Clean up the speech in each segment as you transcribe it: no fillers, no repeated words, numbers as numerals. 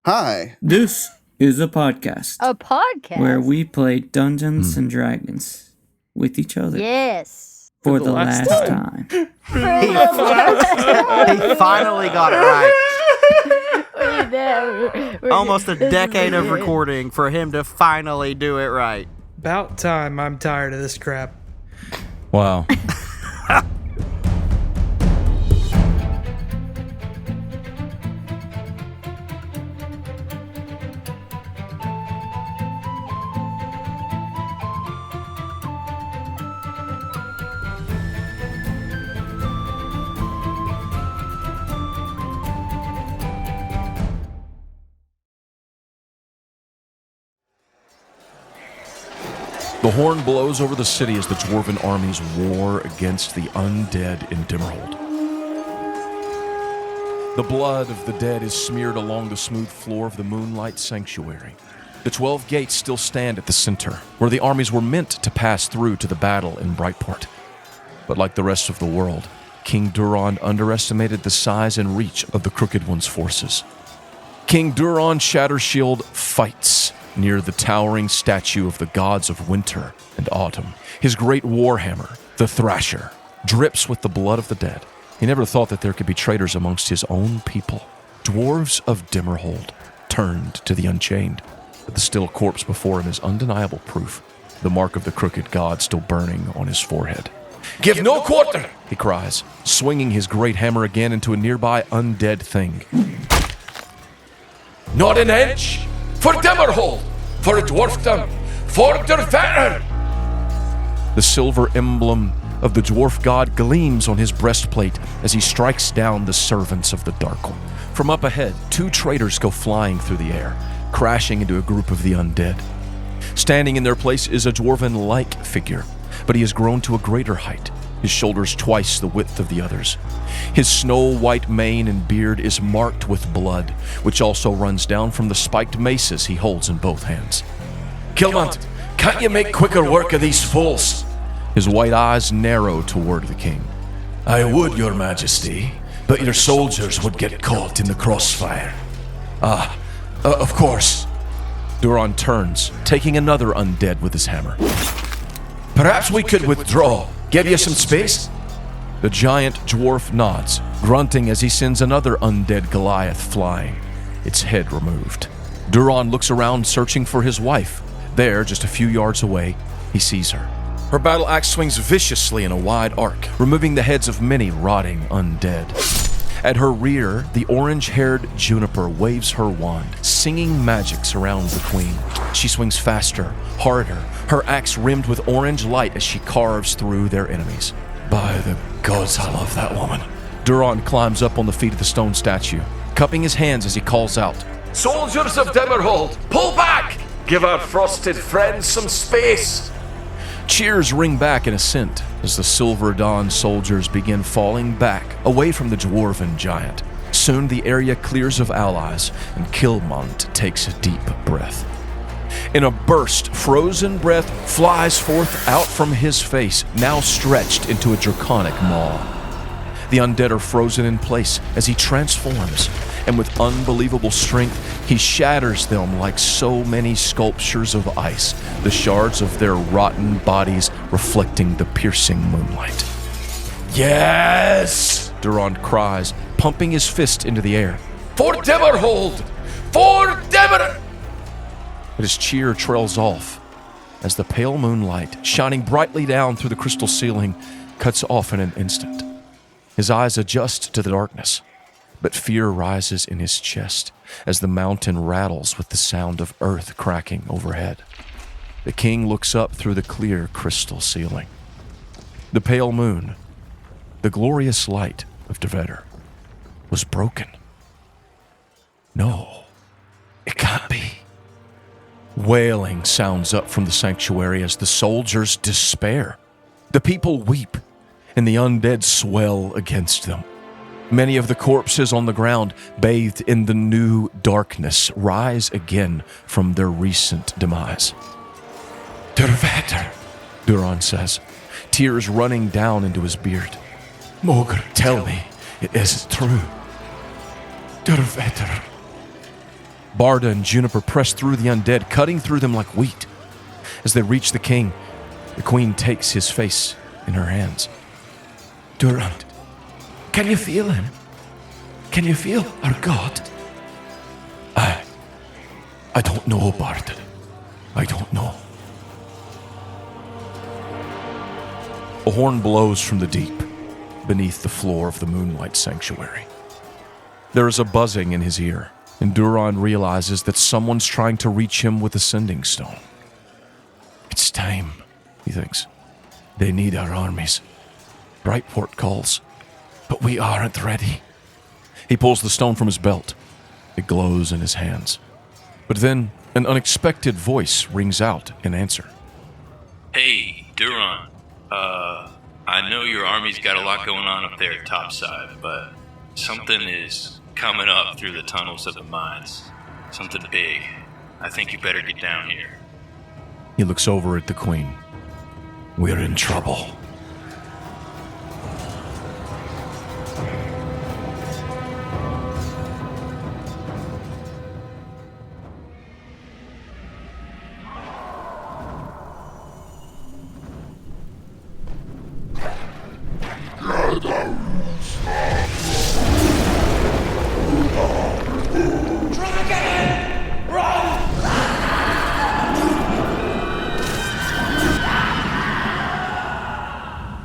Hi. This is a podcast. A podcast? Where we play Dungeons and Dragons with each other. Yes. For the last time. He finally got it right. Almost a decade of recording for him to finally do it right. About time. I'm tired of this crap. Wow. The horn blows over the city as the dwarven armies war against the undead in Dimmerhold. The blood of the dead is smeared along the smooth floor of the Moonlight Sanctuary. The 12 gates still stand at the center, where the armies were meant to pass through to the battle in Brightport. But like the rest of the world, King Duron underestimated the size and reach of the Crooked One's forces. King Duron Shattershield fights near the towering statue of the gods of winter and autumn. His great warhammer, the Thrasher, drips with the blood of the dead. He never thought that there could be traitors amongst his own people. Dwarves of Dimmerhold turned to the Unchained, but the still corpse before him is undeniable proof, the mark of the crooked god still burning on his forehead. "Give no quarter!" he cries, swinging his great hammer again into a nearby undead thing. "Not an inch! For Dimmerhold! For dwarfdom! For der Vetter!" The silver emblem of the dwarf god gleams on his breastplate as he strikes down the servants of the Dark One. From up ahead, two traitors go flying through the air, crashing into a group of the undead. Standing in their place is a dwarven-like figure, but he has grown to a greater height, his shoulders twice the width of the others. His snow-white mane and beard is marked with blood, which also runs down from the spiked maces he holds in both hands. "Kilmont, can't you make quicker work of these fools?" His white eyes narrow toward the king. "I would, your majesty, but your soldiers would get caught in the crossfire." Of course." Duron turns, taking another undead with his hammer. "Perhaps we could withdraw. Give you some space?" The giant dwarf nods, grunting as he sends another undead Goliath flying, its head removed. Duron looks around, searching for his wife. There, just a few yards away, he sees her. Her battle axe swings viciously in a wide arc, removing the heads of many rotting undead. At her rear, the orange-haired Juniper waves her wand, singing magics around the queen. She swings faster, harder, her axe rimmed with orange light as she carves through their enemies. "By the gods, I love that woman." Duron climbs up on the feet of the stone statue, cupping his hands as he calls out, "Soldiers of Dimmerhold, pull back! Give our frosted friends some space!" Cheers ring back in assent as the Silver Dawn soldiers begin falling back away from the dwarven giant. Soon the area clears of allies, and Kilmont takes a deep breath. In a burst, frozen breath flies forth out from his face, now stretched into a draconic maw. The undead are frozen in place as he transforms, and with unbelievable strength, he shatters them like so many sculptures of ice, the shards of their rotten bodies reflecting the piercing moonlight. "Yes!" Duron cries, pumping his fist into the air. "For Dimmerhold! For Dimmer!" But his cheer trails off as the pale moonlight, shining brightly down through the crystal ceiling, cuts off in an instant. His eyes adjust to the darkness, but fear rises in his chest as the mountain rattles with the sound of earth cracking overhead. The king looks up through the clear crystal ceiling. The pale moon, the glorious light of Devetter, was broken. No, it can't be. Wailing sounds up from the sanctuary as the soldiers despair. The people weep, and the undead swell against them. Many of the corpses on the ground, bathed in the new darkness, rise again from their recent demise. "Der Vetter," Duron says, tears running down into his beard. "Mogr, tell me, is it true? Der Vetter." Barda and Juniper press through the undead, cutting through them like wheat. As they reach the king, the queen takes his face in her hands. Durand, can you feel him? Can you feel our god? I don't know, Barda. I don't know. A horn blows from the deep, beneath the floor of the Moonlight Sanctuary. There is a buzzing in his ear, and Duran realizes that someone's trying to reach him with a sending stone. It's time, he thinks. They need our armies. Brightport calls, but we aren't ready. He pulls the stone from his belt. It glows in his hands. But then, an unexpected voice rings out in answer. Hey, Duran. I know your army's got a lot going on up there at topside, but something is coming up through the tunnels of the mines. Something big. I think you better get down here. He looks over at the queen. We're in trouble.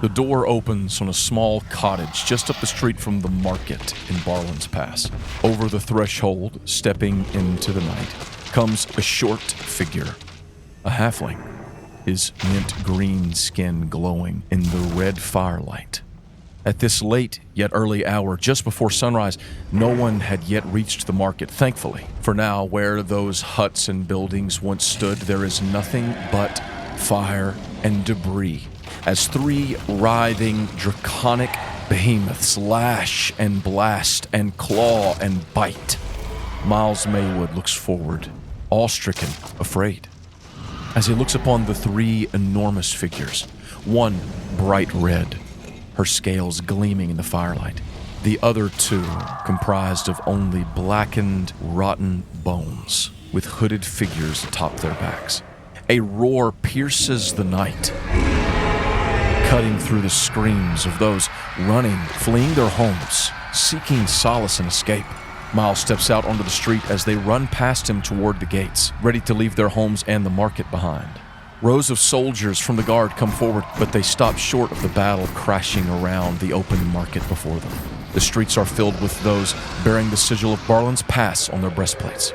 The door opens on a small cottage just up the street from the market in Barlin's Pass. Over the threshold, stepping into the night, comes a short figure, a halfling, his mint green skin glowing in the red firelight. At this late yet early hour, just before sunrise, no one had yet reached the market, thankfully. For now, where those huts and buildings once stood, there is nothing but fire and debris, as three writhing, draconic behemoths lash and blast and claw and bite. Miles Maywood looks forward, awe-stricken, afraid. As he looks upon the three enormous figures, one bright red, her scales gleaming in the firelight, the other two comprised of only blackened, rotten bones, with hooded figures atop their backs. A roar pierces the night, cutting through the screams of those running, fleeing their homes, seeking solace and escape. Miles steps out onto the street as they run past him toward the gates, ready to leave their homes and the market behind. Rows of soldiers from the guard come forward, but they stop short of the battle crashing around the open market before them. The streets are filled with those bearing the sigil of Barlin's Pass on their breastplates.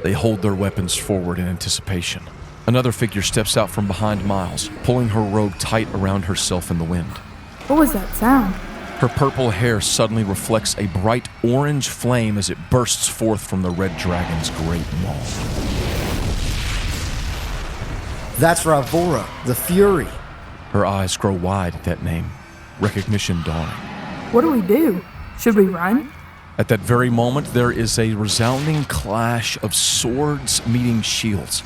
They hold their weapons forward in anticipation. Another figure steps out from behind Miles, pulling her robe tight around herself in the wind. What was that sound? Her purple hair suddenly reflects a bright orange flame as it bursts forth from the red dragon's great maw. That's Ravora, the Fury. Her eyes grow wide at that name, recognition dawning. What do we do? Should we run? At that very moment, there is a resounding clash of swords meeting shields.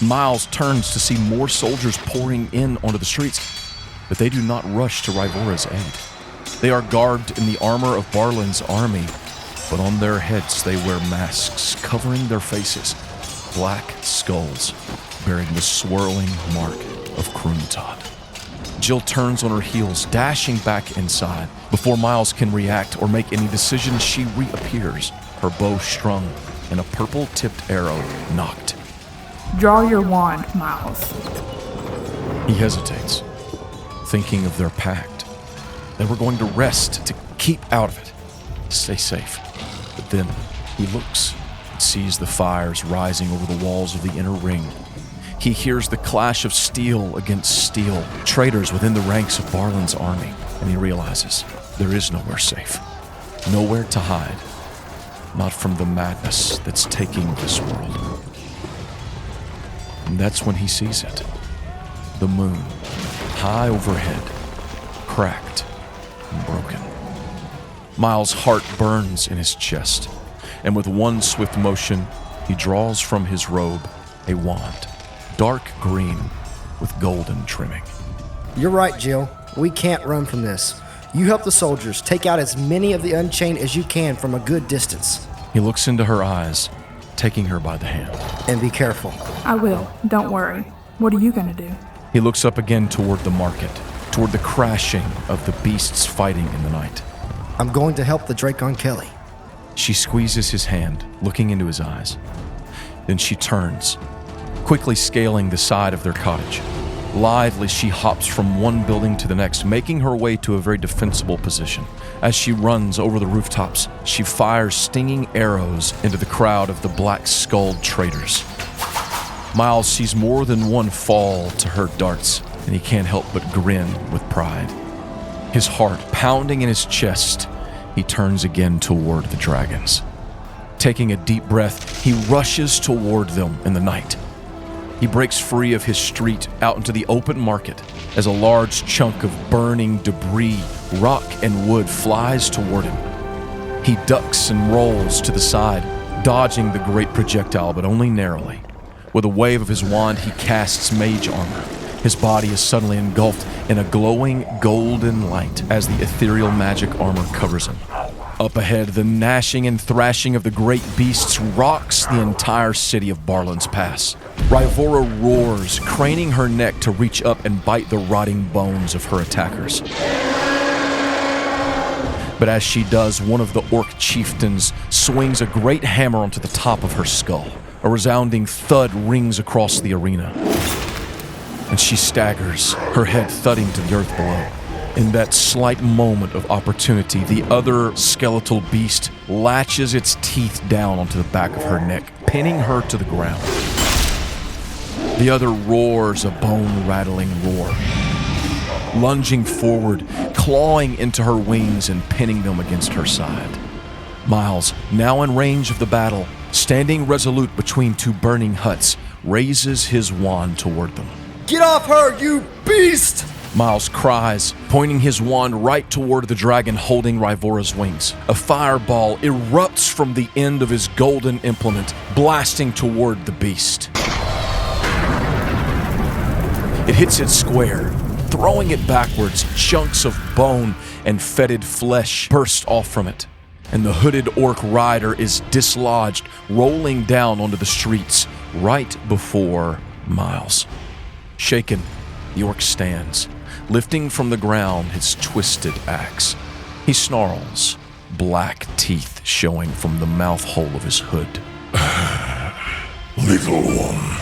Miles turns to see more soldiers pouring in onto the streets, but they do not rush to Rivora's aid. They are garbed in the armor of Barlin's army, but on their heads they wear masks covering their faces, black skulls bearing the swirling mark of Kruntad. Jill turns on her heels, dashing back inside. Before Miles can react or make any decisions, she reappears, her bow strung and a purple-tipped arrow knocked. Draw your wand, Miles. He hesitates, thinking of their pact. They were going to rest, to keep out of it, to stay safe. But then he looks and sees the fires rising over the walls of the inner ring. He hears the clash of steel against steel, traitors within the ranks of Barlin's army, and he realizes there is nowhere safe, nowhere to hide, not from the madness that's taking this world. And that's when he sees it. The moon, high overhead, cracked and broken. Miles' heart burns in his chest, and with one swift motion, he draws from his robe a wand, dark green with golden trimming. You're right, Jill. We can't run from this. You help the soldiers. Take out as many of the Unchained as you can from a good distance. He looks into her eyes, taking her by the hand. And be careful. I will. Don't worry. What are you gonna do? He looks up again toward the market, toward the crashing of the beasts fighting in the night. I'm going to help the Drake on Kelly. She squeezes his hand, looking into his eyes. Then she turns, quickly scaling the side of their cottage. Lively, she hops from one building to the next, making her way to a very defensible position. As she runs over the rooftops, she fires stinging arrows into the crowd of the black-skulled traitors. Miles sees more than one fall to her darts, and he can't help but grin with pride. His heart pounding in his chest, he turns again toward the dragons. Taking a deep breath, he rushes toward them in the night. He breaks free of his street out into the open market as a large chunk of burning debris, rock and wood flies toward him. He ducks and rolls to the side, dodging the great projectile, but only narrowly. With a wave of his wand, he casts mage armor. His body is suddenly engulfed in a glowing golden light as the ethereal magic armor covers him. Up ahead, the gnashing and thrashing of the great beasts rocks the entire city of Barlin's Pass. Rivora roars, craning her neck to reach up and bite the rotting bones of her attackers. But as she does, one of the orc chieftains swings a great hammer onto the top of her skull. A resounding thud rings across the arena, and she staggers, her head thudding to the earth below. In that slight moment of opportunity, the other skeletal beast latches its teeth down onto the back of her neck, pinning her to the ground. The other roars a bone-rattling roar, lunging forward, clawing into her wings and pinning them against her side. Miles, now in range of the battle, standing resolute between two burning huts, raises his wand toward them. Get off her, you beast! Miles cries, pointing his wand right toward the dragon holding Rivora's wings. A fireball erupts from the end of his golden implement, blasting toward the beast. It hits it square, throwing it backwards. Chunks of bone and fetid flesh burst off from it, and the hooded orc rider is dislodged, rolling down onto the streets right before Miles. Shaken, the orc stands, lifting from the ground his twisted axe. He snarls, black teeth showing from the mouth hole of his hood. Little one,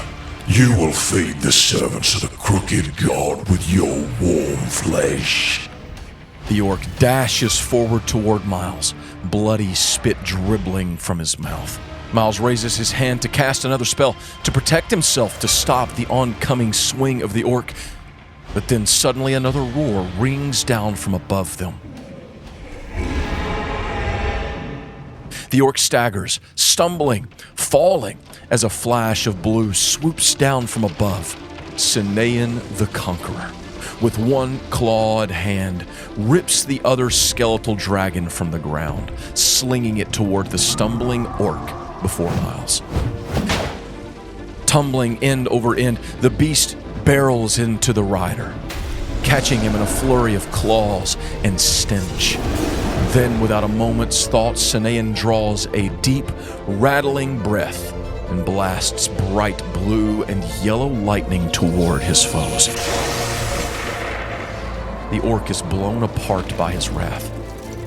you will feed the servants of the crooked god with your warm flesh. The orc dashes forward toward Miles, bloody spit dribbling from his mouth. Miles raises his hand to cast another spell to protect himself to stop the oncoming swing of the orc, but then suddenly another roar rings down from above them. The orc staggers, stumbling, falling, as a flash of blue swoops down from above. Cinean the Conqueror, with one clawed hand, rips the other skeletal dragon from the ground, slinging it toward the stumbling orc before Miles. Tumbling end over end, the beast barrels into the rider, catching him in a flurry of claws and stench. Then, without a moment's thought, Cinean draws a deep, rattling breath and blasts bright blue and yellow lightning toward his foes. The orc is blown apart by his wrath,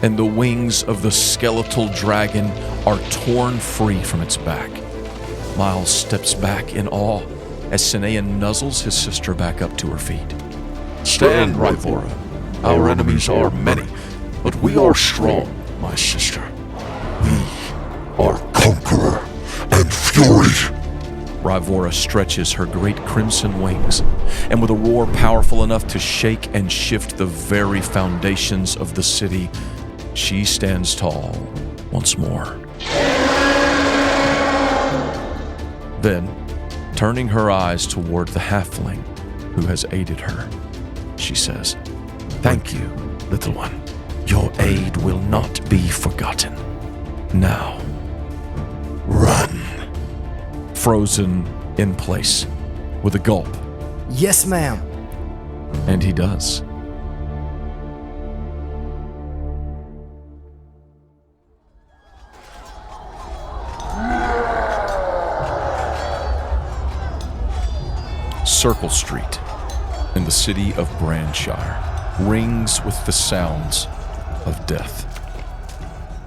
and the wings of the skeletal dragon are torn free from its back. Miles steps back in awe as Cinean nuzzles his sister back up to her feet. Stand, Rivora. Our enemies are many, but we are strong, my sister. We are Conqueror and Fury. Rivora stretches her great crimson wings, and with a roar powerful enough to shake and shift the very foundations of the city, she stands tall once more. Then, turning her eyes toward the halfling who has aided her, she says, "Thank you, little one. Your aid will not be forgotten. Now, run." Frozen in place with a gulp, Yes, ma'am. and he does. Circle Street in the city of Branshire rings with the sounds of death.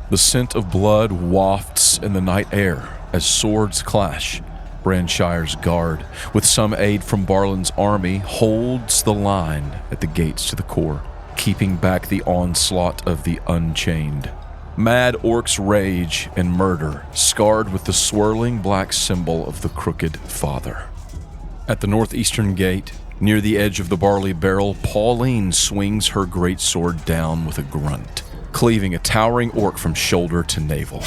The scent of blood wafts in the night air as swords clash. Branshire's guard, with some aid from Barlin's army, holds the line at the gates to the core, keeping back the onslaught of the Unchained. Mad orcs rage and murder, scarred with the swirling black symbol of the Crooked Father. At the northeastern gate, near the edge of the barley barrel, Pauline swings her great sword down with a grunt, cleaving a towering orc from shoulder to navel.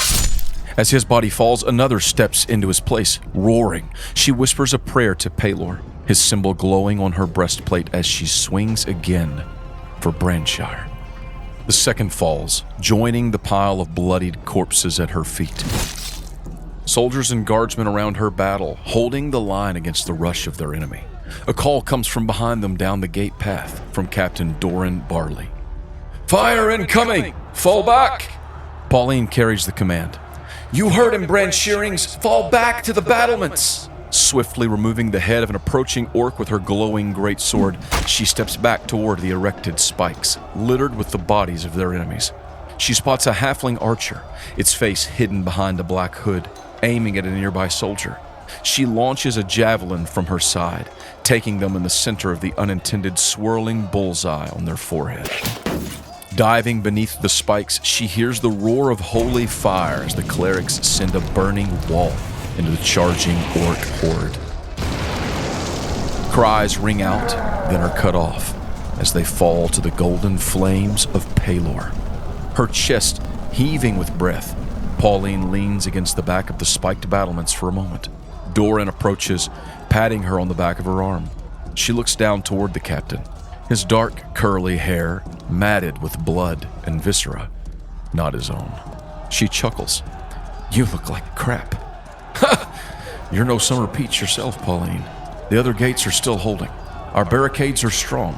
As his body falls, another steps into his place, roaring. She whispers a prayer to Pelor, his symbol glowing on her breastplate as she swings again for Branshire. The second falls, joining the pile of bloodied corpses at her feet. Soldiers and guardsmen around her battle, holding the line against the rush of their enemy. A call comes from behind them down the gate path from Captain Doran Barley. "Fire incoming! Fall back!" Pauline carries the command. "You heard him, Branshirings! Fall back to the battlements!" Swiftly removing the head of an approaching orc with her glowing greatsword, she steps back toward the erected spikes, littered with the bodies of their enemies. She spots a halfling archer, its face hidden behind a black hood, aiming at a nearby soldier. She launches a javelin from her side, taking them in the center of the unintended swirling bullseye on their forehead. Diving beneath the spikes, she hears the roar of holy fire as the clerics send a burning wall into the charging orc horde. Cries ring out, then are cut off as they fall to the golden flames of Pelor. Her chest heaving with breath, Pauline leans against the back of the spiked battlements for a moment. Doran approaches, patting her on the back of her arm. She looks down toward the captain, his dark, curly hair matted with blood and viscera, not his own. She chuckles. "You look like crap." "Ha! You're no summer peach yourself, Pauline. The other gates are still holding. Our barricades are strong,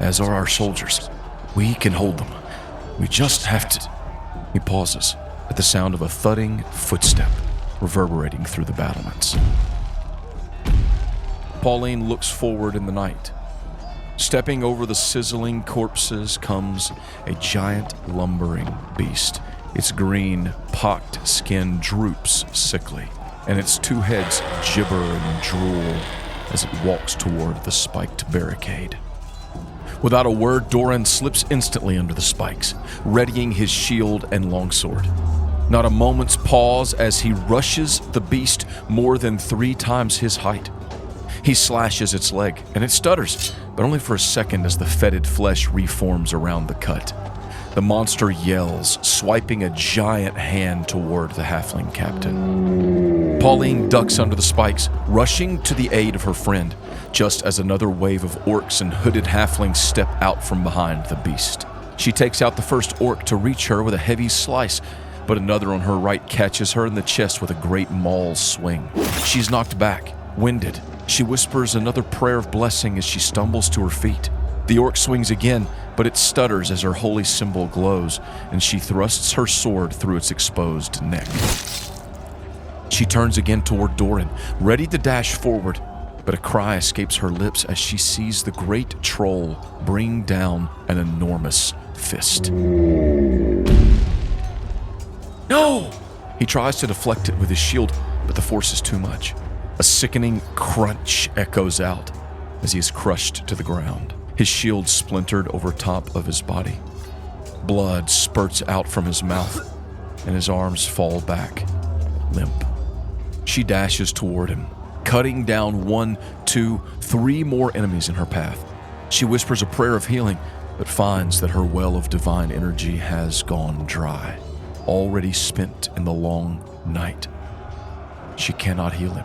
as are our soldiers. We can hold them. We just have to..." He pauses at the sound of a thudding footstep reverberating through the battlements. Pauline looks forward in the night. Stepping over the sizzling corpses comes a giant lumbering beast. Its green, pocked skin droops sickly, and its two heads gibber and drool as it walks toward the spiked barricade. Without a word, Doran slips instantly under the spikes, readying his shield and longsword. Not a moment's pause as he rushes the beast more than 3 times his height. He slashes its leg, and it stutters, but only for a second as the fetid flesh reforms around the cut. The monster yells, swiping a giant hand toward the halfling captain. Pauline ducks under the spikes, rushing to the aid of her friend, just as another wave of orcs and hooded halflings step out from behind the beast. She takes out the first orc to reach her with a heavy slice, but another on her right catches her in the chest with a great maul swing. She's knocked back, winded. She whispers another prayer of blessing as she stumbles to her feet. The orc swings again, but it stutters as her holy symbol glows, and she thrusts her sword through its exposed neck. She turns again toward Doran, ready to dash forward, but a cry escapes her lips as she sees the great troll bring down an enormous fist. "No!" He tries to deflect it with his shield, but the force is too much. A sickening crunch echoes out as he is crushed to the ground, his shield splintered over top of his body. Blood spurts out from his mouth, and his arms fall back, limp. She dashes toward him, cutting down 1, 2, 3 more enemies in her path. She whispers a prayer of healing, but finds that her well of divine energy has gone dry, already spent in the long night. She cannot heal him.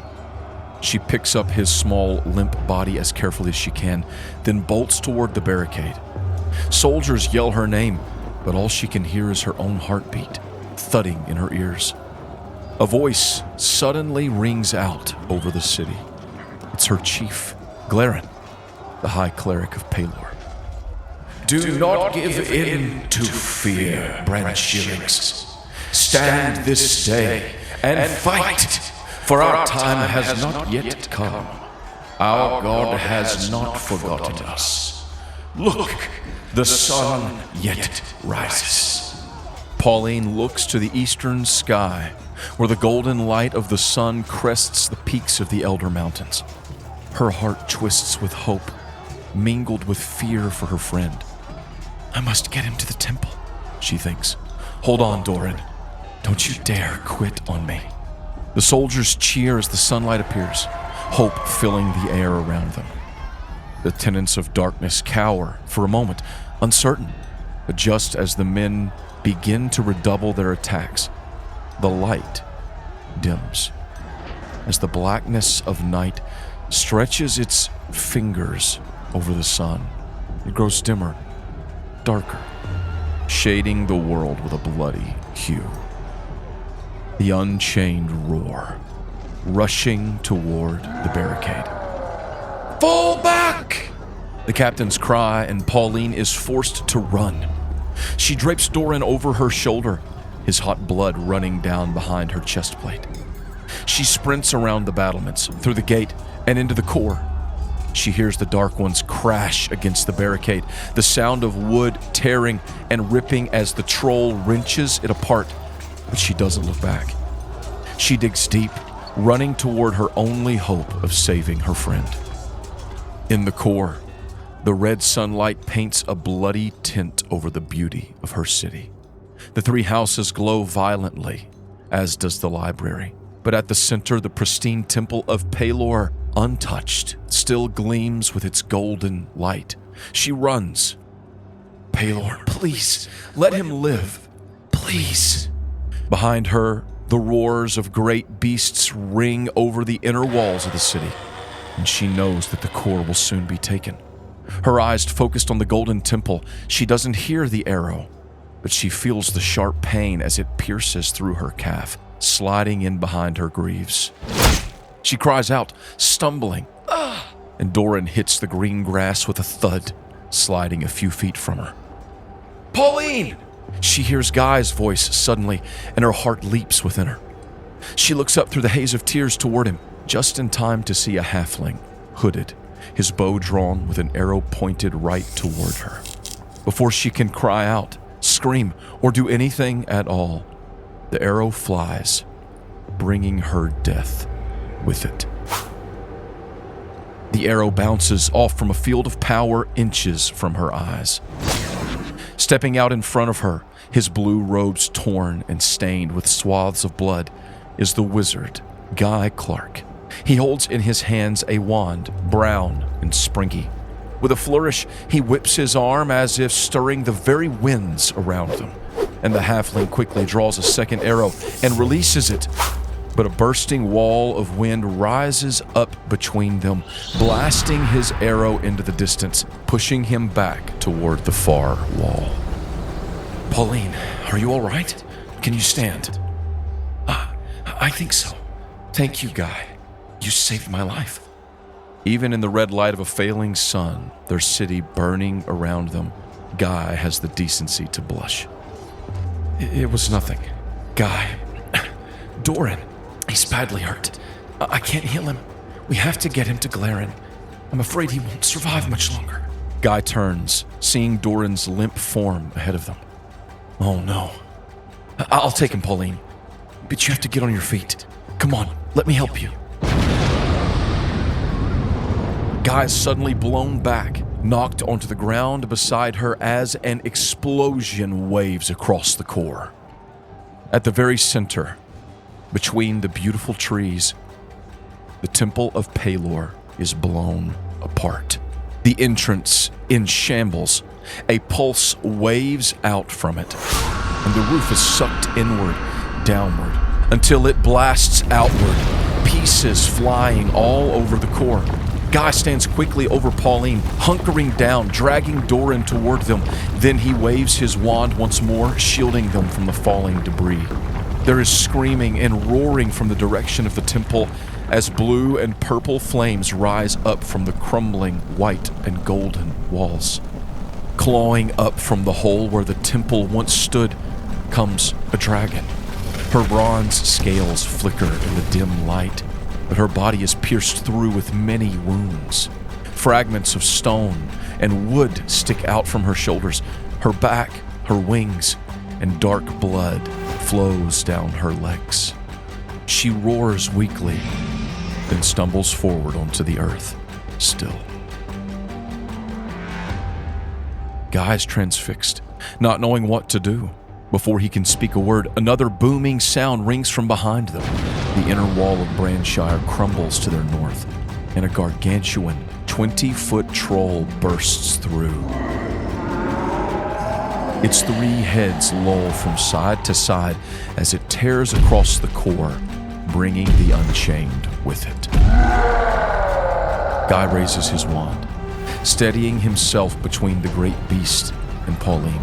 She picks up his small, limp body as carefully as she can, then bolts toward the barricade. Soldiers yell her name, but all she can hear is her own heartbeat, thudding in her ears. A voice suddenly rings out over the city. It's her chief, Glaren, the High Cleric of Pelor. "Do not give in to fear, Branshirings. Stand this day and fight, for our time has not yet come. Our God has not forgotten us. Look, the sun yet rises. Pauline looks to the eastern sky, where the golden light of the sun crests the peaks of the Elder Mountains. Her heart twists with hope, mingled with fear for her friend. I must get him to the temple, she thinks. Hold on, Doran. Don't you dare quit on me. The soldiers cheer as the sunlight appears, hope filling the air around them. The tenants of darkness cower for a moment, uncertain, but just as the men begin to redouble their attacks, the light dims. As the blackness of night stretches its fingers over the sun, it grows dimmer, darker, shading the world with a bloody hue. The unchained roar, rushing toward the barricade. Fall back! The captain's cry, and Pauline is forced to run. She drapes Doran over her shoulder, his hot blood running down behind her chest plate. She sprints around the battlements, through the gate, and into the core. She hears the Dark Ones crash against the barricade, the sound of wood tearing and ripping as the troll wrenches it apart, but she doesn't look back. She digs deep, running toward her only hope of saving her friend. In the core, the red sunlight paints a bloody tint over the beauty of her city. The three houses glow violently, as does the library. But at the center, the pristine temple of Pelor, untouched, still gleams with its golden light. She runs. Pelor, please, let him live. Please. Behind her, the roars of great beasts ring over the inner walls of the city, and she knows that the core will soon be taken. Her eyes focused on the golden temple, she doesn't hear the arrow, but she feels the sharp pain as it pierces through her calf, sliding in behind her greaves. She cries out, stumbling, and Doran hits the green grass with a thud, sliding a few feet from her. Pauline! She hears Guy's voice suddenly, and her heart leaps within her. She looks up through the haze of tears toward him, just in time to see a halfling, hooded, his bow drawn with an arrow pointed right toward her. Before she can cry out, scream, or do anything at all, the arrow flies, bringing her death with it. The arrow bounces off from a field of power inches from her eyes. Stepping out in front of her, his blue robes torn and stained with swaths of blood, is the wizard, Guy Clark. He holds in his hands a wand, brown and springy. With a flourish, he whips his arm as if stirring the very winds around them, and the halfling quickly draws a second arrow and releases it. But a bursting wall of wind rises up between them, blasting his arrow into the distance, pushing him back toward the far wall. Pauline, are you all right? Can you stand? I think so. Thank you, Guy. You saved my life. Even in the red light of a failing sun, their city burning around them, Guy has the decency to blush. It was nothing. Guy. Doran. He's badly hurt. I can't heal him. We have to get him to Glaren. I'm afraid he won't survive much longer. Guy turns, seeing Doran's limp form ahead of them. Oh no. I'll take him, Pauline. But you have to get on your feet. Come on, let me help you. Guy is suddenly blown back, knocked onto the ground beside her as an explosion waves across the core. At the very center, between the beautiful trees, the temple of Pelor is blown apart. The entrance in shambles. A pulse waves out from it, and the roof is sucked inward, downward, until it blasts outward, pieces flying all over the core. Guy stands quickly over Pauline, hunkering down, dragging Doran toward them. Then he waves his wand once more, shielding them from the falling debris. There is screaming and roaring from the direction of the temple as blue and purple flames rise up from the crumbling white and golden walls. Clawing up from the hole where the temple once stood comes a dragon. Her bronze scales flicker in the dim light, but her body is pierced through with many wounds. Fragments of stone and wood stick out from her shoulders, her back, her wings, and dark blood flows down her legs. She roars weakly, then stumbles forward onto the earth, still. Guy's transfixed, not knowing what to do. Before he can speak a word, another booming sound rings from behind them. The inner wall of Branshire crumbles to their north, and a gargantuan 20-foot troll bursts through. Its 3 heads loll from side to side as it tears across the core, bringing the Unchained with it. Guy raises his wand, steadying himself between the great beast and Pauline.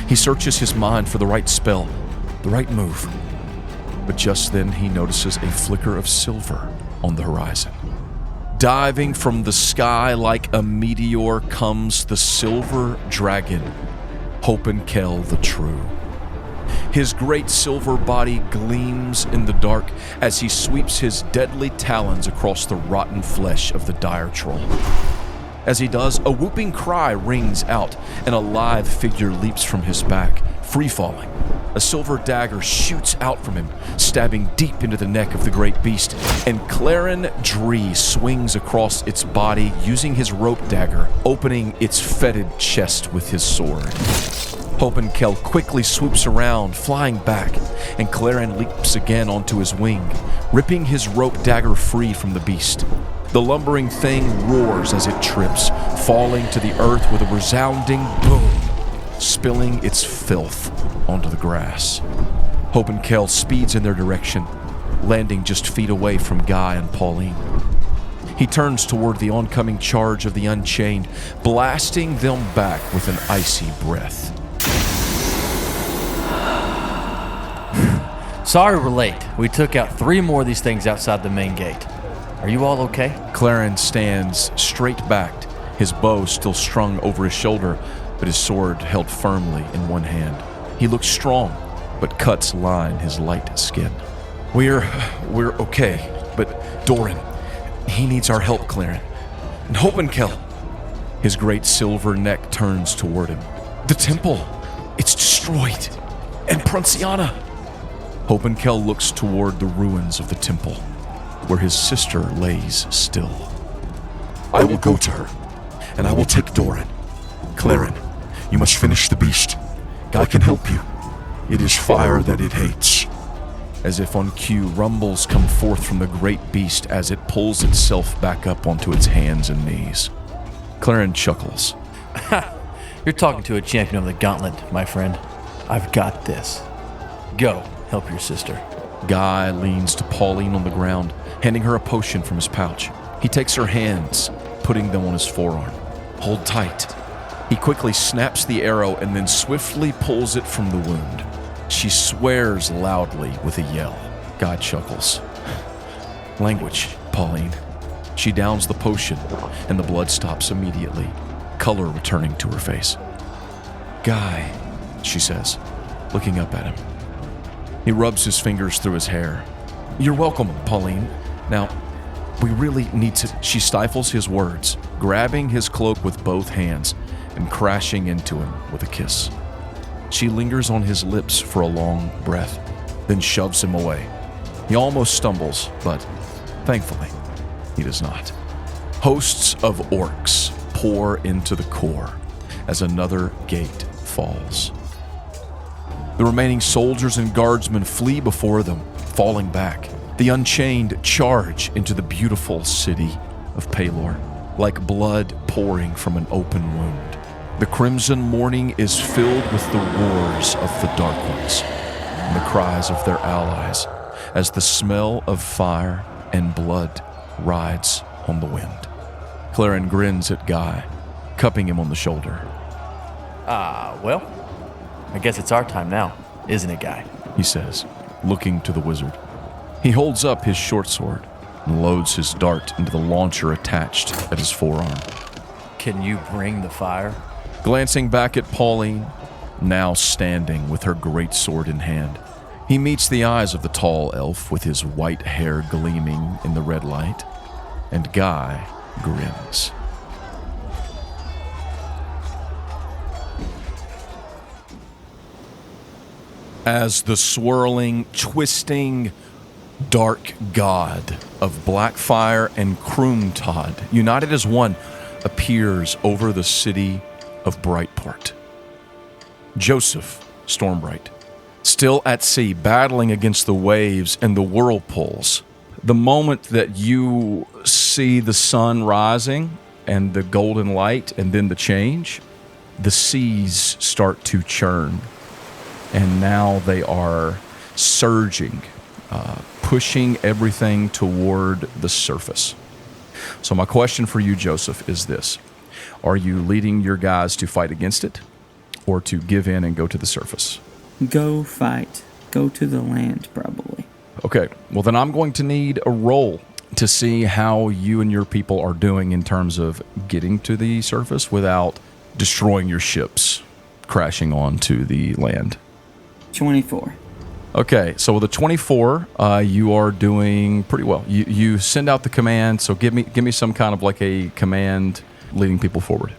He searches his mind for the right spell, the right move. But just then he notices a flicker of silver on the horizon. Diving from the sky like a meteor comes the silver dragon, Hopenkel the True. His great silver body gleams in the dark as he sweeps his deadly talons across the rotten flesh of the dire troll. As he does, a whooping cry rings out, and a live figure leaps from his back, free-falling. A silver dagger shoots out from him, stabbing deep into the neck of the great beast, and Claren Dree swings across its body using his rope dagger, opening its fetid chest with his sword. Hopenkel quickly swoops around, flying back, and Claren leaps again onto his wing, ripping his rope dagger free from the beast. The lumbering thing roars as it trips, falling to the earth with a resounding boom, spilling its filth onto the grass. Hopenkel speeds in their direction, landing just feet away from Guy and Pauline. He turns toward the oncoming charge of the Unchained, blasting them back with an icy breath. Sorry we're late. We took out 3 more of these things outside the main gate. Are you all okay? Claren stands straight-backed, his bow still strung over his shoulder, but his sword held firmly in one hand. He looks strong, but cuts line his light skin. We're okay, but Doran, he needs our help, Claren. And Hopenkel. His great silver neck turns toward him. The temple, it's destroyed. And Prunciana. Hopenkel looks toward the ruins of the temple, where his sister lays still. I will go to her, and I will take Doran. Claren, you must finish the beast. Guy can help you. It is fire that it hates. As if on cue, rumbles come forth from the great beast as it pulls itself back up onto its hands and knees. Claren chuckles. You're talking to a champion of the gauntlet, my friend. I've got this. Go, help your sister. Guy leans to Pauline on the ground, handing her a potion from his pouch. He takes her hands, putting them on his forearm. Hold tight. He quickly snaps the arrow and then swiftly pulls it from the wound. She swears loudly with a yell. Guy chuckles. Language, Pauline. She downs the potion, and the blood stops immediately, color returning to her face. Guy, she says, looking up at him. He rubs his fingers through his hair. You're welcome, Pauline. Now, we really need to... She stifles his words, grabbing his cloak with both hands and crashing into him with a kiss. She lingers on his lips for a long breath, then shoves him away. He almost stumbles, but thankfully, he does not. Hosts of orcs pour into the core as another gate falls. The remaining soldiers and guardsmen flee before them, falling back. The Unchained charge into the beautiful city of Pelor, like blood pouring from an open wound. The crimson morning is filled with the roars of the Dark Ones and the cries of their allies as the smell of fire and blood rides on the wind. Claren grins at Guy, cupping him on the shoulder. Well, I guess it's our time now, isn't it, Guy? He says, looking to the wizard. He holds up his short sword and loads his dart into the launcher attached at his forearm. Can you bring the fire? Glancing back at Pauline, now standing with her great sword in hand, He meets the eyes of the tall elf with his white hair gleaming in the red light, and Guy grins. As the swirling, twisting, dark god of Blackfire and Kroomtod, united as one, appears over the city of Brightport. Joseph Stormbright, still at sea, battling against the waves and the whirlpools. The moment that you see the sun rising and the golden light and then the change, the seas start to churn. And now they are surging, pushing everything toward the surface. So my question for you, Joseph, is this. Are you leading your guys to fight against it or to give in and go to the surface? Go fight. Go to the land, probably. Okay, well then I'm going to need a roll to see how you and your people are doing in terms of getting to the surface without destroying your ships, crashing onto the land. 24. Okay, so with a 24, you are doing pretty well. You send out the command, so give me some kind of like a command leading people forward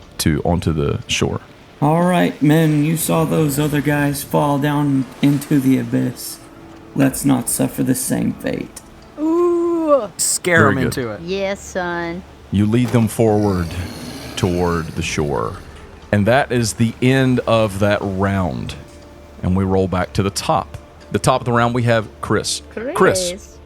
onto the shore. All right, men, you saw those other guys fall down into the abyss. Let's not suffer the same fate. Ooh. Scare Very them good. into it. Yes, son. You lead them forward toward the shore. And that is the end of that round. And we roll back to the top. The top of the round, we have Chris. Chris,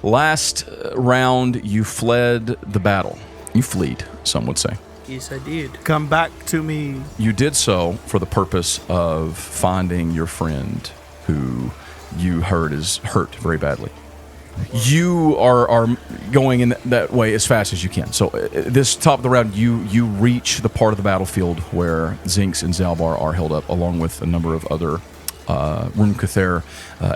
last round, you fled the battle. You fleed, some would say. Yes, I did. Come back to me. You did so for the purpose of finding your friend who you heard is hurt very badly. You are going in that way as fast as you can. So this top of the round, you reach the part of the battlefield where Zinx and Zalbar are held up, along with a number of other Rune-Cuthair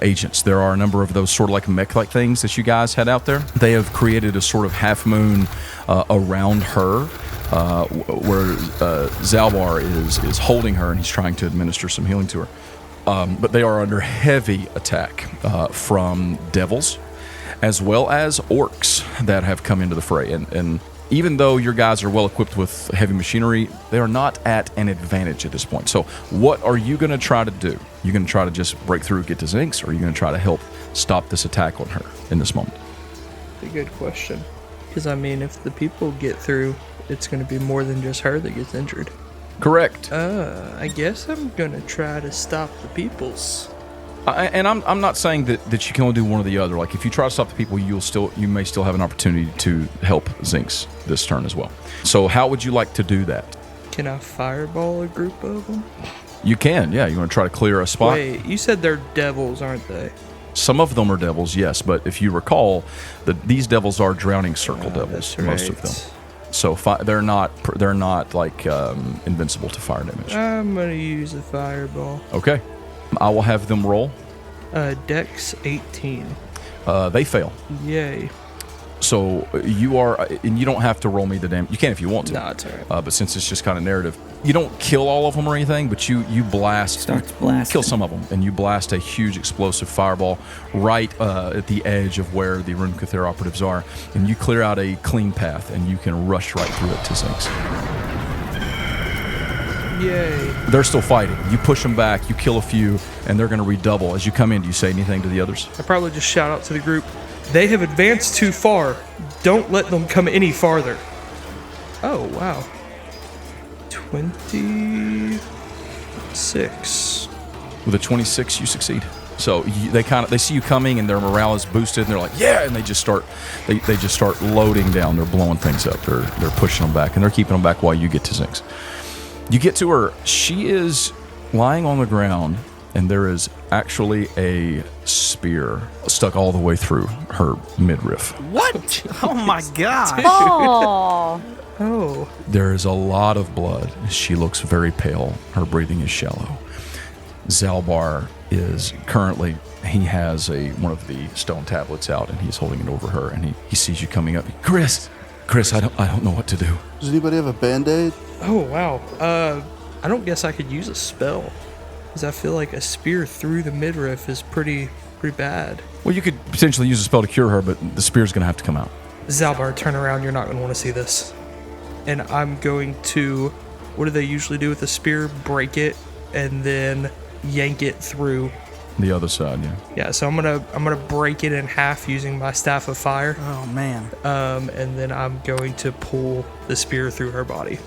agents. There are a number of those sort of like mech-like things that you guys had out there. They have created a sort of half moon around her, where Zalbar is holding her and he's trying to administer some healing to her. But they are under heavy attack from devils, as well as orcs that have come into the fray. And even though your guys are well equipped with heavy machinery, they are not at an advantage at this point. So what are you going to try to do? You going to try to just break through, get to Zinx, or are you going to try to help stop this attack on her in this moment? A good question. Because, I mean, if the people get through, it's going to be more than just her that gets injured. Correct. I guess I'm going to try to stop the peoples. And I'm not saying that you can only do one or the other. Like if you try to stop the people, you may still have an opportunity to help Zinx this turn as well. So how would you like to do that? Can I fireball a group of them? You can, yeah. You want to try to clear a spot? Wait, you said they're devils, aren't they? Some of them are devils, yes. But if you recall, these devils are drowning circle devils, right. most of them. So they're not like invincible to fire damage. I'm gonna use a fireball. Okay. I will have them roll. Dex 18. They fail. Yay. So you are, and you don't have to roll me the damage. You can if you want to. No, it's all right. But since it's just kind of narrative, you don't kill all of them or anything, but you blast. Starts blasting. Kill some of them, and you blast a huge explosive fireball right at the edge of where the Rune-Cuthair operatives are, and you clear out a clean path, and you can rush right through it to Zinx. Yay. They're still fighting. You push them back, you kill a few, and they're going to redouble. As you come in, do you say anything to the others? I probably just shout out to the group, they have advanced too far. Don't let them come any farther. Oh, wow. 26. With a 26, you succeed. So they see you coming, and their morale is boosted, and they're like, yeah, and they just start loading down. They're blowing things up. They're pushing them back, and they're keeping them back while you get to Zinx. You get to her. She is lying on the ground, and there is actually a spear stuck all the way through her midriff. What? Oh my god. Oh. There is a lot of blood. She looks very pale. Her breathing is shallow. Zalbar is currently, he has one of the stone tablets out, and he's holding it over her, and he sees you coming up. Chris, I don't know what to do. Does anybody have a Band-Aid? Oh, wow. I don't guess I could use a spell. Because I feel like a spear through the midriff is pretty pretty bad. Well, you could potentially use a spell to cure her, but the spear's going to have to come out. Zalbar, turn around. You're not going to want to see this. And I'm going to, what do they usually do with a spear? Break it and then yank it through. The other side, yeah. Yeah, so I'm gonna break it in half using my staff of fire. Oh man. And then I'm going to pull the spear through her body.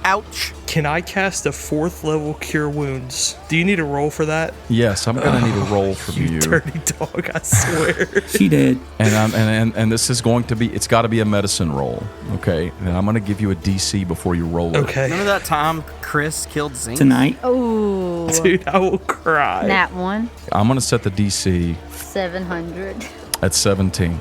Ouch. Can I cast a 4th level Cure Wounds? Do you need a roll for that? Yes, I'm gonna need a roll from you. Dirty dog, I swear. She did. And this is going to be, it's got to be a medicine roll, okay? And I'm gonna give you a DC before you roll it. Okay. Remember that time Chris killed Zink? Tonight. Oh. Dude, I will cry. That one. I'm gonna set the DC 700. at 17.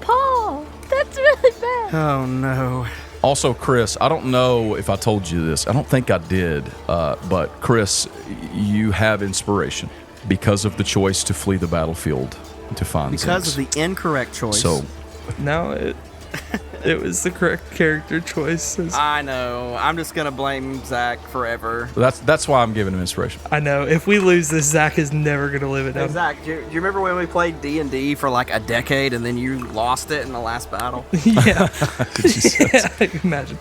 Paul, that's really bad. Oh no. Also, Chris, I don't know if I told you this. I don't think I did. But Chris, you have inspiration because of the choice to flee the battlefield to find Because Zinx. of the incorrect choice. So, No, it was the correct character choice. I know. I'm just gonna blame Zach forever. that's why I'm giving him inspiration. I know. If we lose this, Zach is never gonna live it Hey, down. Zach, do you remember when we played D&D for like a decade and then you lost it in the last battle? Yeah. Yeah, I can imagine.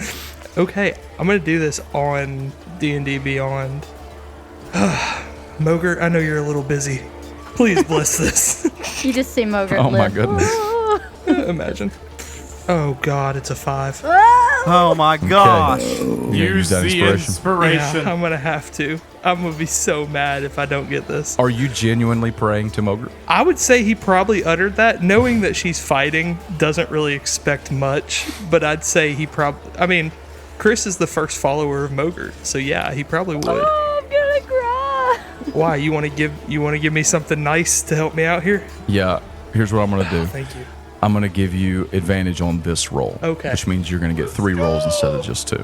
Okay, I'm gonna do this on D&D Beyond. Mogert, I know you're a little busy. Please bless this. You just see Mogert Oh my live. goodness. Imagine. Oh God, it's a 5. Oh my gosh. You use that inspiration. Yeah, I'm gonna have to. I'm gonna be so mad if I don't get this. Are you genuinely praying to Mogert? I would say he probably uttered that, knowing that she's fighting, doesn't really expect much. But I'd say he probably. I mean, Chris is the first follower of Mogert, so yeah, he probably would. Oh, I'm gonna cry. Why? You want to give me something nice to help me out here? Yeah. Here's what I'm gonna do. Thank you. I'm going to give you advantage on this roll. Okay. Which means you're going to get 3 rolls instead of just 2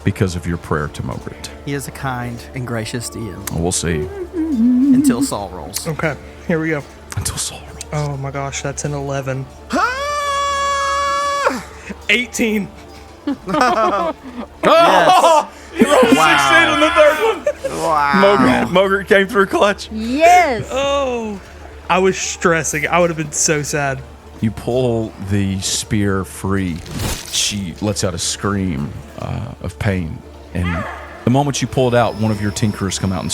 because of your prayer to Mogert. He is a kind and gracious DM. We'll see. Until Saul rolls. Okay, here we go. Until Saul rolls. Oh my gosh, that's an 11. 18. Oh! He rolled 16 on the third one. Wow. Mogert came through clutch. Yes. Oh, I was stressing. I would have been so sad. You pull the spear free. She lets out a scream of pain. And the moment you pull it out, one of your tinkerers come out and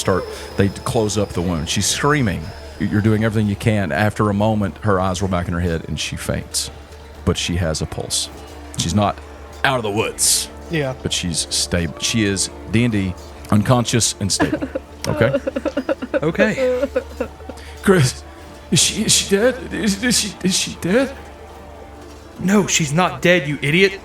they close up the wound. She's screaming. You're doing everything you can. After a moment, her eyes roll back in her head and she faints. But she has a pulse. She's not out of the woods. Yeah. But she's stable. She is D&D, unconscious and stable. Okay? Okay. Chris, is she dead? Is she dead? No, she's not dead, you idiot.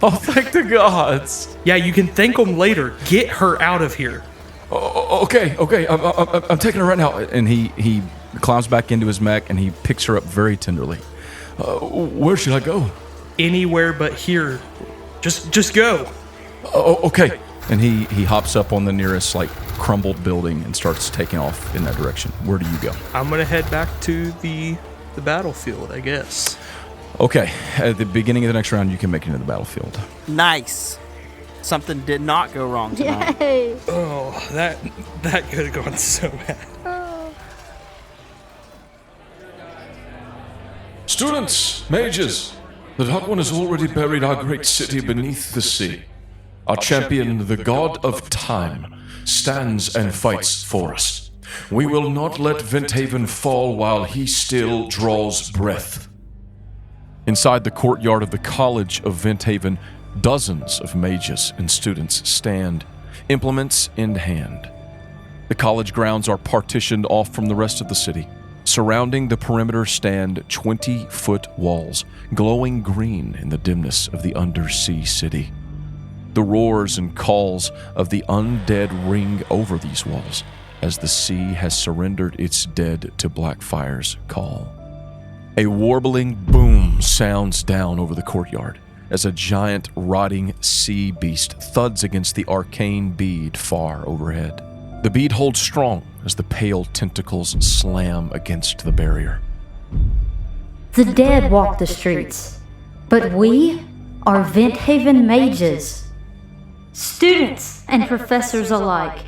Oh, thank the gods. Yeah, you can thank them later. Get her out of here. Okay. I'm taking her right now. And he climbs back into his mech and he picks her up very tenderly. Where should I go? Anywhere but here. Just go. Oh, okay. And he hops up on the nearest crumbled building and starts taking off in that direction. Where do you go? I'm gonna head back to the battlefield, I guess. Okay. At the beginning of the next round, you can make it into the battlefield. Nice. Something did not go wrong tonight. Yay. Oh, that could have gone so bad. Students, mages, the Dark One has already buried our great city beneath the sea. Our champion, the God of Time, stands and fights for us. We will not let Venthaven fall while he still draws breath. Inside the courtyard of the College of Venthaven, dozens of mages and students stand, implements in hand. The college grounds are partitioned off from the rest of the city. Surrounding the perimeter stand 20-foot walls, glowing green in the dimness of the undersea city. The roars and calls of the undead ring over these walls as the sea has surrendered its dead to Blackfire's call. A warbling boom sounds down over the courtyard as a giant rotting sea beast thuds against the arcane bead far overhead. The bead holds strong as the pale tentacles slam against the barrier. The dead walk the streets, but we are Venthaven mages. Students and professors alike,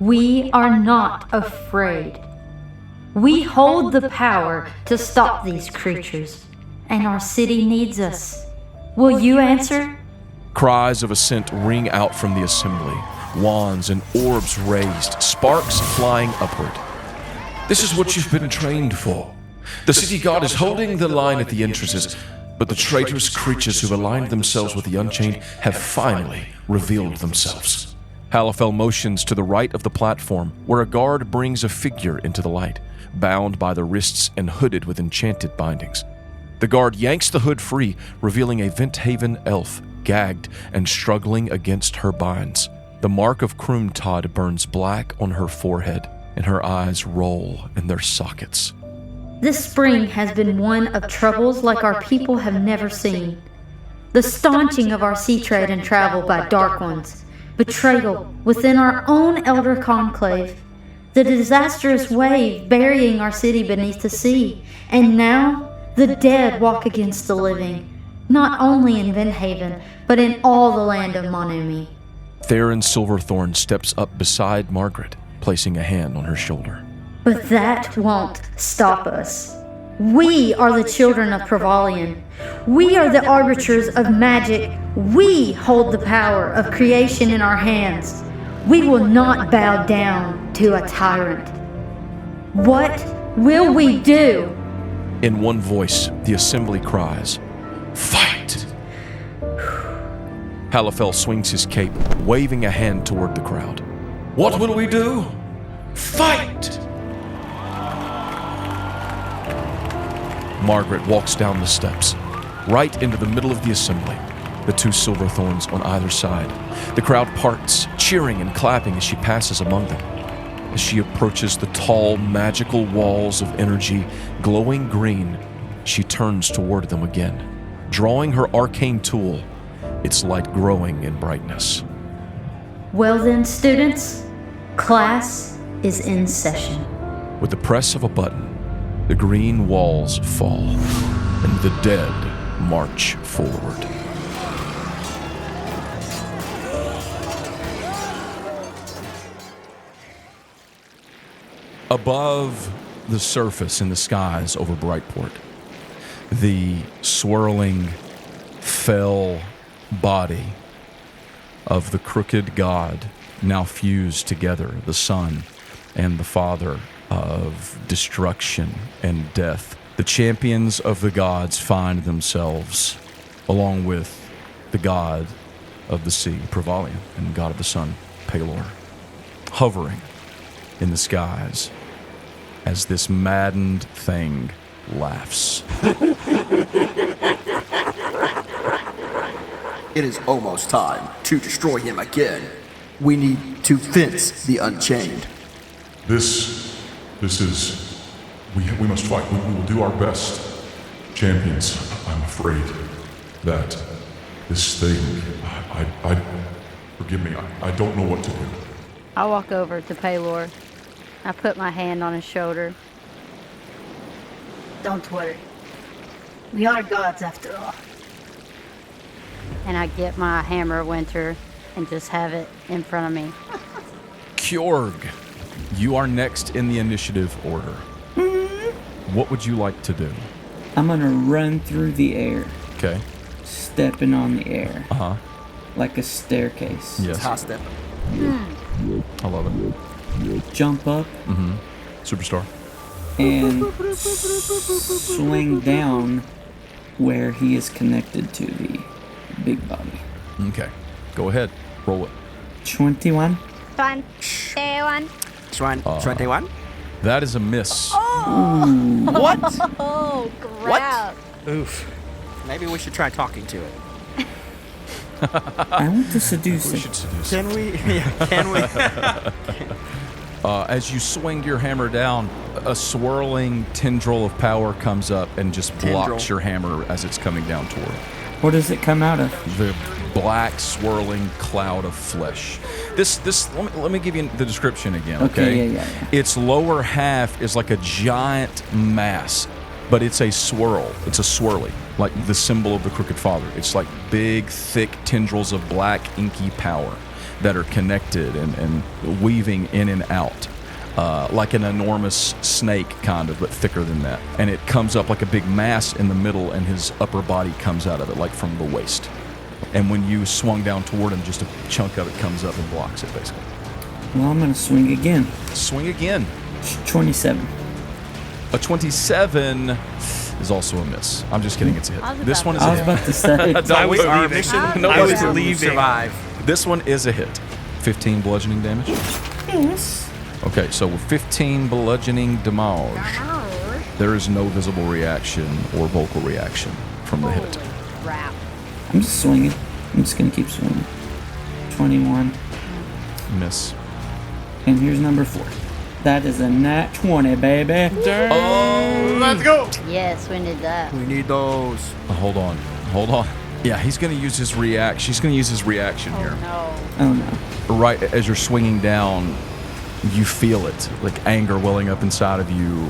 We are not afraid. We hold the power to stop these creatures, and our city needs us. Will you answer? Cries of assent ring out from the assembly, wands and orbs raised, sparks flying upward. This is what you've been trained for. The city god is holding the line at the entrances, but the traitorous creatures who've aligned themselves with the Unchained have finally revealed themselves. Halifel motions to the right of the platform, where a guard brings a figure into the light, bound by the wrists and hooded with enchanted bindings. The guard yanks the hood free, revealing a Venthaven elf, gagged and struggling against her binds. The mark of Kroomtod burns black on her forehead, and her eyes roll in their sockets. This spring has been one of troubles like our people have never seen. The staunching of our sea trade and travel by dark ones, betrayal within our own elder conclave, the disastrous wave burying our city beneath the sea, and now the dead walk against the living, not only in Venthaven, but in all the land of Monumi. Theron Silverthorn steps up beside Margaret, placing a hand on her shoulder. But that won't stop us. We are the children of Provalian. We are the arbiters of magic. We hold the power of creation in our hands. We will not bow down to a tyrant. What will we do? In one voice, the assembly cries, "Fight!" Halifel swings his cape, waving a hand toward the crowd. What will we do? Fight! Margaret walks down the steps, right into the middle of the assembly, the two Silverthorns on either side. The crowd parts, cheering and clapping as she passes among them. As she approaches the tall, magical walls of energy, glowing green, she turns toward them again, drawing her arcane tool, its light growing in brightness. Well then, students, class is in session. With the press of a button, the green walls fall, and the dead march forward. Above the surface in the skies over Brightport, the swirling, fell body of the crooked god now fused together, the son and the father of destruction and death. The champions of the gods find themselves, along with the god of the sea, Provalian, and god of the sun, Pelor, hovering in the skies as this maddened thing laughs. It is almost time to destroy him again. We need to fence the Unchained. This is... We must fight. We will do our best. Champions, I'm afraid that this thing... forgive me, I don't know what to do. I walk over to Pelor. I put my hand on his shoulder. Don't worry. We are gods after all. And I get my hammer winter and just have it in front of me. Kjorg, you are next in the initiative order. What would you like to do? I'm gonna run through the air. Okay. Stepping on the air. Uh-huh. Like a staircase. Yes. High step. I love it. Jump up. Mm-hmm. Superstar. And swing down where he is connected to the big body. Okay. Go ahead. Roll it. 21. 21. 21? That is a miss. What? Oh, crap. Oof. Maybe we should try talking to it. I want to seduce We it. should seduce Can it. we? Yeah, can we? As you swing your hammer down, a swirling tendril of power comes up and just blocks Tendril. your hammer as it's coming down toward it. What does it come out of? The black swirling cloud of flesh. Let me give you the description again, okay? Yeah. Its lower half is like a giant mass, but it's a swirl. It's a swirly, like the symbol of the Crooked Father. It's like big, thick tendrils of black, inky power. that are connected and weaving in and out. Like an enormous snake, kind of, but thicker than that. And it comes up like a big mass in the middle, and his upper body comes out of it, like from the waist. And when you swung down toward him, just a chunk of it comes up and blocks it, basically. Well, I'm going to swing again. Swing again. 27. A 27 is also a miss. I'm just kidding, it's a hit. This one is I a was hit. about to say. Our mission I was is to leaving. survive. This one is a hit. 15 bludgeoning damage. Yes. Okay, so with 15 bludgeoning damage, there is no visible reaction or vocal reaction from the hit. Crap. I'm just swinging. I'm just going to keep swinging. 21. Miss. And here's number 4. That is a nat 20, baby. Oh, let's go. Yes, we need that. We need those. Hold on. Yeah, he's going to use his reaction. She's going to use his reaction here. No. Oh, no. Right as you're swinging down, you feel it, like anger welling up inside of you.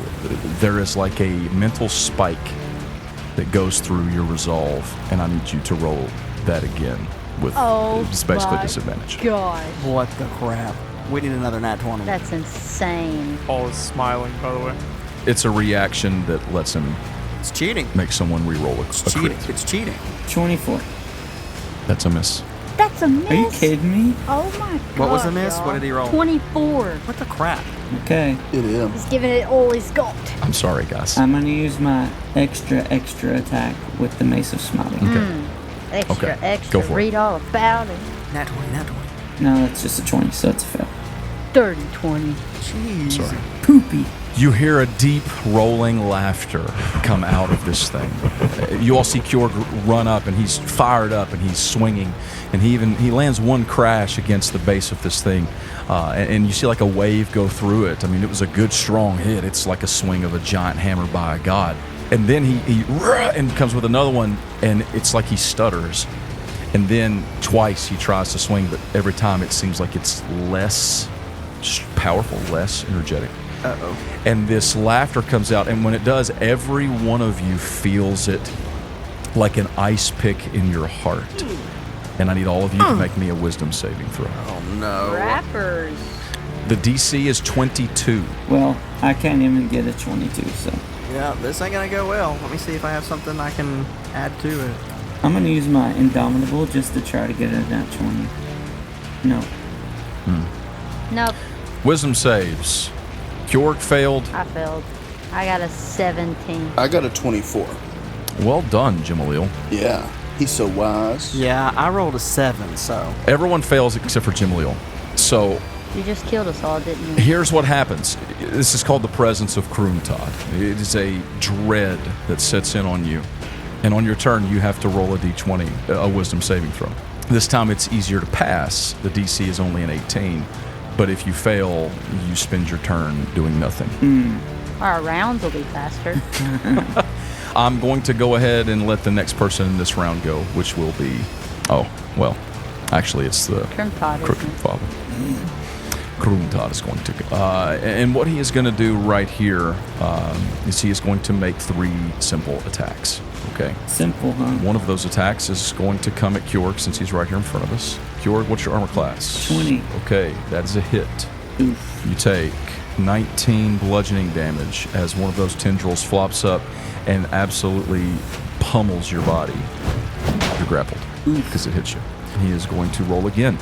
There is like a mental spike that goes through your resolve, and I need you to roll that again with it's basically disadvantage. Gosh. What the crap? We need another nat 20. That's insane. Paul is smiling, by the way. It's a reaction that lets him It's cheating. make someone re-roll a Cheating. crit. It's cheating. 24. That's a miss. That's a miss. Are you kidding me? Oh my god. What was the miss? What did he roll? 24. What the crap? Okay. It is. He's giving it all he's got. I'm sorry, guys. I'm going to use my extra attack with the Mace of Smiting. Extra, Okay, extra. go for it. Read all about it. Nat 20, nat 20. No, that's just a 20, so it's a fail. Dirty 20. Jeez. Sorry. Poopy. You hear a deep rolling laughter come out of this thing. You all see Kjorg run up, and he's fired up, and he's swinging, and he lands one crash against the base of this thing, and you see like a wave go through it. I mean, it was a good strong hit. It's like a swing of a giant hammer by a god. And then he comes with another one, and it's like he stutters. And then twice he tries to swing, but every time it seems like it's less powerful, less energetic. Uh-oh. And this laughter comes out, and when it does, every one of you feels it like an ice pick in your heart. And I need all of you to make me a wisdom saving throw. Oh, no. Rappers. The DC is 22. Well, I can't even get a 22, so. Yeah, this ain't gonna go well. Let me see if I have something I can add to it. I'm going to use my Indomitable just to try to get a nat 20. No. Nope. Wisdom saves. Kjorg failed. I failed. I got a 17. I got a 24. Well done, Jimalil. Yeah, he's so wise. Yeah, I rolled a 7, so. Everyone fails except for Jimalil. So You just killed us all, didn't you? here's what happens. This is called the presence of Kroomtod. It is a dread that sets in on you. And on your turn, you have to roll a d20, a wisdom saving throw. This time it's easier to pass. The DC is only an 18. But if you fail, you spend your turn doing nothing. Our rounds will be faster. I'm going to go ahead and let the next person in this round go, which will be... Oh, well, actually it's the Kroomtod, Crooked isn't it? Father. Kroomtod is going to go. And what he is going to do right here is he is going to make 3 simple attacks. Okay? Simple, huh? One of those attacks is going to come at Kjorg since he's right here in front of us. Kjorg, what's your armor class? 20. Okay, that is a hit. Oof. You take 19 bludgeoning damage as one of those tendrils flops up and absolutely pummels your body. You're grappled because it hits you. He is going to roll again.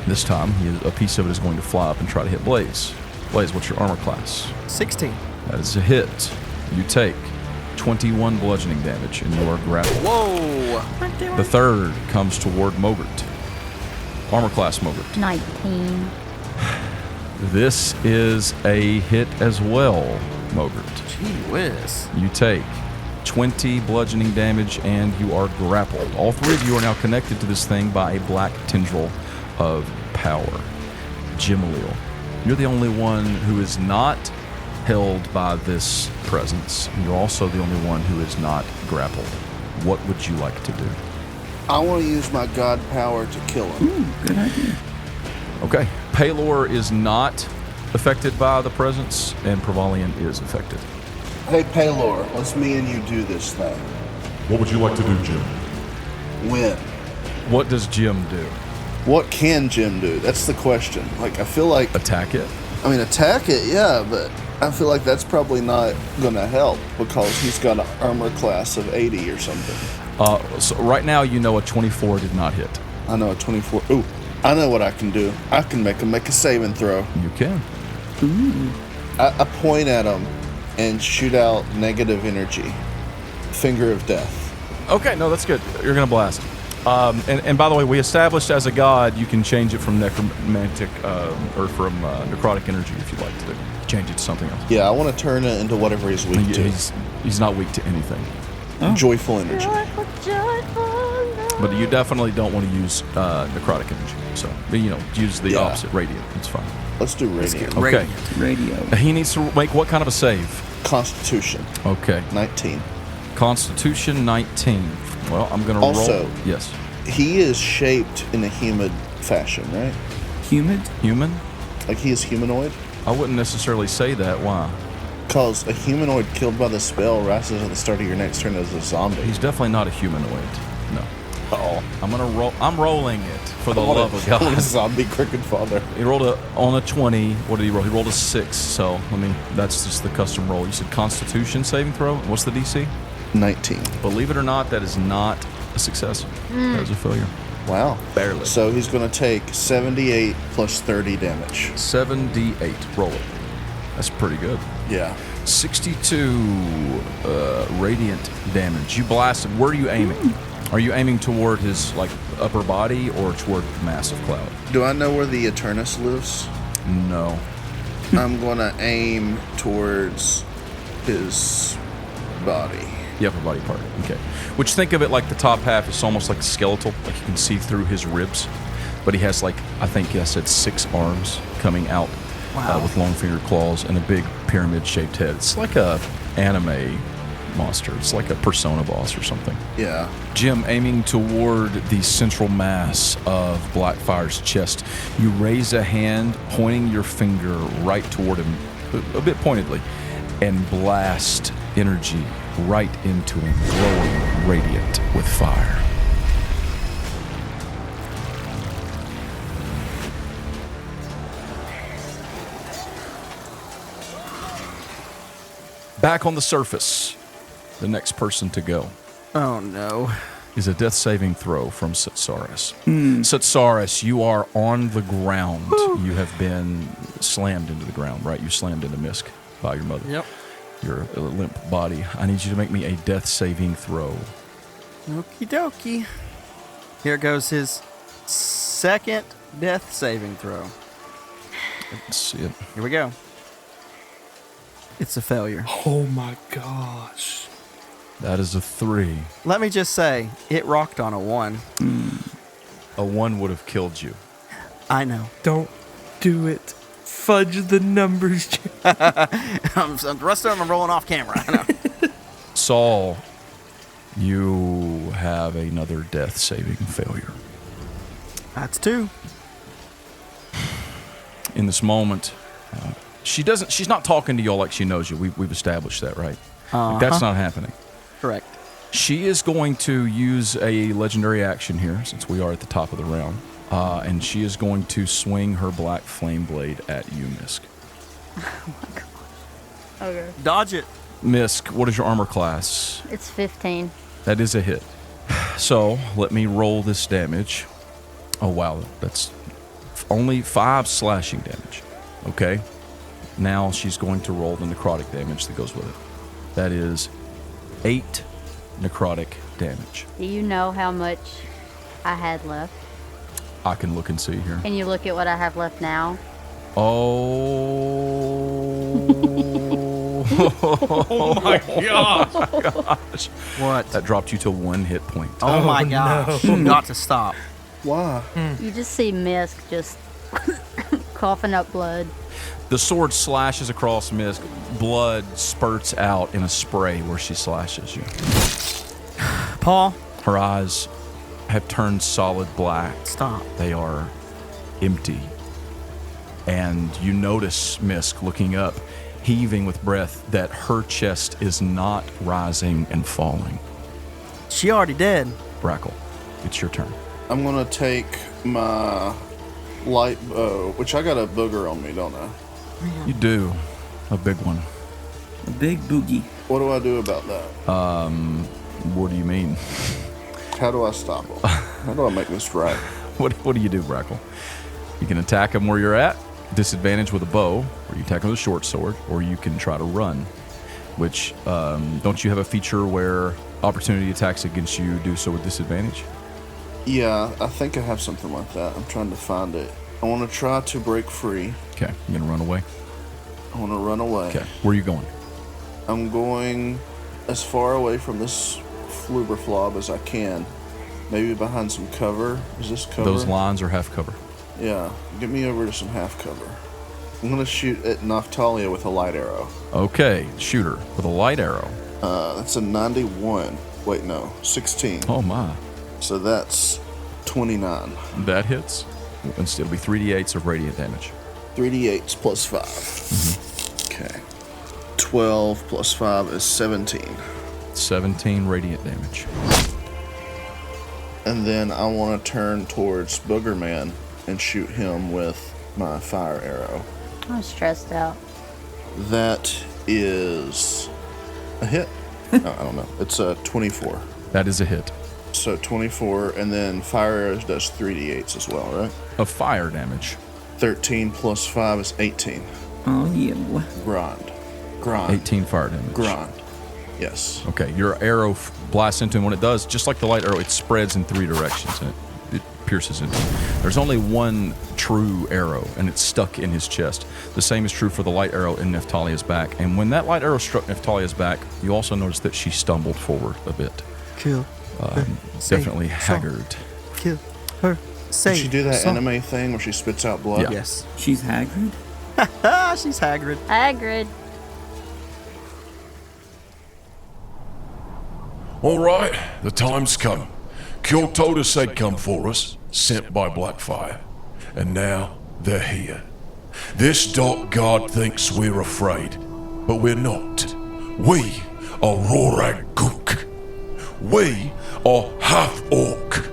This time, a piece of it is going to fly up and try to hit Blaze. Blaze, what's your armor class? 16. That is a hit. You take 21 bludgeoning damage and you are grappled. Whoa! The third comes toward Mogert. Armor class Mogert. 19. This is a hit as well, Mogert. Gee whiz. You take 20 bludgeoning damage and you are grappled. All 3 of you are now connected to this thing by a black tendril of power. Jimalil, you're the only one who is not held by this presence. You're also the only one who is not grappled. What would you like to do? I want to use my god power to kill him. Ooh, good idea. Okay. Palor is not affected by the presence, and Provalian is affected. Hey, Palor, let's me and you do this thing. What would you like to do, Jim? Win. What does Jim do? What can Jim do? That's the question. Like, I feel like... Attack it? I mean, attack it, yeah, but I feel like that's probably not going to help because he's got an armor class of 80 or something. So right now, you know a 24 did not hit. I know a 24. Ooh, I know what I can do. I can make him make a saving throw. You can. Ooh. I point at him and shoot out negative energy. Finger of death. Okay, no, that's good. You're going to blast. And by the way, we established as a god, you can change it from necromantic or from necrotic energy if you'd like to change it to something else. Yeah, I want to turn it into whatever he's weak to. He's not weak to anything. Oh. Joyful energy. But you definitely don't want to use necrotic energy. So, use the opposite, radiant. It's fine. Let's do radiant. Okay. Radio. He needs to make what kind of a save? Constitution. Okay. 19. Constitution 19. Well, I'm going to roll. Also, yes. He is shaped in a humid fashion, right? Humid? Human? Like he is humanoid? I wouldn't necessarily say that. Why? Because a humanoid killed by the spell rises at the start of your next turn as a zombie. He's definitely not a humanoid. No. Oh, I'm rolling it for the love of God. A zombie cricket father. He rolled on a 20. What did he roll? He rolled a 6. So that's just the custom roll. You said Constitution saving throw. What's the DC? 19. Believe it or not, that is not a success. That is a failure. Wow. Barely. So he's going to take 78 plus 30 damage. 78. Roll it. That's pretty good. Yeah. 62 radiant damage. You blasted. Where are you aiming? Are you aiming toward his upper body or toward the massive cloud? Do I know where the Eternus lives? No. I'm going to aim towards his body. The upper body part. Okay. Which, think of it like the top half is almost like skeletal. Like you can see through his ribs. But he has I think I said 6 arms coming out. Wow. With long fingered claws and a big pyramid-shaped head. It's like a anime monster. It's like a Persona boss or something. Yeah. Jim, aiming toward the central mass of Blackfire's chest, you raise a hand, pointing your finger right toward him, a bit pointedly, and blast energy right into him, glowing radiant with fire. Back on the surface, the next person to go. Oh no. Is a death saving throw from Sitsaris. Sitsaris, you are on the ground. You have been slammed into the ground, right? You slammed into Misk by your mother. Yep. Your limp body. I need you to make me a death saving throw. Okie dokie. Here goes his second death saving throw. Let's see it. Here we go. It's a failure. Oh my gosh. That is a 3. Let me just say, it rocked on a 1. A 1 would have killed you. I know. Don't do it. Fudge the numbers. The rest of them are rolling off camera. I know. Saul, you have another death saving failure. That's 2. In this moment, she's not talking to y'all like she knows you. We've established that, right? That's not happening. Correct. She is going to use a legendary action here, since we are at the top of the round. And she is going to swing her black flame blade at you, Misk. Oh my gosh. Okay. Dodge it. Misk, what is your armor class? It's 15. That is a hit. So, let me roll this damage. Oh, wow. That's only 5 slashing damage. Okay. Now she's going to roll the necrotic damage that goes with it. That is 8 necrotic damage. Do you know how much I had left? I can look and see here. Can you look at what I have left now? Oh my gosh. Oh my gosh. What? That dropped you to 1 hit point. Oh my gosh. no. You got to stop. Why? You just see Misk just coughing up blood. The sword slashes across Misk. Blood spurts out in a spray where she slashes you. Paul? Her eyes have turned solid black. Stop. They are empty. And you notice Misk looking up, heaving with breath, that her chest is not rising and falling. She already dead. Brackle, it's your turn. I'm gonna take my light bow, which I got a booger on me, don't I? You do. A big one. A big boogie. What do I do about that? What do you mean? How do I stop him? How do I make this right? What do you do, Brackle? You can attack him where you're at, disadvantage with a bow, or you attack him with a short sword, or you can try to run. Which, don't you have a feature where opportunity attacks against you do so with disadvantage? Yeah, I think I have something like that. I'm trying to find it. I want to try to break free. Okay, you gonna run away? I want to run away. Okay, where are you going? I'm going as far away from this flubberflob as I can. Maybe behind some cover. Is this cover? Those lines are half cover. Yeah, get me over to some half cover. I'm going to shoot at Naftalia with a light arrow. Okay, shooter with a light arrow. That's a 91. Wait, no, 16. Oh my. So that's 29. That hits. Instead, it'll be 3d8s of radiant damage. 3d8s plus 5. Mm-hmm. Okay. 12 plus 5 is 17. 17 radiant damage. And then I want to turn towards Boogerman and shoot him with my fire arrow. I'm stressed out. That is a hit. No, I don't know. It's a 24. That is a hit. So 24, and then fire arrows does 3d8s as well, right? Of fire damage. 13 plus 5 is 18. Oh, yeah, boy. Grind. 18 fire damage. Grind. Yes. Okay, your arrow blasts into him. When it does, just like the light arrow, it spreads in 3 directions, and it pierces into him. There's only one true arrow, and it's stuck in his chest. The same is true for the light arrow in Naphtalia's back. And when that light arrow struck Naphtalia's back, you also noticed that she stumbled forward a bit. Kill. Definitely haggard. Kill her. Did she do that anime thing where she spits out blood? Yeah. Yes. She's Hagrid? She's Hagrid. Hagrid. All right, the time's come. Kjol told us they'd come for us, sent by Blackfire. And now they're here. This dark god thinks we're afraid, but we're not. We are Rorag Gook. We are half-orc.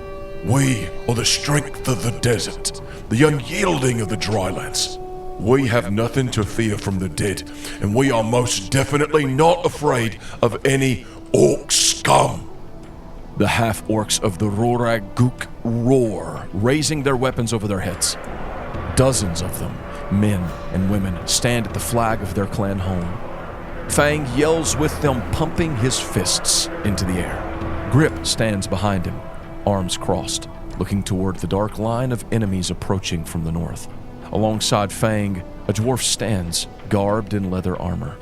We are the strength of the desert, the unyielding of the drylands. We have nothing to fear from the dead, and we are most definitely not afraid of any orc scum. The half-orcs of the Rorag Gook roar, raising their weapons over their heads. Dozens of them, men and women, stand at the flag of their clan home. Fang yells with them, pumping his fists into the air. Grip stands behind him, arms crossed, looking toward the dark line of enemies approaching from the north. Alongside Fang, a dwarf stands, garbed in leather armor.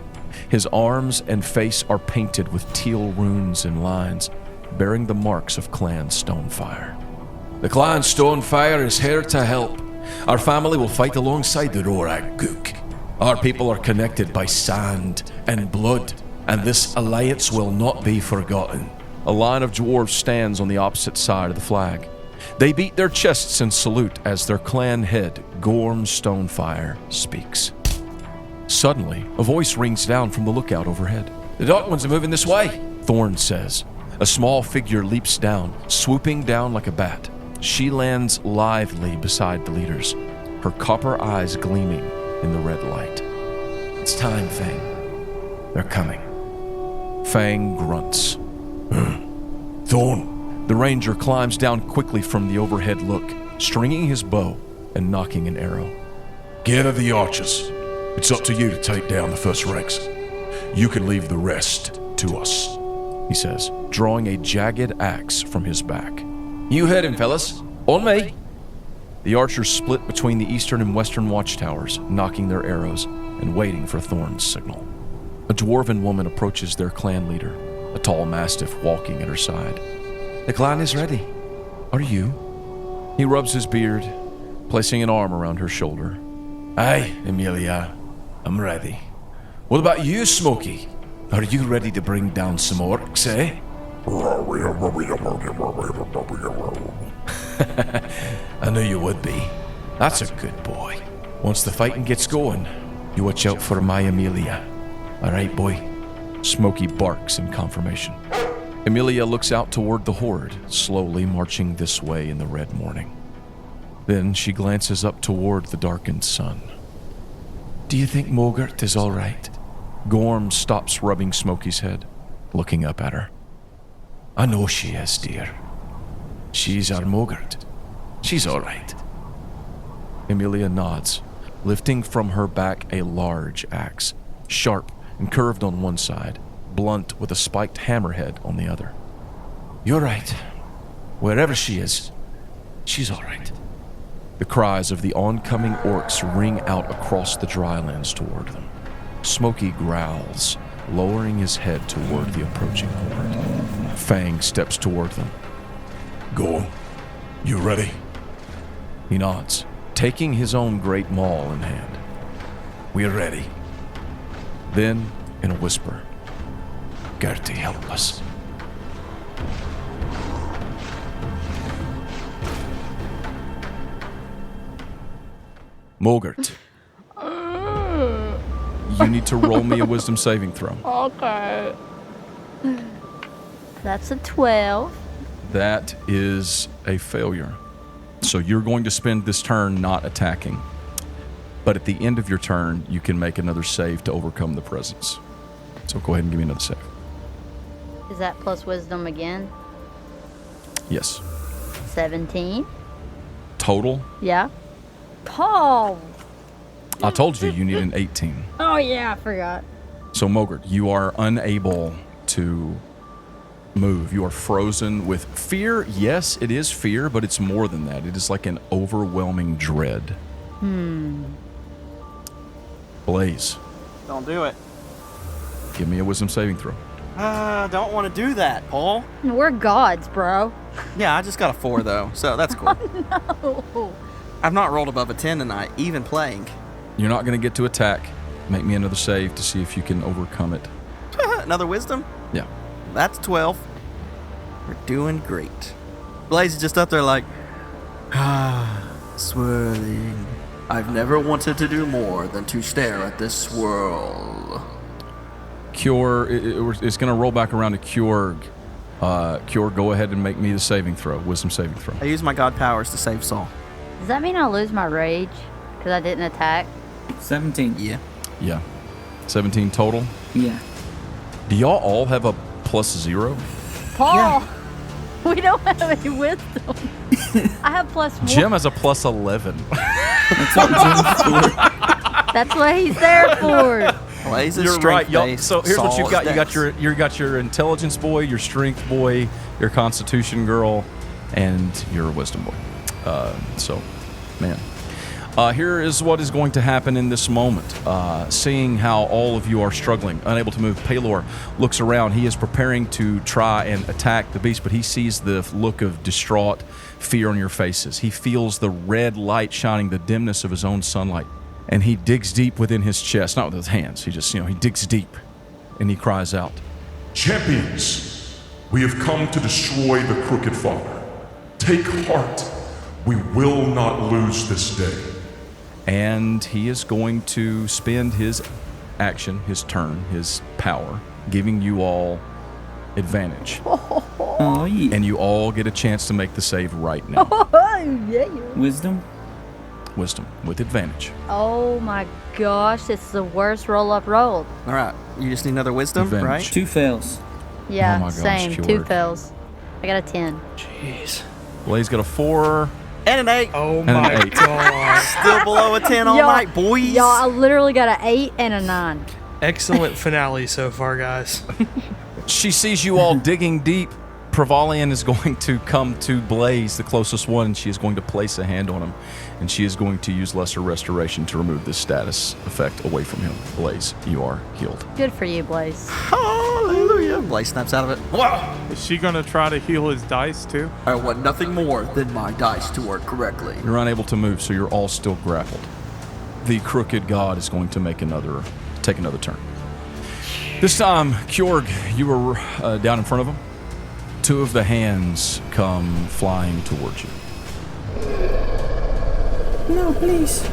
His arms and face are painted with teal runes and lines, bearing the marks of Clan Stonefire. The Clan Stonefire is here to help. Our family will fight alongside the Rorag Gook. Our people are connected by sand and blood, and this alliance will not be forgotten. A line of dwarves stands on the opposite side of the flag. They beat their chests and salute as their clan head, Gorm Stonefire, speaks. Suddenly, a voice rings down from the lookout overhead. The Dark Ones are moving this way, Thorn says. A small figure leaps down, swooping down like a bat. She lands lithely beside the leaders, her copper eyes gleaming in the red light. It's time, Fang. They're coming. Fang grunts. Thorn. The ranger climbs down quickly from the overhead look, stringing his bow and knocking an arrow. Gather the archers. It's up to you to take down the first ranks. You can leave the rest to us, he says, drawing a jagged axe from his back. You heard him, fellas. On me. The archers split between the eastern and western watchtowers, knocking their arrows and waiting for Thorn's signal. A dwarven woman approaches their clan leader, a tall mastiff walking at her side. The clan is ready. Are you? He rubs his beard, placing an arm around her shoulder. Aye, Emilia. I'm ready. What about you, Smokey? Are you ready to bring down some orcs, eh? I knew you would be. That's a good boy. Once the fighting gets going, you watch out for my Amelia. All right, boy? Smokey barks in confirmation. Emilia looks out toward the horde, slowly marching this way in the red morning. Then she glances up toward the darkened sun. Do you think Mogert is all right? Gorm stops rubbing Smokey's head, looking up at her. I know she is, dear. She's our Mogert. She's all right. Emilia nods, lifting from her back a large axe, sharp and curved on one side, blunt with a spiked hammerhead on the other. You're right. Wherever she is, she's all right. The cries of the oncoming orcs ring out across the drylands toward them. Smokey growls, lowering his head toward the approaching horde. Fang steps toward them. Go. You ready? He nods, taking his own great maul in hand. We're ready. Then, in a whisper, Gertie, help us. Mogert. You need to roll me a wisdom saving throw. Okay. That's a 12. That is a failure. So you're going to spend this turn not attacking. But at the end of your turn, you can make another save to overcome the presence. So go ahead and give me another save. Is that plus wisdom again? Yes. 17. Total? Yeah. Paul! I told you you need an 18. Oh, yeah, I forgot. So, Mogert, you are unable to move. You are frozen with fear. Yes, it is fear, but it's more than that. It is like an overwhelming dread. Blaze. Don't do it. Give me a wisdom saving throw. Don't want to do that, Paul. We're gods, bro. Yeah, I just got a 4, though, so that's cool. No. I've not rolled above a 10 tonight, even playing. You're not going to get to attack. Make me another save to see if you can overcome it. Another wisdom? Yeah. That's 12. We're doing great. Blaze is just up there like, swirling. I've never wanted to do more than to stare at this swirl. Cure, it's going to roll back around to Kjorg. Kjorg, go ahead and make me the saving throw, wisdom saving throw. I use my god powers to save Saul. Does that mean I'll lose my rage? Because I didn't attack? 17. Yeah. Yeah. 17 total? Yeah. Do y'all all have a +0? Paul! Yeah. We don't have any wisdom. I have +1. Jim has a +11. That's what Jim's for. That's what he's there for. Blaze is You're right. strength-based. So here's what you've Saul got. is You got your intelligence boy, your strength boy, your constitution girl, and your wisdom boy. Man. Here is what is going to happen in this moment. Seeing how all of you are struggling, unable to move, Palor looks around. He is preparing to try and attack the beast, but he sees the look of distraught fear on your faces. He feels the red light shining, the dimness of his own sunlight, and he digs deep within his chest, not with his hands. He just, he digs deep, and he cries out, Champions, we have come to destroy the Crooked Father. Take heart. We will not lose this day. and he is going to spend his action, his turn, his power, giving you all advantage. Oh, yeah. And you all get a chance to make the save right now. Yeah. Wisdom? Wisdom, with advantage. Oh my gosh, it's the worst roll I've rolled. All right, you just need another wisdom, Advantage. right? 2 fails. Yeah, Oh my gosh, same. 2 Kjorg. fails. I got a 10. Jeez. Blaze got a 4 And an 8. Oh and an my 8. god. Still below a 10 all night, boys. Y'all, I literally got an 8 and a 9. Excellent finale so far, guys. She sees you all digging deep. Pravalian is going to come to Blaze, the closest one, and she is going to place a hand on him. And she is going to use Lesser Restoration to remove this status effect away from him. Blaze, you are healed. Good for you, Blaze. Hallelujah. Blaze snaps out of it. Wow. Is she gonna try to heal his dice too? I want nothing more than my dice to work correctly. You're unable to move, so you're all still grappled. The Crooked God is going to take another turn. This time, Kjorg, you were down in front of him. 2 of the hands come flying towards you. No, please.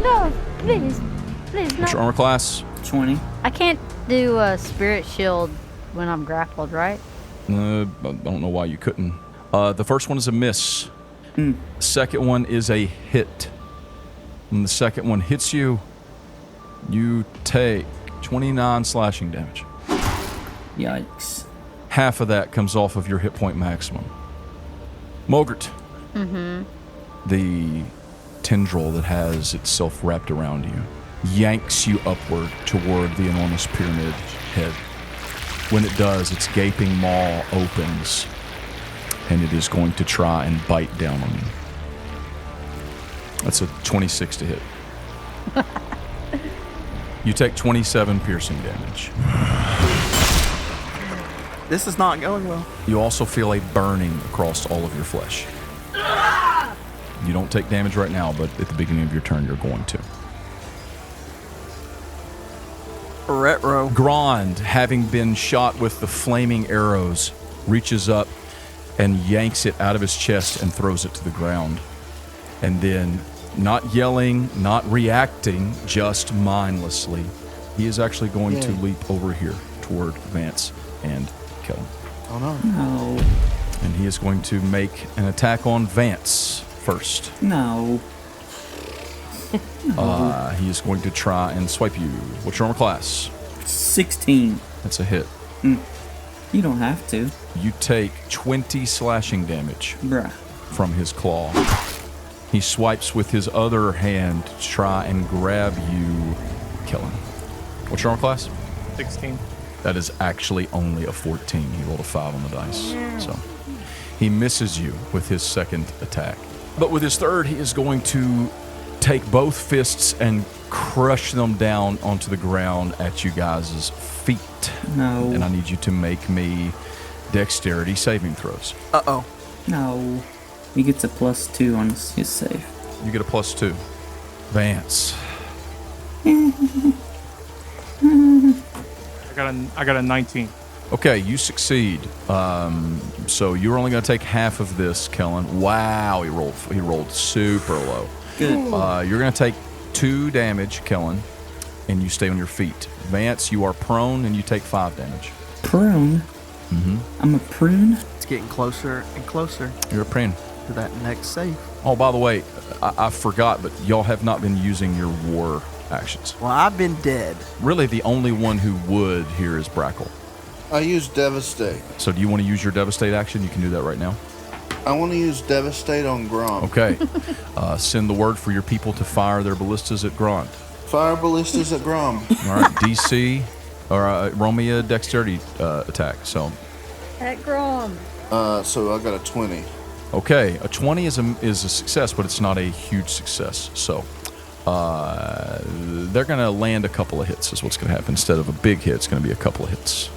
No, please. Please, What's no. your armor class? 20. I can't do a spirit shield when I'm grappled, right? I don't know why you couldn't. The first one is a miss. The second one is a hit. When the second one hits you, you take 29 slashing damage. Yikes. Half of that comes off of your hit point maximum. Mogert. Mm-hmm. The tendril that has itself wrapped around you yanks you upward toward the enormous pyramid head. When it does, its gaping maw opens, and it is going to try and bite down on you. That's a 26 to hit. You take 27 piercing damage. This is not going well. You also feel a burning across all of your flesh. You don't take damage right now, but at the beginning of your turn, you're going to. Retro. Grond, having been shot with the flaming arrows, reaches up and yanks it out of his chest and throws it to the ground. And then, not yelling, not reacting, just mindlessly, he is actually going to leap over here toward Vance and kill him. Oh no. No. And he is going to make an attack on Vance first. No. He is going to try and swipe you. What's your armor class? 16. That's a hit. You don't have to. You take 20 slashing damage from his claw. He swipes with his other hand to try and grab you, kill him. What's your armor class? 16. That is actually only a 14. He rolled a 5 on the dice. So he misses you with his second attack. But with his third, he is going to take both fists and crush them down onto the ground at you guys' feet. No. And I need you to make me dexterity saving throws. Uh-oh. No. He gets a +2 on his save. You get a +2. Vance. I got a 19. Okay, you succeed. So you're only going to take half of this, Kellen. Wow, he rolled super low. Good. You're going to take 2 damage, Kellen, and you stay on your feet. Vance, you are prone, and you take 5 damage. Prune? Mm-hmm. I'm a prune? It's getting closer and closer You're a prune. to that next save. Oh, by the way, I forgot, but y'all have not been using your war actions. Well, I've been dead. Really, the only one who would here is Brackle. I use Devastate. So do you want to use your Devastate action? You can do that right now. I want to use Devastate on Grom. Okay. Send the word for your people to fire their ballistas at Grond. Fire ballistas at Grom. All right, DC, or roll me a dexterity attack. So. At Grom. So I got a 20. Okay, a 20 is a success, but it's not a huge success. So they're going to land a couple of hits is what's going to happen. Instead of a big hit, it's going to be a couple of hits.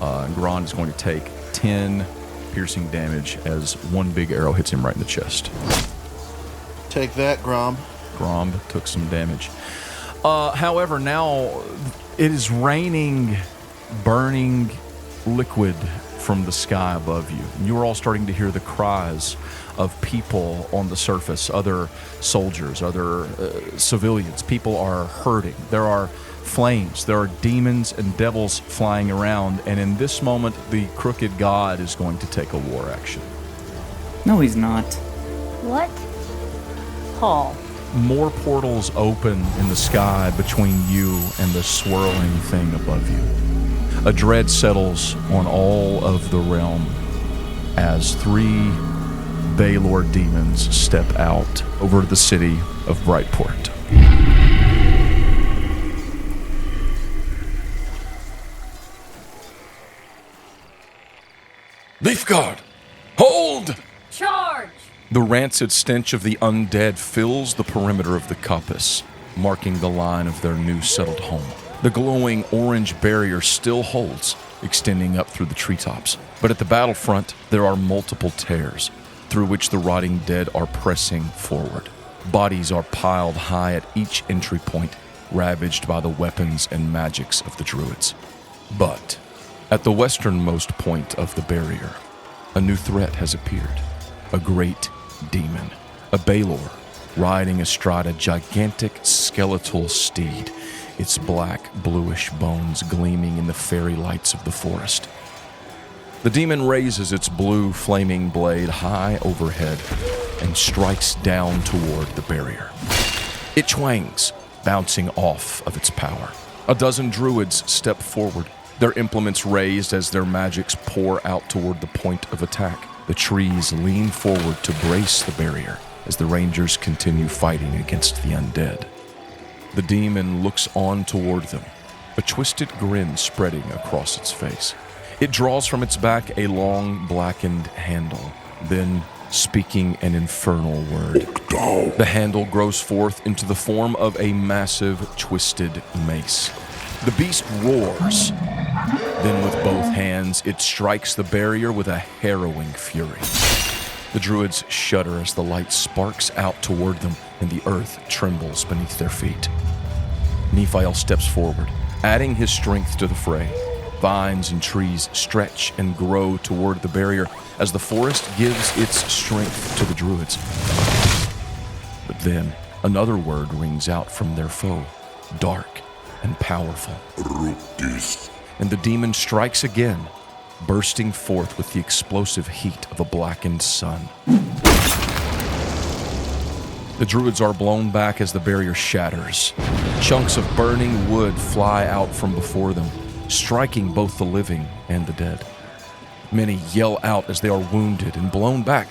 And Grond is going to take 10 piercing damage as one big arrow hits him right in the chest. Take that, Grom. Grom took some damage. However, now it is raining burning liquid from the sky above you. You're all starting to hear the cries of people on the surface, other soldiers, other civilians. People are hurting. There are flames. There are demons and devils flying around. And in this moment, the crooked god is going to take a war action. No, he's not. What? Paul. More portals open in the sky between you and the swirling thing above you. A dread settles on all of the realm as 3 Baylor demons step out over the city of Brightport. Leaf Guard! Hold! Charge! The rancid stench of the undead fills the perimeter of the coppice, marking the line of their new settled home. The glowing orange barrier still holds, extending up through the treetops. But at the battlefront, there are multiple tears, through which the rotting dead are pressing forward. Bodies are piled high at each entry point, ravaged by the weapons and magics of the druids. But at the westernmost point of the barrier, a new threat has appeared. A great demon, a Baylor, riding astride a gigantic skeletal steed, its black, bluish bones gleaming in the fairy lights of the forest. The demon raises its blue, flaming blade high overhead and strikes down toward the barrier. It twangs, bouncing off of its power. A dozen druids step forward, their implements raised as their magics pour out toward the point of attack. The trees lean forward to brace the barrier as the rangers continue fighting against the undead. The demon looks on toward them, a twisted grin spreading across its face. It draws from its back a long, blackened handle, then, speaking an infernal word, the handle grows forth into the form of a massive, twisted mace. The beast roars. Then with both hands, it strikes the barrier with a harrowing fury. The druids shudder as the light sparks out toward them and the earth trembles beneath their feet. Nephiel steps forward, adding his strength to the fray. Vines and trees stretch and grow toward the barrier as the forest gives its strength to the druids. But then another word rings out from their foe, dark and powerful. And the demon strikes again, bursting forth with the explosive heat of a blackened sun. The druids are blown back as the barrier shatters. Chunks of burning wood fly out from before them, striking both the living and the dead. Many yell out as they are wounded and blown back,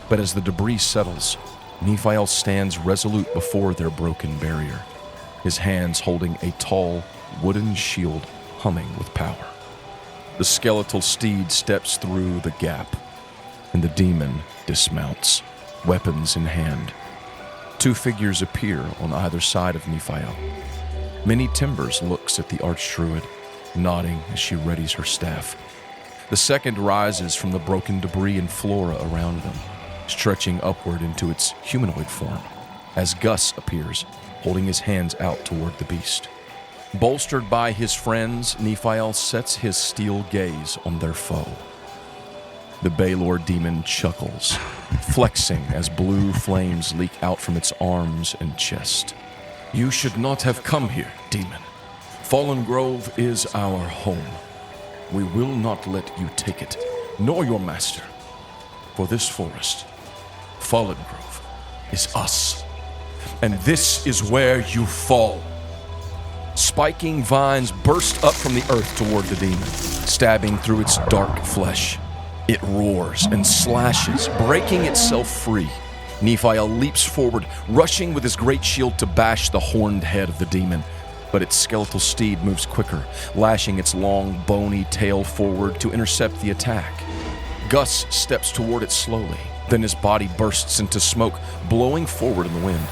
but as the debris settles, Nephiel stands resolute before their broken barrier, his hands holding a tall, wooden shield humming with power. The skeletal steed steps through the gap, and the demon dismounts, weapons in hand. Two figures appear on either side of Nephiel. Minnie Timbers looks at the archdruid, nodding as she readies her staff. The second rises from the broken debris and flora around them, stretching upward into its humanoid form, as Gus appears, holding his hands out toward the beast. Bolstered by his friends, Nephiel sets his steel gaze on their foe. The Baelor demon chuckles, flexing as blue flames leak out from its arms and chest. You should not have come here, demon. Fallen Grove is our home. We will not let you take it, nor your master. For this forest, Fallen Grove, is us. And this is where you fall. Spiking vines burst up from the earth toward the demon, stabbing through its dark flesh. It roars and slashes, breaking itself free. Nephiel leaps forward, rushing with his great shield to bash the horned head of the demon. But its skeletal steed moves quicker, lashing its long, bony tail forward to intercept the attack. Gus steps toward it slowly, then his body bursts into smoke, blowing forward in the wind.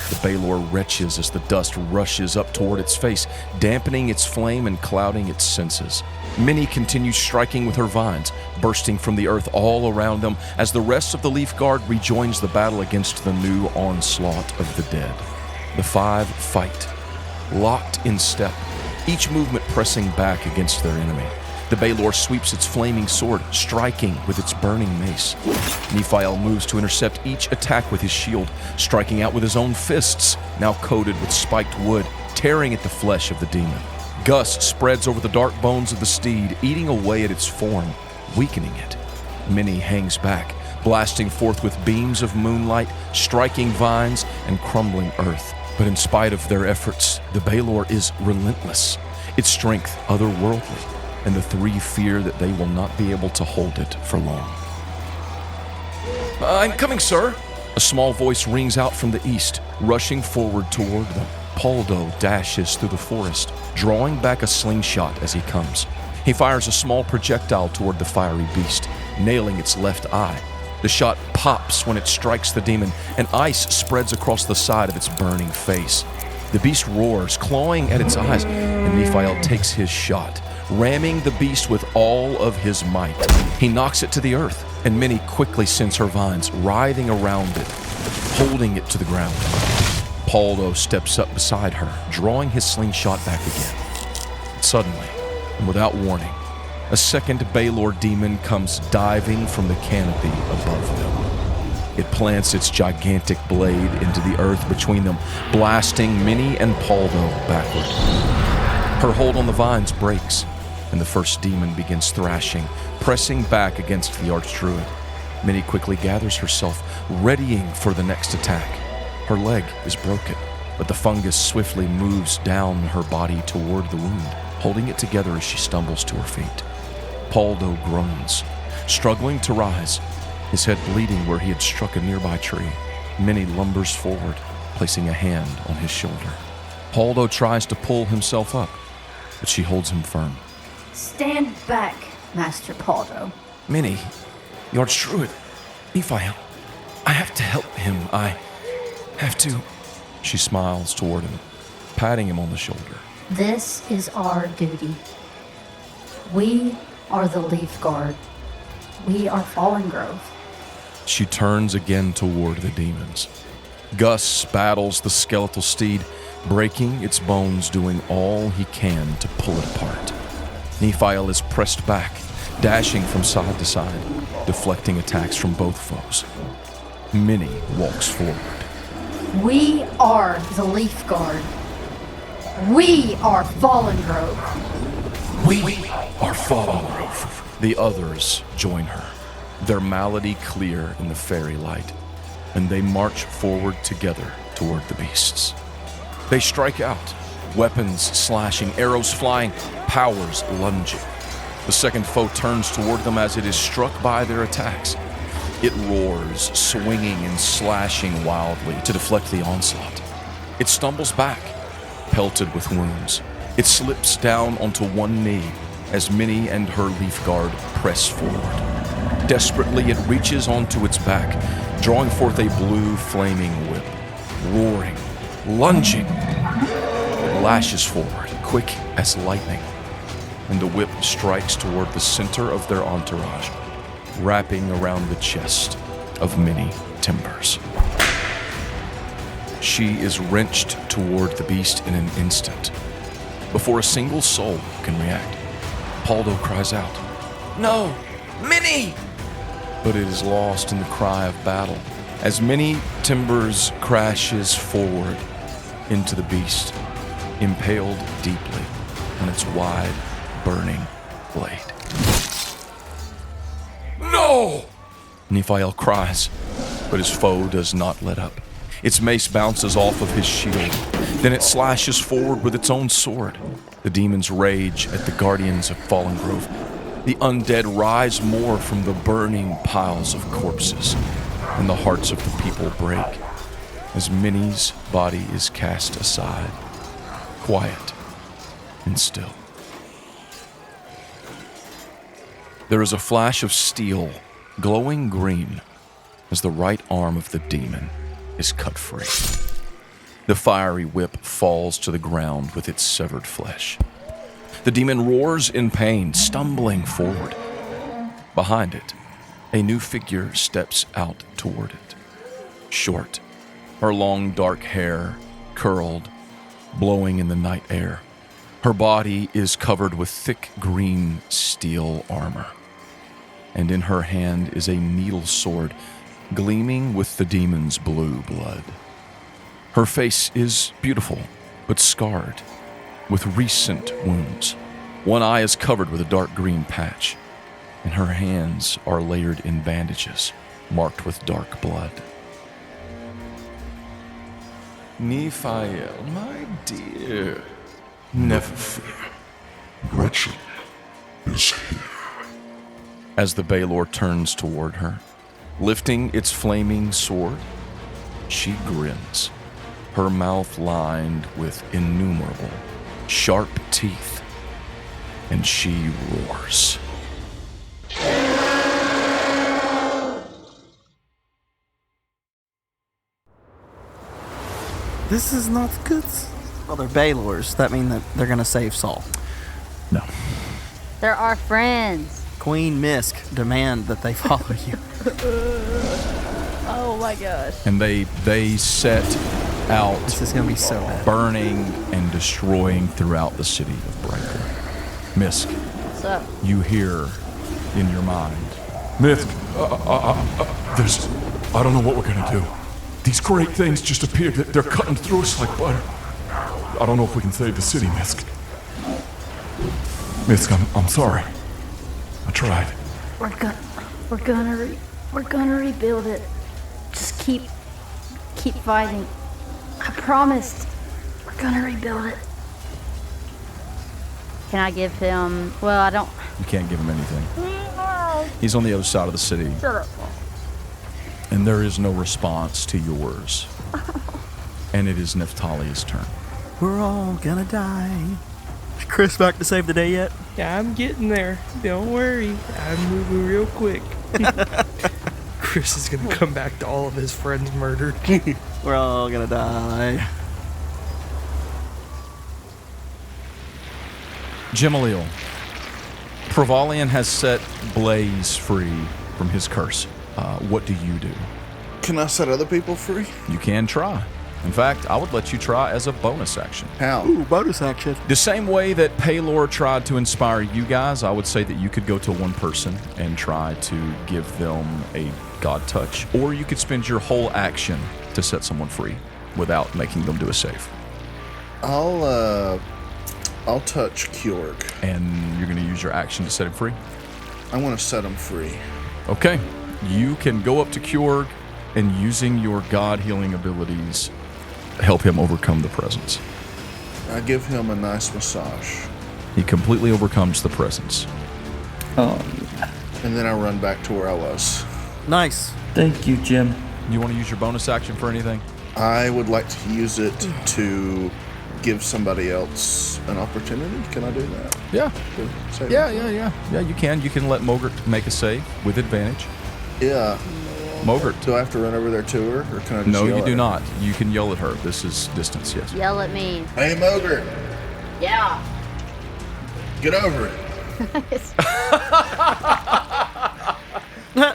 The Baelor retches as the dust rushes up toward its face, dampening its flame and clouding its senses. Minnie continues striking with her vines, bursting from the earth all around them as the rest of the Leaf Guard rejoins the battle against the new onslaught of the dead. The five fight, locked in step, each movement pressing back against their enemy. The Baelor sweeps its flaming sword, striking with its burning mace. Nephiel moves to intercept each attack with his shield, striking out with his own fists, now coated with spiked wood, tearing at the flesh of the demon. Gus spreads over the dark bones of the steed, eating away at its form, weakening it. Minnie hangs back, blasting forth with beams of moonlight, striking vines and crumbling earth. But in spite of their efforts, the Baelor is relentless, its strength otherworldly, and the three fear that they will not be able to hold it for long. I'm coming, sir. A small voice rings out from the east, rushing forward toward them. Poldo dashes through the forest, drawing back a slingshot as he comes. He fires a small projectile toward the fiery beast, nailing its left eye. The shot pops when it strikes the demon, and ice spreads across the side of its burning face. The beast roars, clawing at its eyes, and Nephiel takes his shot, ramming the beast with all of his might. He knocks it to the earth, and Minnie quickly sends her vines writhing around it, holding it to the ground. Poldo steps up beside her, drawing his slingshot back again. Suddenly, and without warning, a second Baelor demon comes diving from the canopy above them. It plants its gigantic blade into the earth between them, blasting Minnie and Paldo backward. Her hold on the vines breaks, and the first demon begins thrashing, pressing back against the archdruid. Minnie quickly gathers herself, readying for the next attack. Her leg is broken, but the fungus swiftly moves down her body toward the wound, holding it together as she stumbles to her feet. Paldo groans, struggling to rise, his head bleeding where he had struck a nearby tree. Minnie lumbers forward, placing a hand on his shoulder. Paldo tries to pull himself up, but she holds him firm. Stand back, Master Paldo. Minnie, the archdruid, Nephiel, I have to help him. I have to. She smiles toward him, patting him on the shoulder. This is our duty. We are the Leaf Guard. We are Fallen Grove. She turns again toward the demons. Gus battles the skeletal steed, breaking its bones, doing all he can to pull it apart. Nephiel is pressed back, dashing from side to side, deflecting attacks from both foes. Minnie walks forward. We are the Leaf Guard. We are Fallen Grove. We are Fallen Grove. The others join her, their malady clear in the fairy light, and they march forward together toward the beasts. They strike out, weapons slashing, arrows flying, powers lunging. The second foe turns toward them as it is struck by their attacks. It roars, swinging and slashing wildly to deflect the onslaught. It stumbles back, pelted with wounds. It slips down onto one knee as Minnie and her Leaf Guard press forward. Desperately, it reaches onto its back, drawing forth a blue flaming whip. Roaring, lunging, it lashes forward, quick as lightning, and the whip strikes toward the center of their entourage, wrapping around the chest of Minnie Timbers. She is wrenched toward the beast in an instant. Before a single soul can react, Paldo cries out, "No, Minnie!" But it is lost in the cry of battle as Minnie Timbers crashes forward into the beast, impaled deeply on its wide, burning blade. "No!" Nephiel cries, but his foe does not let up. Its mace bounces off of his shield. Then it slashes forward with its own sword. The demons rage at the guardians of Fallen Grove. The undead rise more from the burning piles of corpses, and the hearts of the people break as Minnie's body is cast aside, quiet and still. There is a flash of steel, glowing green, as the right arm of the demon is cut free. The fiery whip falls to the ground with its severed flesh. The demon roars in pain, stumbling forward. Behind it, a new figure steps out toward it. Short, her long dark hair curled, blowing in the night air. Her body is covered with thick green steel armor, and in her hand is a needle sword gleaming with the demon's blue blood. Her face is beautiful, but scarred, with recent wounds. One eye is covered with a dark green patch, and her hands are layered in bandages, marked with dark blood. Nephiel, my dear, never fear. Gretchen is here. As the Baelor turns toward her, lifting its flaming sword, she grins, her mouth lined with innumerable, sharp teeth, and she roars. This is not good. Well, they're Baelors. That means that they're going to save Saul. No. They're our friends. Queen Misk demand that they follow you. Oh my gosh. And they set out. This is going to be so bad. Burning and destroying throughout the city of Brightwood. Misk, What's up? you hear in your mind, Misk, I don't know what we're gonna do. These great things just appeared. They're cutting through us like butter. I don't know if we can save the city, Misk. Misk, I'm sorry. I tried. We're gonna rebuild it. Just keep fighting. I promised. We're gonna rebuild it. Can I give him? Well, I don't. You can't give him anything. He's on the other side of the city. Shut up. And there is no response to yours. And it is Naphtali's turn. We're all gonna die. Is Chris back to save the day yet? Yeah, I'm getting there. Don't worry. I'm moving real quick. Chris is gonna come back to all of his friends murdered. We're all gonna die. Gemalil. Provalian has set Blaze free from his curse. What do you do? Can I set other people free? You can try. In fact, I would let you try as a bonus action. How? Ooh, bonus action. The same way that Paylor tried to inspire you guys, I would say that you could go to one person and try to give them a god touch. Or you could spend your whole action to set someone free without making them do a save. I'll touch Kjorg. And you're going to use your action to set him free? I want to set him free. Okay. You can go up to Kjorg and using your god healing abilities, help him overcome the presence. I give him a nice massage. He completely overcomes the presence. Oh, yeah. And then I run back to where I was. Nice. Thank you, Jim. You want to use your bonus action for anything? I would like to use it to give somebody else an opportunity. Can I do that? Yeah. Save Yeah, him? Yeah, you can. You can let Mogert make a save with advantage. Yeah. Mogert. Do I have to run over there to her, or can I just No, yell you at do her? not. You can yell at her. This is distance, yes. Yell at me. Hey, Mogert, Yeah. get over it.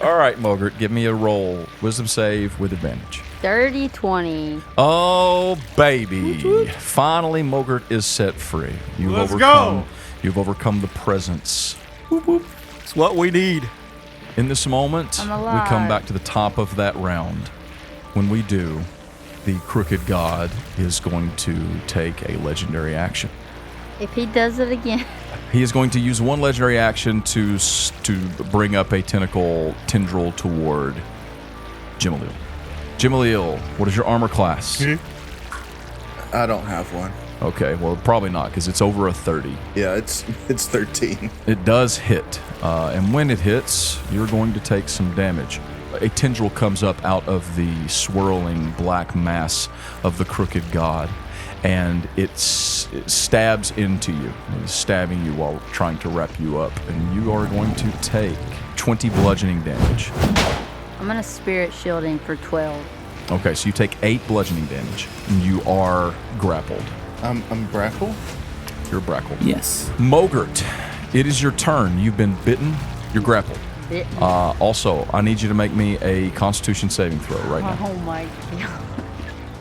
All right, Mogert, give me a roll. Wisdom save with advantage. Dirty 20. Oh, baby. Finally, Mogert is set free. Let's go. You've overcome the presence. It's what we need. In this moment, I'm we alive. come back to the top of that round. When we do, the Crooked God is going to take a legendary action. If he does it again. He is going to use one legendary action to bring up a tendril toward Gemalil. Gemalil, what is your armor class? I don't have one. Okay, well, probably not, because it's over a 30. Yeah, it's 13. It does hit, and when it hits, you're going to take some damage. A tendril comes up out of the swirling black mass of the Crooked God, and it stabs into you. It's stabbing you while trying to wrap you up, and you are going to take 20 bludgeoning damage. I'm going to spirit shield him for 12. Okay, so you take 8 bludgeoning damage, and you are grappled. I'm grappled? You're grappled. Yes. Mogert, it is your turn. You've been bitten. You're grappled. Bitten. Also, I need you to make me a Constitution saving throw right now. Oh my god.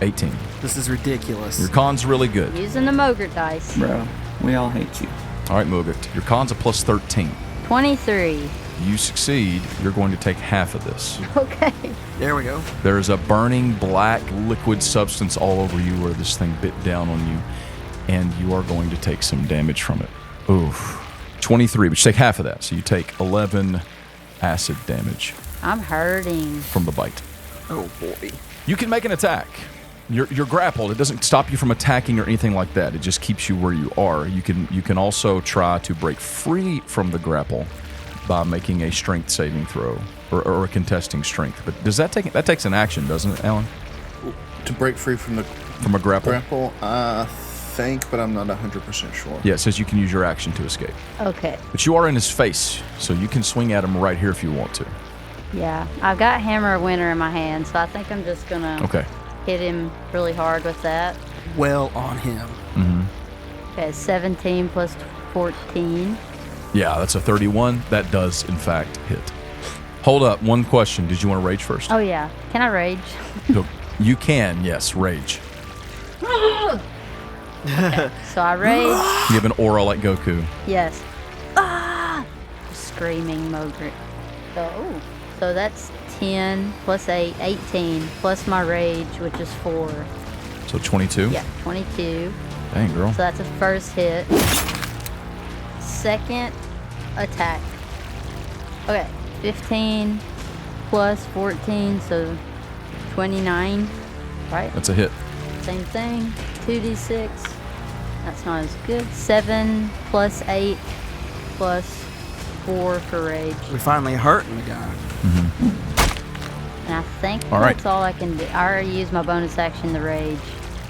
18. This is ridiculous. Your con's really good. Using the Mogert dice. Bro, we all hate you. All right, Mogert. Your con's a plus 13. 23. You succeed. You're going to take half of this. Okay. There we go. There is a burning black liquid substance all over you where this thing bit down on you, and you are going to take some damage from it. Oof. 23, but you take half of that, so you take 11 acid damage I'm hurting. from the bite. Oh boy. You can make an attack. You're grappled. It doesn't stop you from attacking or anything like that. It just keeps you where you are. You can also try to break free from the grapple by making a strength saving throw or a contesting strength. But does that takes an action, doesn't it, Alan? To break free from a grapple? Grapple, I think, but I'm not 100% sure. Yeah, it says you can use your action to escape. Okay. But you are in his face, so you can swing at him right here if you want to. Yeah. I've got Hammer of Winter in my hand, so I think I'm just going to hit him really hard with that. Well on him. Mm-hmm. Okay, 17 plus 14. Yeah, that's a 31. That does, in fact, hit. Hold up. One question. Did you want to rage first? Oh, yeah. Can I rage? You can, yes, rage. Okay, so I rage. You have an aura like Goku. Yes. Screaming Mogert. So that's 10 plus 8, 18, plus my rage, which is 4. So 22? Yeah, 22. Dang, girl. So that's a first hit. Second attack. Okay, 15 plus 14, so 29, right? That's a hit. Same thing. 2d6. That's not as good. 7 plus 8 plus 4 for rage. We finally hurting the guy. And I think All right. that's all I can do. I already used my bonus action, the rage.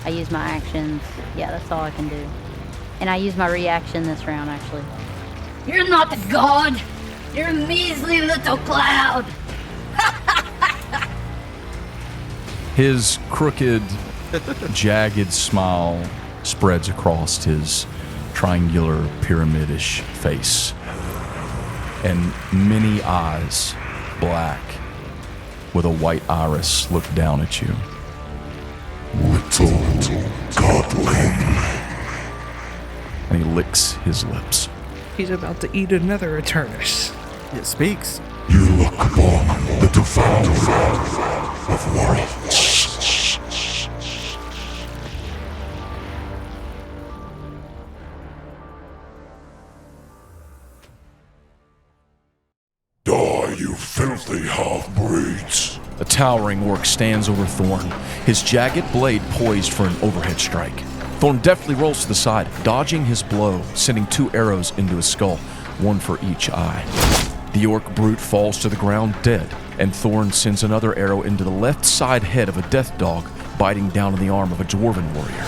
I used my actions. Yeah, that's all I can do. And I used my reaction this round, actually. You're not a god. You're a measly little cloud. His crooked, jagged smile spreads across his triangular, pyramidish face. And many eyes, black, with a white iris, look down at you. Little godling. And he licks his lips. He's about to eat another Eternus. It speaks. You look upon the devourer of worlds. Die, you filthy half-breeds. A towering orc stands over Thorn, his jagged blade poised for an overhead strike. Thorn deftly rolls to the side, dodging his blow, sending 2 arrows into his skull, one for each eye. The orc brute falls to the ground dead, and Thorn sends another arrow into the left side head of a death dog, biting down on the arm of a dwarven warrior.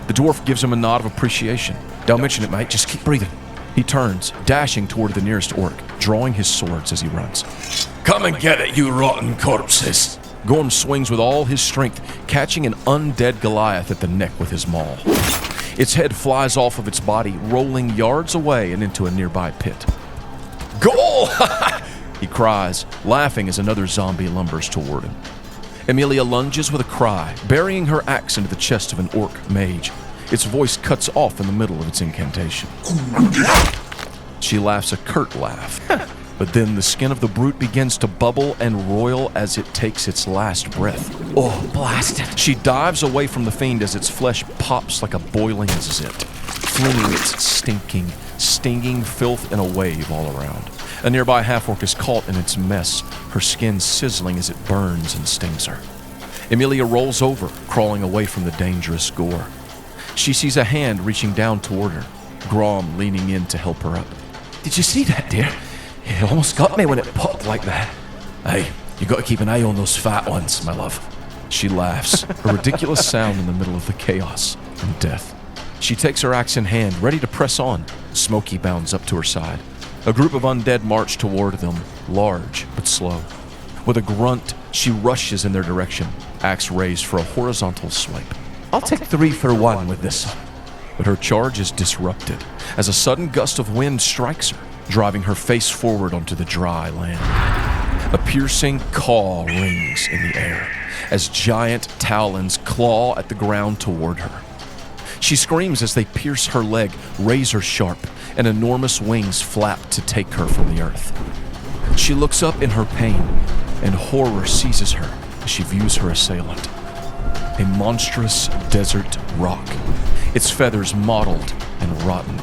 The dwarf gives him a nod of appreciation. Don't mention it, mate, just keep breathing. He turns, dashing toward the nearest orc, drawing his swords as he runs. Come and get it, you rotten corpses! Gorm swings with all his strength, catching an undead Goliath at the neck with his maul. Its head flies off of its body, rolling yards away and into a nearby pit. Goal! He cries, laughing as another zombie lumbers toward him. Amelia lunges with a cry, burying her axe into the chest of an orc mage. Its voice cuts off in the middle of its incantation. She laughs a curt laugh, but then the skin of the brute begins to bubble and roil as it takes its last breath. Oh, blast it! She dives away from the fiend as its flesh pops like a boiling zit, flinging its stinging filth in a wave all around. A nearby half-orc is caught in its mess, her skin sizzling as it burns and stings her. Amelia rolls over, crawling away from the dangerous gore. She sees a hand reaching down toward her, Grom leaning in to help her up. Did you see that, dear? It almost got me when it popped like that. Hey, you got to keep an eye on those fat ones, my love. She laughs, a ridiculous sound in the middle of the chaos and death. She takes her axe in hand, ready to press on. Smokey bounds up to her side. A group of undead march toward them, large but slow. With a grunt, she rushes in their direction, axe raised for a horizontal swipe. I'll take 3 for 1 with this one. But her charge is disrupted as a sudden gust of wind strikes her, driving her face forward onto the dry land. A piercing caw rings in the air as giant talons claw at the ground toward her. She screams as they pierce her leg, razor sharp, and enormous wings flap to take her from the earth. She looks up in her pain, and horror seizes her as she views her assailant. A monstrous desert rock, its feathers mottled and rotten,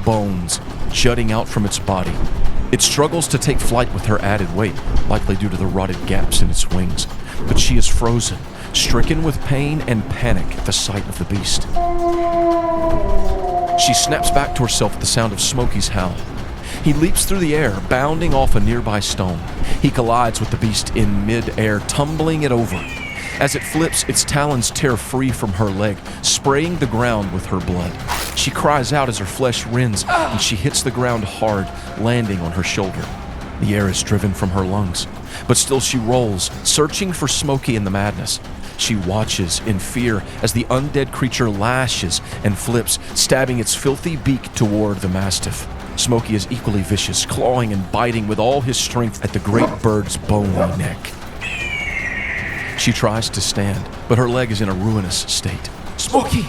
bones jutting out from its body. It struggles to take flight with her added weight, likely due to the rotted gaps in its wings, but she is frozen, stricken with pain and panic at the sight of the beast. She snaps back to herself at the sound of Smokey's howl. He leaps through the air, bounding off a nearby stone. He collides with the beast in mid-air, tumbling it over. As it flips, its talons tear free from her leg, spraying the ground with her blood. She cries out as her flesh rends, and she hits the ground hard, landing on her shoulder. The air is driven from her lungs, but still she rolls, searching for Smokey in the madness. She watches in fear as the undead creature lashes and flips, stabbing its filthy beak toward the mastiff. Smokey is equally vicious, clawing and biting with all his strength at the great bird's bony neck. She tries to stand, but her leg is in a ruinous state. Smokey!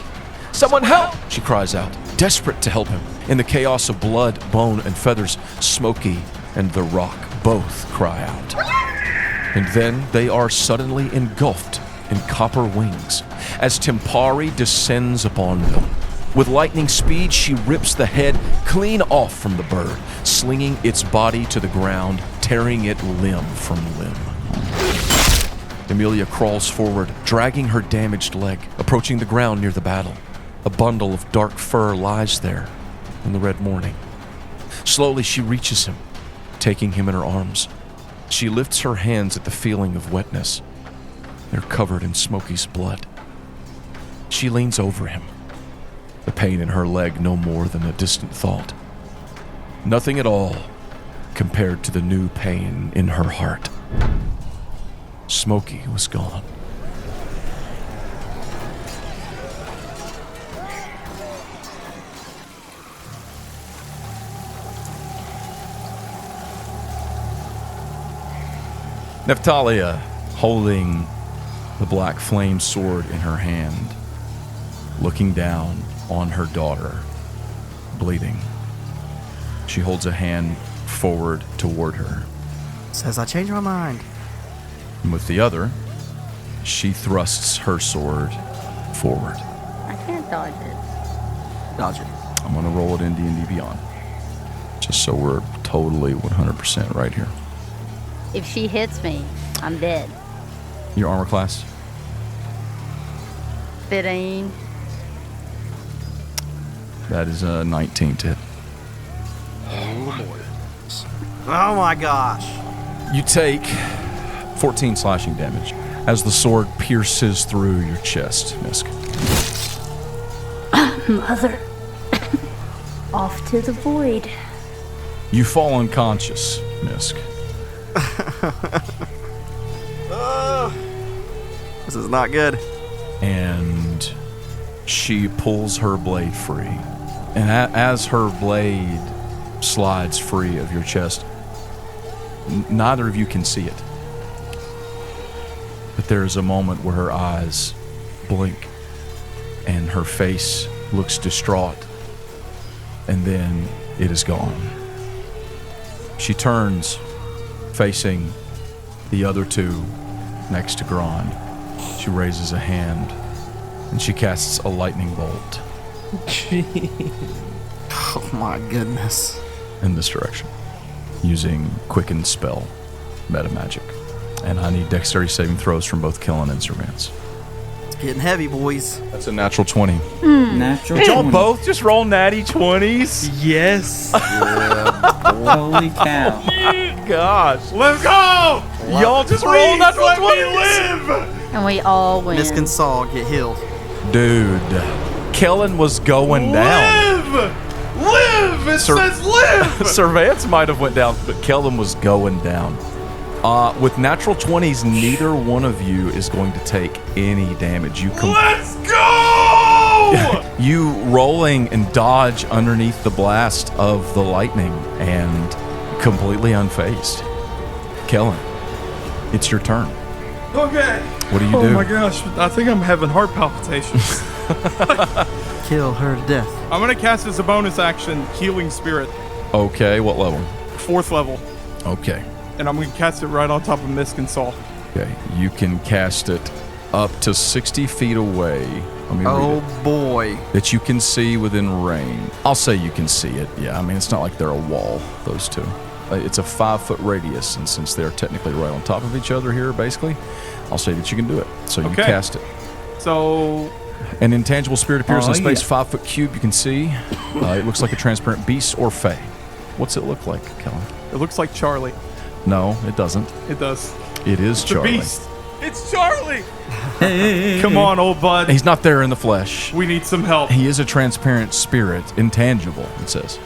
Someone help! She cries out, desperate to help him. In the chaos of blood, bone, and feathers, Smokey and the rock both cry out. And then they are suddenly engulfed in copper wings as Tempari descends upon them. With lightning speed, she rips the head clean off from the bird, slinging its body to the ground, tearing it limb from limb. Amelia crawls forward, dragging her damaged leg, approaching the ground near the battle. A bundle of dark fur lies there in the red morning. Slowly, she reaches him, taking him in her arms. She lifts her hands at the feeling of wetness. They're covered in Smokey's blood. She leans over him, the pain in her leg no more than a distant thought. Nothing at all compared to the new pain in her heart. Smokey was gone. Neftalia, holding the black flame sword in her hand, looking down on her daughter, bleeding. She holds a hand forward toward her. Says, I changed my mind. And with the other, she thrusts her sword forward. I can't dodge it. Dodge it. I'm going to roll it in D&D Beyond, just so we're totally 100% right here. If she hits me, I'm dead. Your armor class? 15. That is a 19 to hit. Oh boy. Oh my gosh. You take 14 slashing damage as the sword pierces through your chest, Misk. Mother. Off to the void. You fall unconscious, Misk. This is not good. And she pulls her blade free. And as her blade slides free of your chest, neither of you can see it. But there is a moment where her eyes blink and her face looks distraught. And then it is gone. She turns, facing the other two next to Gron. She raises a hand and she casts a lightning bolt. Oh my goodness. In this direction, using Quicken Spell, meta magic. And I need dexterity saving throws from both Kellen and Servance. It's getting heavy, boys. That's a natural 20. Natural Did y'all 20. both just roll natty 20s? Yes. Holy cow. Gosh. Let's go! Y'all just rolled natural 20s! Live! And we all win. Misk and Saul get healed. Dude, Kellen was going down. Live! It says live! Servance might have went down, but Kellen was going down. With natural 20s, neither one of you is going to take any damage. Let's go! You rolling and dodge underneath the blast of the lightning and completely unfazed. Kellen, it's your turn. Okay. What do you do? Oh my gosh, I think I'm having heart palpitations. Kill her to death. I'm gonna cast as a bonus action Healing Spirit, Okay, what level? 4th level, Okay. and I'm gonna cast it right on top of Misk and Saul. Okay, you can cast it up to 60 feet away. Let me read Oh it. boy. That you can see within range. I'll say you can see it. Yeah, I mean, it's not like they're a wall, those two. It's a 5-foot radius, and since they're technically right on top of each other here, basically, I'll say that you can do it. So you Okay. cast it. So, An intangible spirit appears in a space yeah. 5-foot cube you can see. It looks like a transparent beast or fey. What's it look like, Kellen? it looks like Charlie. No, it doesn't. It does. It is The Charlie. beast. It's Charlie! Come on, old bud. He's not there in the flesh. We need some help. He is a transparent spirit, intangible, it says.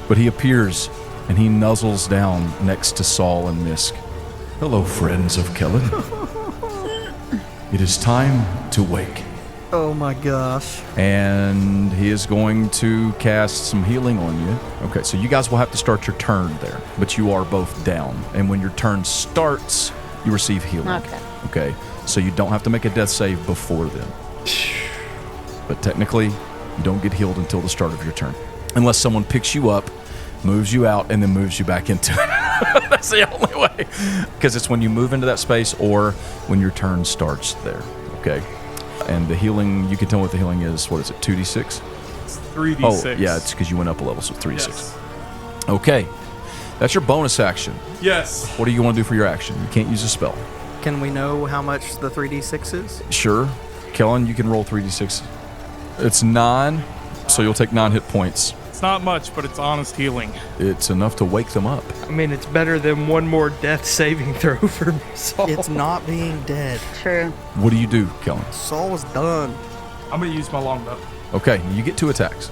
But he appears, and he nuzzles down next to Saul and Misk. Hello, friends of Kellen. It is time to wake. Oh my gosh. And he is going to cast some healing on you. Okay, so you guys will have to start your turn there, but you are both down. And when your turn starts, you receive healing. Okay. Okay, so you don't have to make a death save before then. But technically, you don't get healed until the start of your turn. Unless someone picks you up, moves you out, and then moves you back into it. That's the only way. Because it's when you move into that space or when your turn starts there. Okay. And the healing, you can tell what the healing is. What is it, 2d6? It's 3d6. Oh, yeah, it's because you went up a level, so 3d6. Yes. Okay. That's your bonus action. Yes. What do you want to do for your action? You can't use a spell. Can we know how much the 3d6 is? Sure. Kellen, you can roll 3d6. It's 9, so you'll take 9 hit points. It's not much, but it's honest healing. It's enough to wake them up. I mean, it's better than one more death saving throw for Saul. It's not being dead. True. What do you do, Kellen? Saul was done. I'm going to use my longbow. Okay, you get 2 attacks.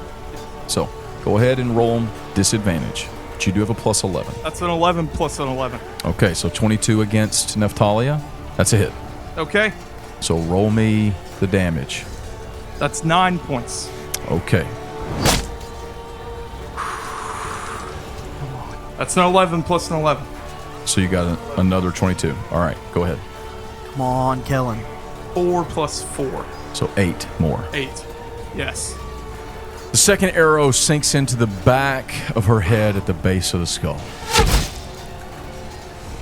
So, go ahead and roll them disadvantage. But you do have a plus 11. That's an 11 plus an 11. Okay, so 22 against Neftalia. That's a hit. Okay. So roll me the damage. That's 9 points. Okay. That's an 11 plus an 11. So you got another 22. All right, go ahead. Come on, Kellen. 4 plus 4. So 8 more. 8. Yes. The second arrow sinks into the back of her head at the base of the skull.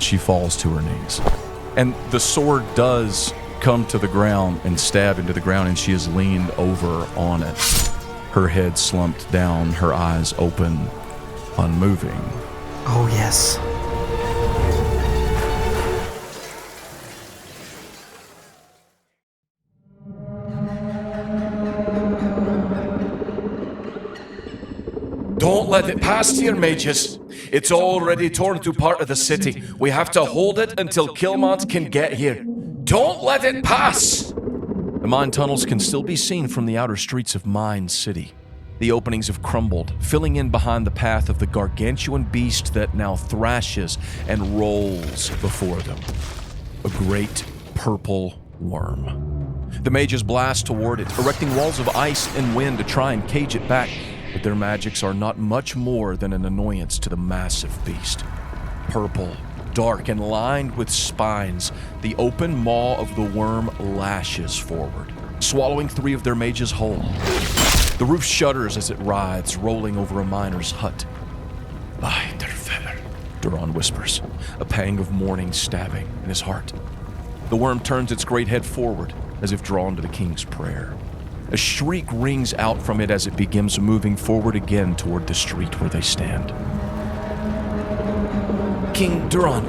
She falls to her knees. And the sword does come to the ground and stab into the ground, and she is leaned over on it. Her head slumped down, her eyes open, unmoving. Oh, yes. Don't let it pass, dear mages. It's already torn to part of the city. We have to hold it until Kilmont can get here. Don't let it pass! The mine tunnels can still be seen from the outer streets of Mine City. The openings have crumbled, filling in behind the path of the gargantuan beast that now thrashes and rolls before them. A great purple worm. The mages blast toward it, erecting walls of ice and wind to try and cage it back, but their magics are not much more than an annoyance to the massive beast. Purple, dark, and lined with spines, the open maw of the worm lashes forward, swallowing 3 of their mages whole. The roof shudders as it writhes, rolling over a miner's hut. By der feather, Duran whispers, a pang of mourning stabbing in his heart. The worm turns its great head forward, as if drawn to the king's prayer. A shriek rings out from it as it begins moving forward again toward the street where they stand. King Duran,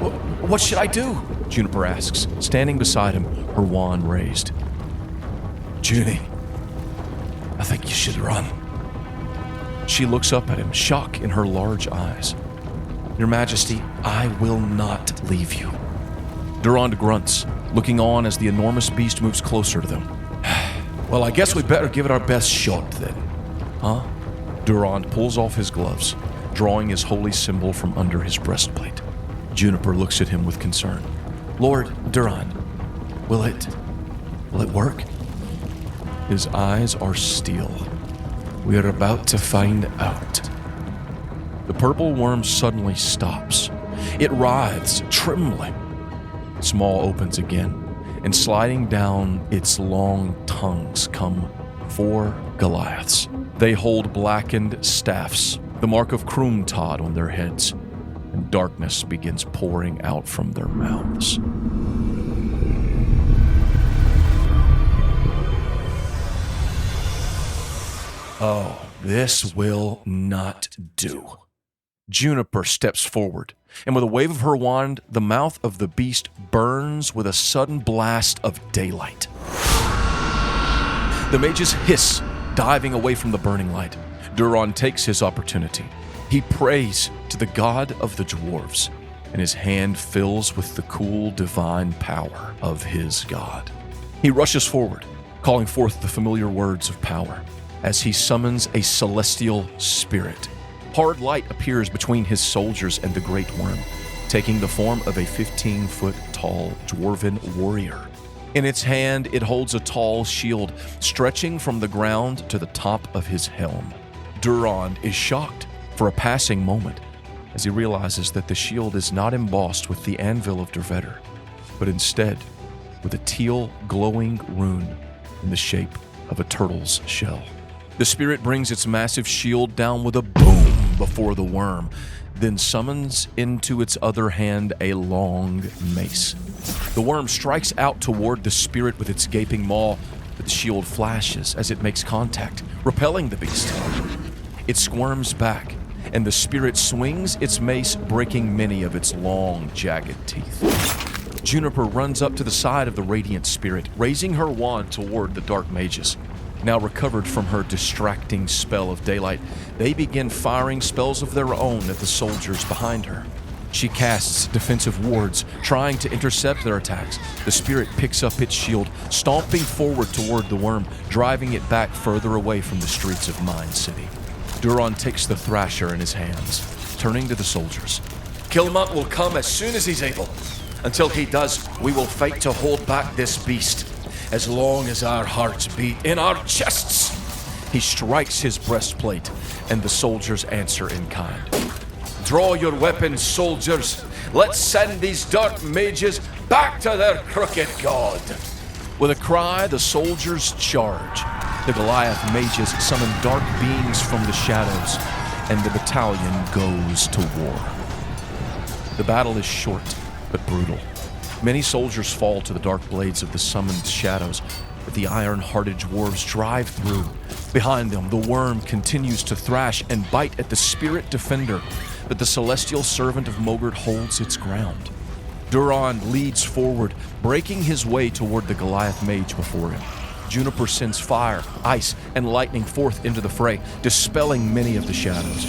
what should I do? Juniper asks, standing beside him, her wand raised. Junie, I think you should run. She looks up at him, shock in her large eyes. Your Majesty, I will not leave you. Durand grunts, looking on as the enormous beast moves closer to them. Well, I guess we better give it our best shot then. Huh? Durand pulls off his gloves, drawing his holy symbol from under his breastplate. Juniper looks at him with concern. Lord Durand, will it work? His eyes are steel. We are about to find out. The purple worm suddenly stops. It writhes, trembling. Its maw opens again, and sliding down its long tongues come 4 Goliaths. They hold blackened staffs, the mark of Kroomtod on their heads, and darkness begins pouring out from their mouths. Oh, this will not do. Juniper steps forward, and with a wave of her wand, the mouth of the beast burns with a sudden blast of daylight. The mages hiss, diving away from the burning light. Duran takes his opportunity. He prays to the god of the dwarves, and his hand fills with the cool divine power of his god. He rushes forward, calling forth the familiar words of power, as he summons a celestial spirit. Hard light appears between his soldiers and the great worm, taking the form of a 15-foot-tall dwarven warrior. In its hand, it holds a tall shield, stretching from the ground to the top of his helm. Durand is shocked for a passing moment as he realizes that the shield is not embossed with the anvil of Dervetter, but instead with a teal glowing rune in the shape of a turtle's shell. The spirit brings its massive shield down with a boom before the worm, then summons into its other hand a long mace. The worm strikes out toward the spirit with its gaping maw, but the shield flashes as it makes contact, repelling the beast. It squirms back, and the spirit swings its mace, breaking many of its long, jagged teeth. Juniper runs up to the side of the radiant spirit, raising her wand toward the dark mages. Now recovered from her distracting spell of daylight, they begin firing spells of their own at the soldiers behind her. She casts defensive wards, trying to intercept their attacks. The spirit picks up its shield, stomping forward toward the worm, driving it back further away from the streets of Mine City. Duron takes the thrasher in his hands, turning to the soldiers. Kilmont will come as soon as he's able. Until he does, we will fight to hold back this beast. As long as our hearts beat in our chests. He strikes his breastplate, and the soldiers answer in kind. Draw your weapons, soldiers. Let's send these dark mages back to their crooked god. With a cry, the soldiers charge. The Goliath mages summon dark beings from the shadows, and the battalion goes to war. The battle is short, but brutal. Many soldiers fall to the dark blades of the summoned shadows, but the iron-hearted dwarves drive through. Behind them, the worm continues to thrash and bite at the spirit defender, but the celestial servant of Mogert holds its ground. Duron leads forward, breaking his way toward the Goliath mage before him. Juniper sends fire, ice, and lightning forth into the fray, dispelling many of the shadows.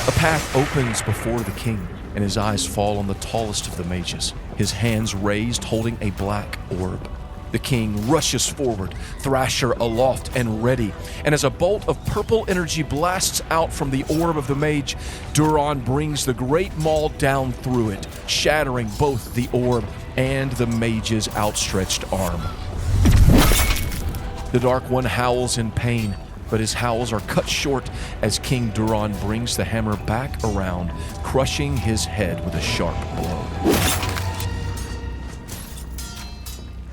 A path opens before the king, and his eyes fall on the tallest of the mages, his hands raised holding a black orb. The king rushes forward, thrasher aloft and ready, and as a bolt of purple energy blasts out from the orb of the mage, Duron brings the great maul down through it, shattering both the orb and the mage's outstretched arm. The Dark One howls in pain, but his howls are cut short as King Duron brings the hammer back around, crushing his head with a sharp blow.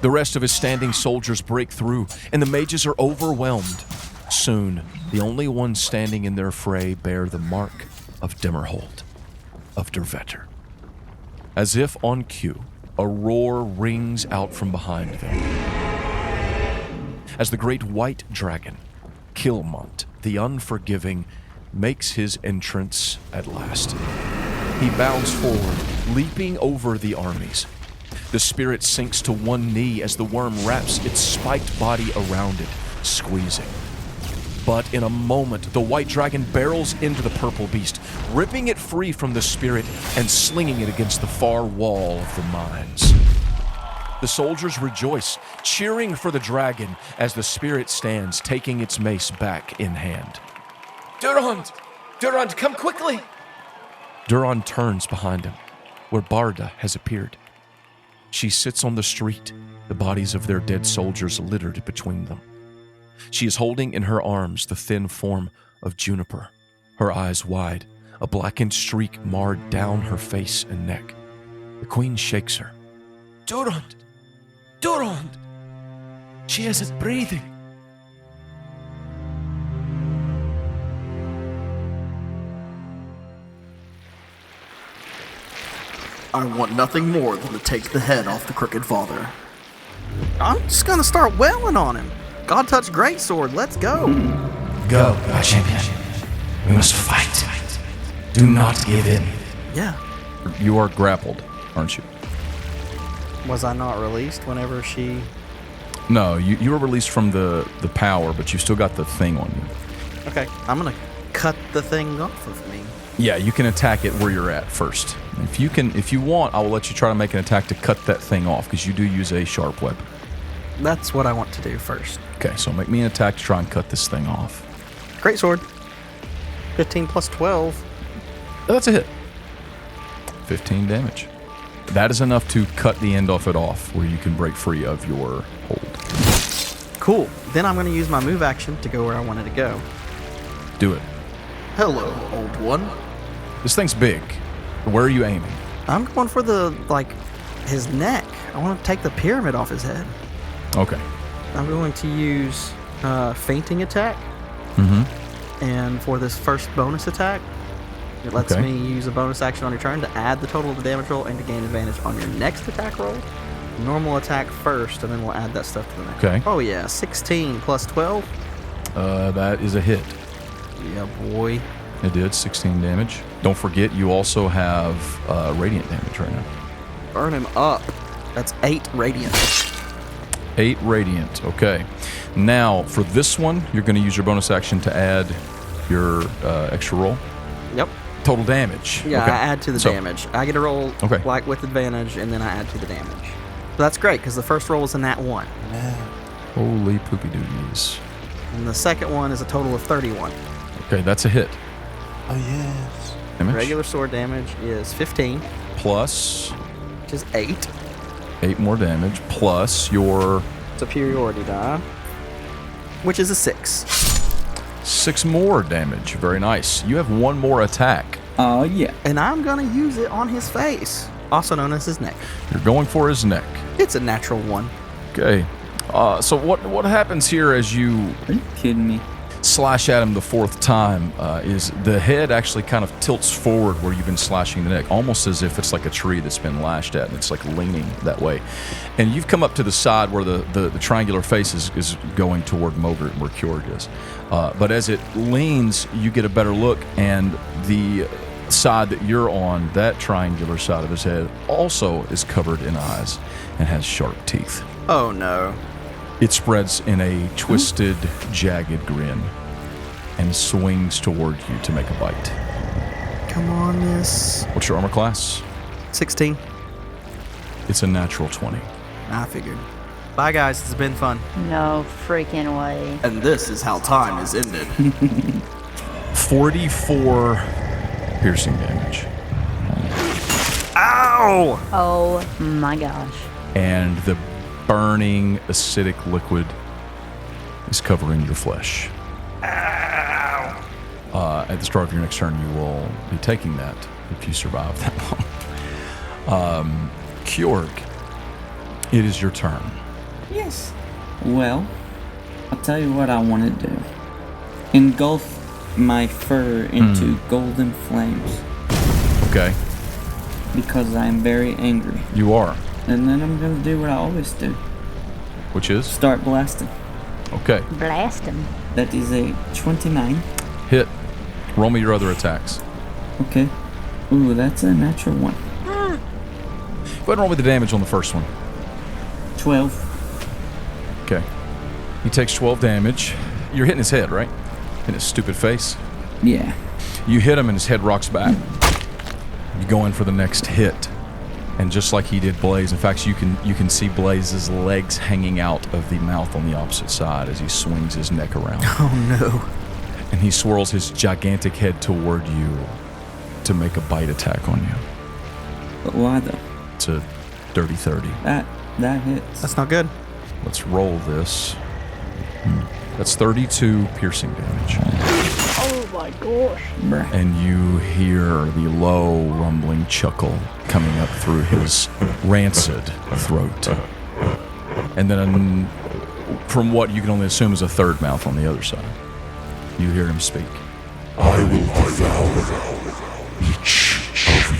The rest of his standing soldiers break through, and the mages are overwhelmed. Soon, the only ones standing in their fray bear the mark of Dimmerhold, of Dervetter. As if on cue, a roar rings out from behind them. As the great white dragon, Kilmont, the Unforgiving, makes his entrance at last. He bounds forward, leaping over the armies. The spirit sinks to one knee as the worm wraps its spiked body around it, squeezing. But in a moment, the white dragon barrels into the purple beast, ripping it free from the spirit and slinging it against the far wall of the mines. The soldiers rejoice, cheering for the dragon as the spirit stands, taking its mace back in hand. Durand! Durand, come quickly! Duron turns behind him, where Barda has appeared. She sits on the street, the bodies of their dead soldiers littered between them. She is holding in her arms the thin form of Juniper, her eyes wide, a blackened streak marred down her face and neck. The queen shakes her. Durand! Durand! She isn't breathing. I want nothing more than to take the head off the Crooked Father. I'm just gonna start wailing on him. God touch greatsword, let's go. Go, my champion. We must fight. Do not give in. Yeah. You are grappled, aren't you? Was I not released whenever she... No, you were released from the power, but you still got the thing on you. Okay, I'm gonna cut the thing off of me. Yeah, you can attack it where you're at first. If you want, I will let you try to make an attack to cut that thing off, because you do use a sharp weapon. That's what I want to do first. Okay, so make me an attack to try and cut this thing off. Greatsword. 15 plus 12. That's a hit. 15 damage. That is enough to cut the end of it off, where you can break free of your hold. Cool. Then I'm going to use my move action to go where I wanted to go. Do it. Hello, old one. This thing's big. Where are you aiming? I'm going for his neck. I want to take the pyramid off his head. Okay. I'm going to use fainting attack. Mm-hmm. And for this first bonus attack, It lets Okay. me use a bonus action on your turn to add the total of the damage roll and to gain advantage on your next attack roll. Normal attack first, and then we'll add that stuff to the next. Okay. Oh yeah, 16 plus 12. That is a hit. Yeah, boy. It did 16 damage. Don't forget, you also have radiant damage right now. Burn him up. That's 8 radiant. 8 radiant. Okay. Now for this one, you're going to use your bonus action to add your extra roll. Yep. Total damage. Yeah, Okay. I add to the damage. I get a roll like with advantage, and then I add to the damage. So that's great because the first roll was a nat 1. Holy poopy doodies. And the second one is a total of 31. Okay, that's a hit. Oh, yes. Damage. Regular sword damage is 15. Plus. Which is 8. 8 more damage. Plus your. Superiority die. Which is a 6. 6 more damage. Very nice. You have 1 more attack. Oh, yeah. And I'm going to use it on his face, also known as his neck. You're going for his neck. It's a natural 1. Okay. So what happens here as you... Are you kidding me? Slash at him the 4th time is the head actually kind of tilts forward where you've been slashing the neck, almost as if it's like a tree that's been lashed at and it's like leaning that way. And you've come up to the side where the triangular face is going toward Mogert, where Kjorg is. But as it leans, you get a better look, and the side that you're on, that triangular side of his head, also is covered in eyes and has sharp teeth. Oh no. It spreads in a twisted, jagged grin and swings toward you to make a bite. Come on, miss. What's your armor class? 16. It's a natural 20. I figured. Bye, guys. It's been fun. No freaking way. And this is how time is ended. 44 piercing damage. Ow! Oh my gosh. And the burning acidic liquid is covering your flesh. Ow! At the start of your next turn, you will be taking that if you survive that long. Kjorg, it is your turn. Yes. Well, I'll tell you what I want to do. Engulf my fur into golden flames. Okay. Because I am very angry. You are. And then I'm going to do what I always do. Which is? Start blasting. Okay. Blast him. That is a 29. Hit. Roll me your other attacks. Okay. Ooh, that's a natural 1. Go ahead and roll me the damage on the first one. 12. Okay. He takes 12 damage. You're hitting his head, right? In his stupid face? Yeah. You hit him and his head rocks back. You go in for the next hit. And just like he did Blaze, in fact, you can see Blaze's legs hanging out of the mouth on the opposite side as he swings his neck around. Oh no. And he swirls his gigantic head toward you to make a bite attack on you. But why though? It's a dirty 30. That hits. That's not good. Let's roll this. That's 32 piercing damage. Oh my gosh. And you hear the low rumbling chuckle coming up through his rancid throat. And then from what you can only assume is a third mouth on the other side, you hear him speak. I will devour each of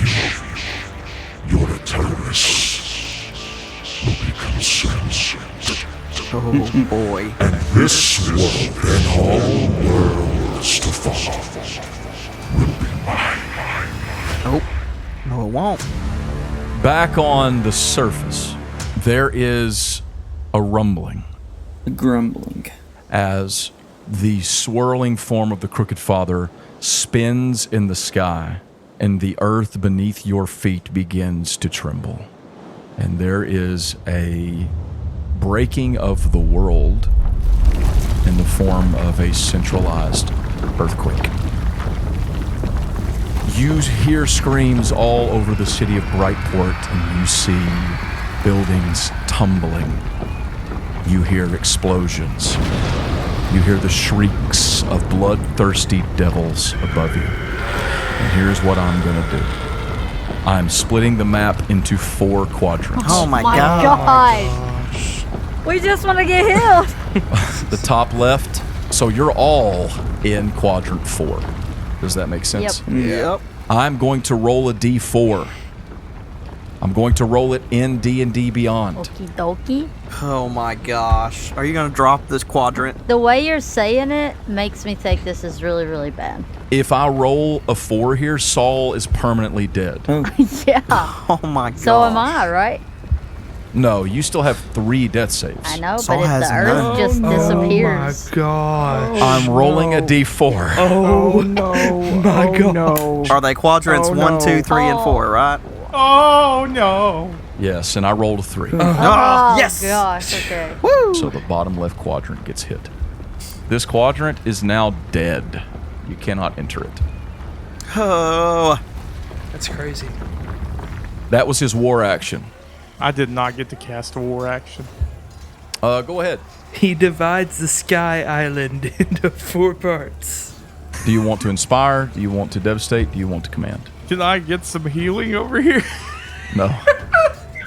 you. Your terrorists will be consumed. Oh boy. And this world and all worlds to follow will be mine. Nope. No, it won't. Back on the surface, there is a rumbling. A grumbling. As the swirling form of the Crooked Father spins in the sky, and the earth beneath your feet begins to tremble. And there is a breaking of the world in the form of a centralized earthquake. You hear screams all over the city of Brightport, and you see buildings tumbling. You hear explosions. You hear the shrieks of bloodthirsty devils above you. And here's what I'm gonna do. I'm splitting the map into 4 quadrants. Oh my gosh. We just want to get healed. The top left, so you're all in quadrant 4. Does that make sense? Yep. I'm going to roll a d4. I'm going to roll it in D&D Beyond. Okie dokie. Oh my gosh. Are you going to drop this quadrant? The way you're saying it makes me think this is really, really bad. If I roll a 4 here, Saul is permanently dead. Yeah. Oh my god. So am I, right? No, you still have 3 death saves. I know, Saul but if has the earth none. just disappears. Oh my gosh. I'm rolling a d4. Oh, no. My God. No. Are they quadrants Oh, 1, no. 2, 3, and 4, right? Oh no. Yes, and I rolled a 3. Oh, yes. gosh, okay. Woo! So the bottom left quadrant gets hit. This quadrant is now dead. You cannot enter it. Oh. That's crazy. That was his war action. I did not get to cast a war action. Go ahead. He divides the Sky Island into 4 parts. Do you want to inspire? Do you want to devastate? Do you want to command? Can I get some healing over here? No.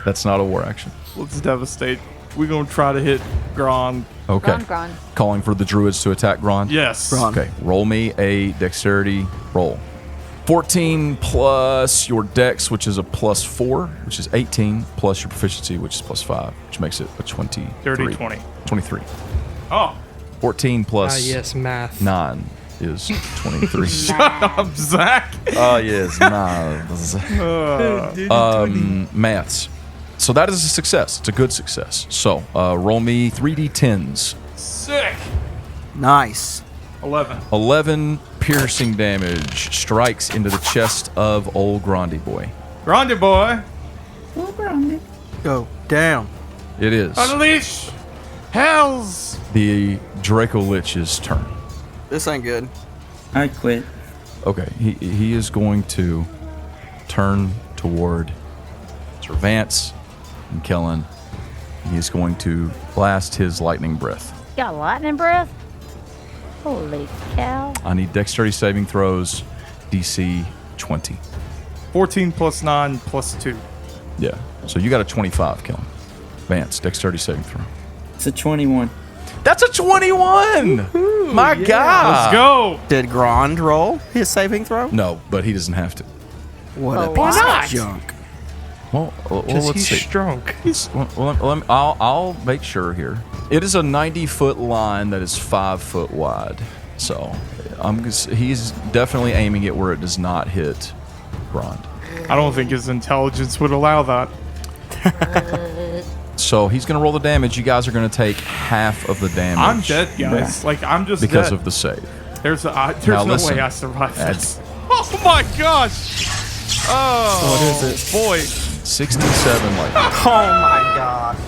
That's not a war action. Let's devastate. We're gonna try to hit Gron. Okay. Gron. Calling for the druids to attack Gron? Yes. Gron. Okay. Roll me a dexterity roll. 14 plus your dex, which is a +4, which is 18, plus your proficiency, which is +5, which makes it a 23. 30, 20. 23. Oh. 14 plus yes, math. 9 is 23. Shut up, Zach. Yes, 9. Maths. So that is a success. It's a good success. So roll me 3d10s. Sick. Nice. 11. 11 piercing damage strikes into the chest of old Grande boy. Grande boy. Go down. It is Unleash Hells. the Draco Lich's turn. This ain't good. I quit. Okay, he is going to turn toward Sir Vance and Kellen. He is going to blast his lightning breath. Got lightning breath? Holy cow. I need dexterity saving throws, DC 20. 14 plus 9 plus 2. Yeah, so you got a 25, Kellen. Vance, dexterity saving throw. It's a 21. That's a 21! My God! Let's go. Did Grand roll his saving throw? No, but he doesn't have to. What a Why piece not? of junk. Well, Because let's he's see. strong. I'll make sure here. It is a 90-foot line that is 5 foot wide. So he's definitely aiming it where it does not hit Grond. I don't think his intelligence would allow that. So he's going to roll the damage. You guys are going to take half of the damage. I'm dead, guys. Like, I'm just because dead. of the save. There's Now no listen. way I survive Add- this. Oh my gosh! Oh, What is it? boy. 67 lightning. Oh my gosh.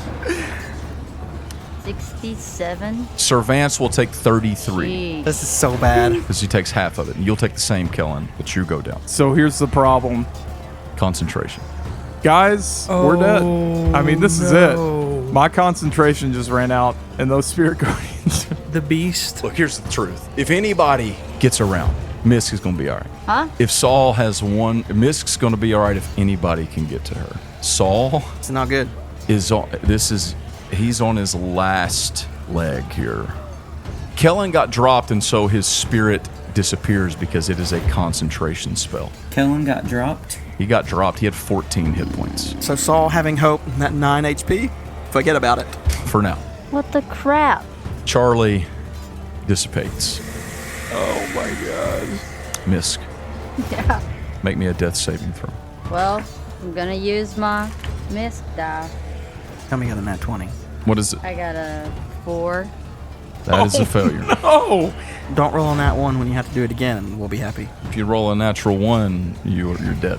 67? Sir Vance will take 33 Jeez. This is so bad. because he takes half of it. And you'll take the same, Kellen, but you go down. So here's the problem. Concentration. Guys, we're dead. I mean, this is no. it. My concentration just ran out, and those spirit guardians. The beast. Look, here's the truth. If anybody gets around, Misk is going to be all right. Huh? If Saul has one, Misk's going to be all right if anybody can get to her. Saul It's not good. is on. He's on his last leg here. Kellen got dropped, and so his spirit disappears because it is a concentration spell. Kellen got dropped. He got dropped. He had 14 hit points So Saul having hope, that 9 HP, forget about it. for now. What the crap? Charlie dissipates. Oh my god. Misk, Yeah. make me a death saving throw. Well, I'm gonna use my misc die. Tell me you got a nat 20. What is it? I got a 4. That is a failure. Oh! Don't roll on that one when you have to do it again, and we'll be happy. If you roll a natural 1, you're dead.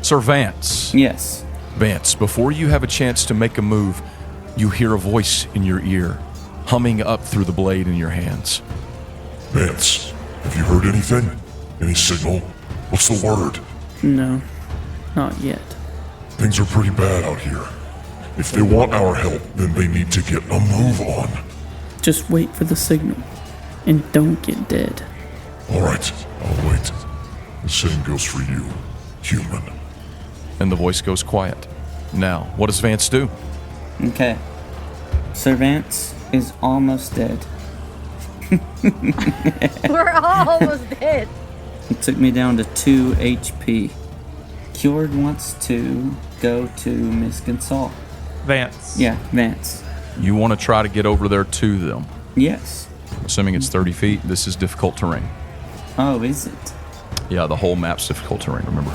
Sir Vance. Yes. Vance, before you have a chance to make a move, you hear a voice in your ear, humming up through the blade in your hands. Vance, have you heard anything? Any signal? What's the word? No, not yet. Things are pretty bad out here. If they want our help, then they need to get a move on. Just wait for the signal. And don't get dead. Alright, I'll wait. The same goes for you, human. And the voice goes quiet. Now, what does Vance do? Okay. Sir Vance is almost dead. We're all almost dead. It took me down to 2 HP. Cured wants to go to Miss Gonzal. Vance. Yeah, Vance. You want to try to get over there to them. Yes. Assuming it's 30 feet, this is difficult terrain. Oh, is it? Yeah, the whole map's difficult terrain, remember?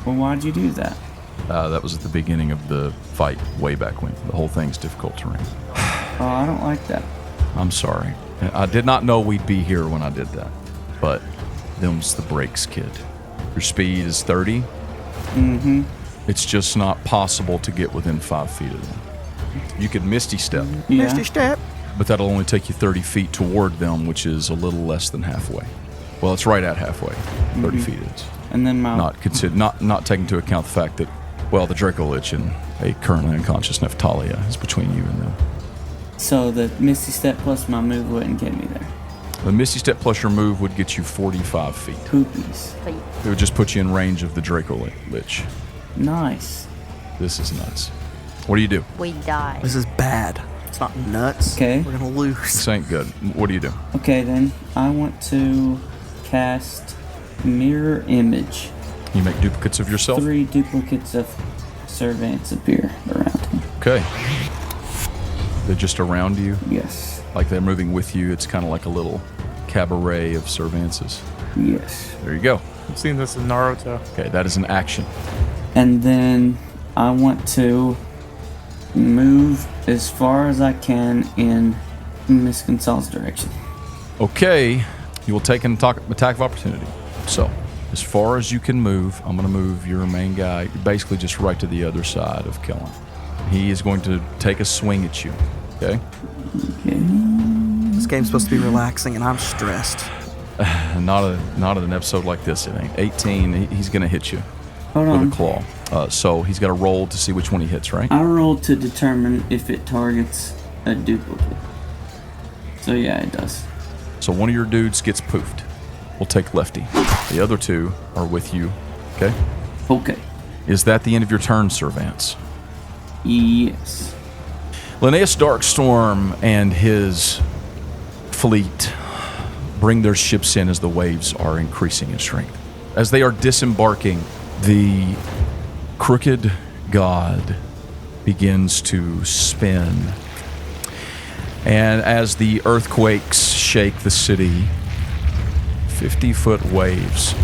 Well, why'd you do that? That was at the beginning of the fight, way back when. The whole thing's difficult terrain. Oh, I don't like that. I'm sorry. I did not know we'd be here when I did that. But them's the brakes, kid. Your speed is 30. Mm-hmm. It's just not possible to get within 5 feet of them. You could Misty Step. Yeah. Misty Step. But that'll only take you 30 feet toward them, which is a little less than halfway. Well, it's right at halfway. 30 feet is. And then my... Not taking into account the fact that, well, the Draco Lich and a currently unconscious Neftalia is between you and them. So the Misty Step plus my move wouldn't get me there. The Misty Step plus your move would get you 45 feet. Poopies. It would just put you in range of the Draco Lich. Nice. This is nuts. What do you do? We die. This is bad. It's not nuts. Okay. We're gonna lose. This ain't good. What do you do? Okay, then I want to cast Mirror Image. You make duplicates of yourself? 3 duplicates of Sir Vance appear around him. Okay. They're just around you? Yes. Like they're moving with you. It's kind of like a little cabaret of Sir Vance's. Yes. There you go. I've seen this in Naruto. Okay, that is an action. And then I want to move as far as I can in Miss Gonzal's direction. Okay, you will take an attack of opportunity. So, as far as you can move, I'm going to move your main guy basically just right to the other side of Kellen. He is going to take a swing at you. Okay? This game's supposed to be relaxing, and I'm stressed. Not an episode like this, it ain't. 18, he's going to hit you with a claw. So he's got to roll to see which one he hits, right? I rolled to determine if it targets a duplicate. So yeah, it does. So one of your dudes gets poofed. We'll take Lefty. The other 2 are with you. Okay? Okay. Is that the end of your turn, Sir Vance? Yes. Linnaeus Darkstorm and his fleet bring their ships in as the waves are increasing in strength. As they are disembarking, the crooked god begins to spin. And as the earthquakes shake the city, 50-foot waves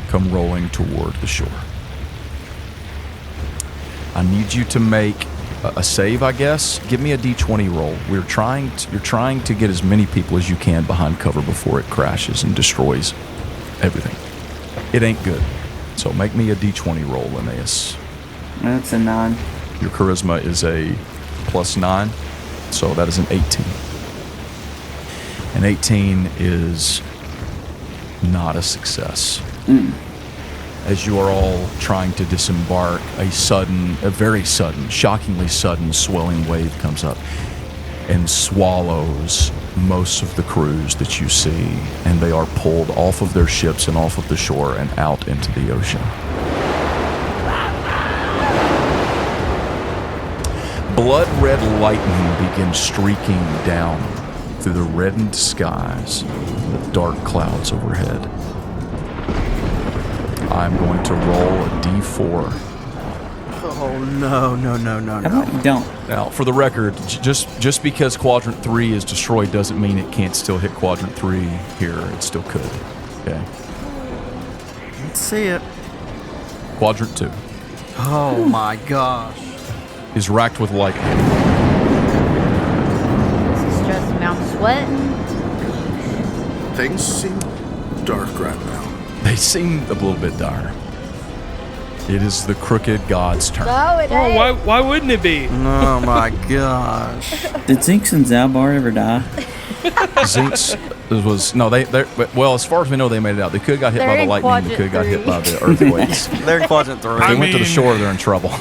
come rolling toward the shore. I need you to make a save, I guess. Give me a d20 roll. You're trying to get as many people as you can behind cover before it crashes and destroys everything. It ain't good. So make me a d20 roll, Linnaeus. That's a 9. Your charisma is a +9, so that is an 18. An 18 is not a success. As you are all trying to disembark, a very sudden, shockingly sudden swelling wave comes up and swallows most of the crews that you see, and they are pulled off of their ships and off of the shore and out into the ocean. Blood red lightning begins streaking down through the reddened skies and the dark clouds overhead. I'm going to roll a d4. Oh, no. How about you don't? Now, for the record, just because Quadrant 3 is destroyed doesn't mean it can't still hit Quadrant 3 here. It still could. Okay? Let's see it. Quadrant 2. Oh, my gosh. Is racked with lightning. This is stressing me. I'm sweating. Things seem dark right now. They seem a little bit dire. It is the crooked god's turn. No, it ain't. Why wouldn't it be? Oh my gosh. Did Zinx and Zalbar ever die? Zinx was well, as far as we know, they made it out. They could have got hit by the lightning. They could have got hit by the earthquakes. They're in Quadrant 3. If they went to the shore, they're in trouble.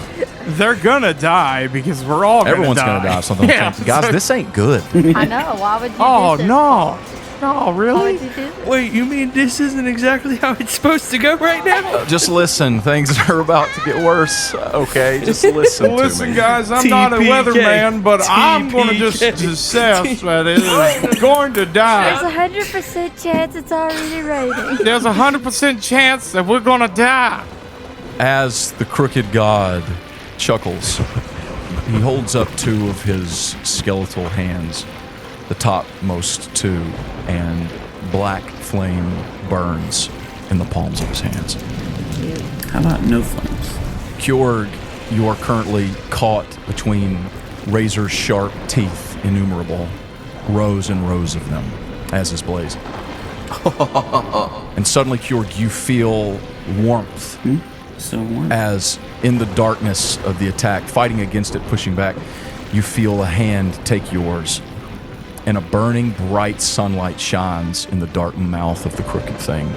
They're gonna die because we're all Everyone's gonna die. Gonna die. Something. Guys, this ain't good. I know. Why would you do this? No. Oh, really? What'd you do? Wait, you mean this isn't exactly how it's supposed to go right now? Just listen. Things are about to get worse. Okay, just listen to Listen, me. guys, I'm not a TPK. weatherman, but I'm going to just TPK. assess that it is going to There's die. 100% chance it's already raining. There's a 100% chance that we're going to die. As the crooked god chuckles, he holds up two of his skeletal hands, the topmost two, and black flame burns in the palms of his hands. How about no flames? Kjorg, you are currently caught between razor-sharp teeth, innumerable, rows and rows of them, as is Blaze. And suddenly, Kjorg, you feel warmth. So warm. As in the darkness of the attack, fighting against it, pushing back, you feel a hand take yours, and a burning bright sunlight shines in the dark mouth of the crooked thing.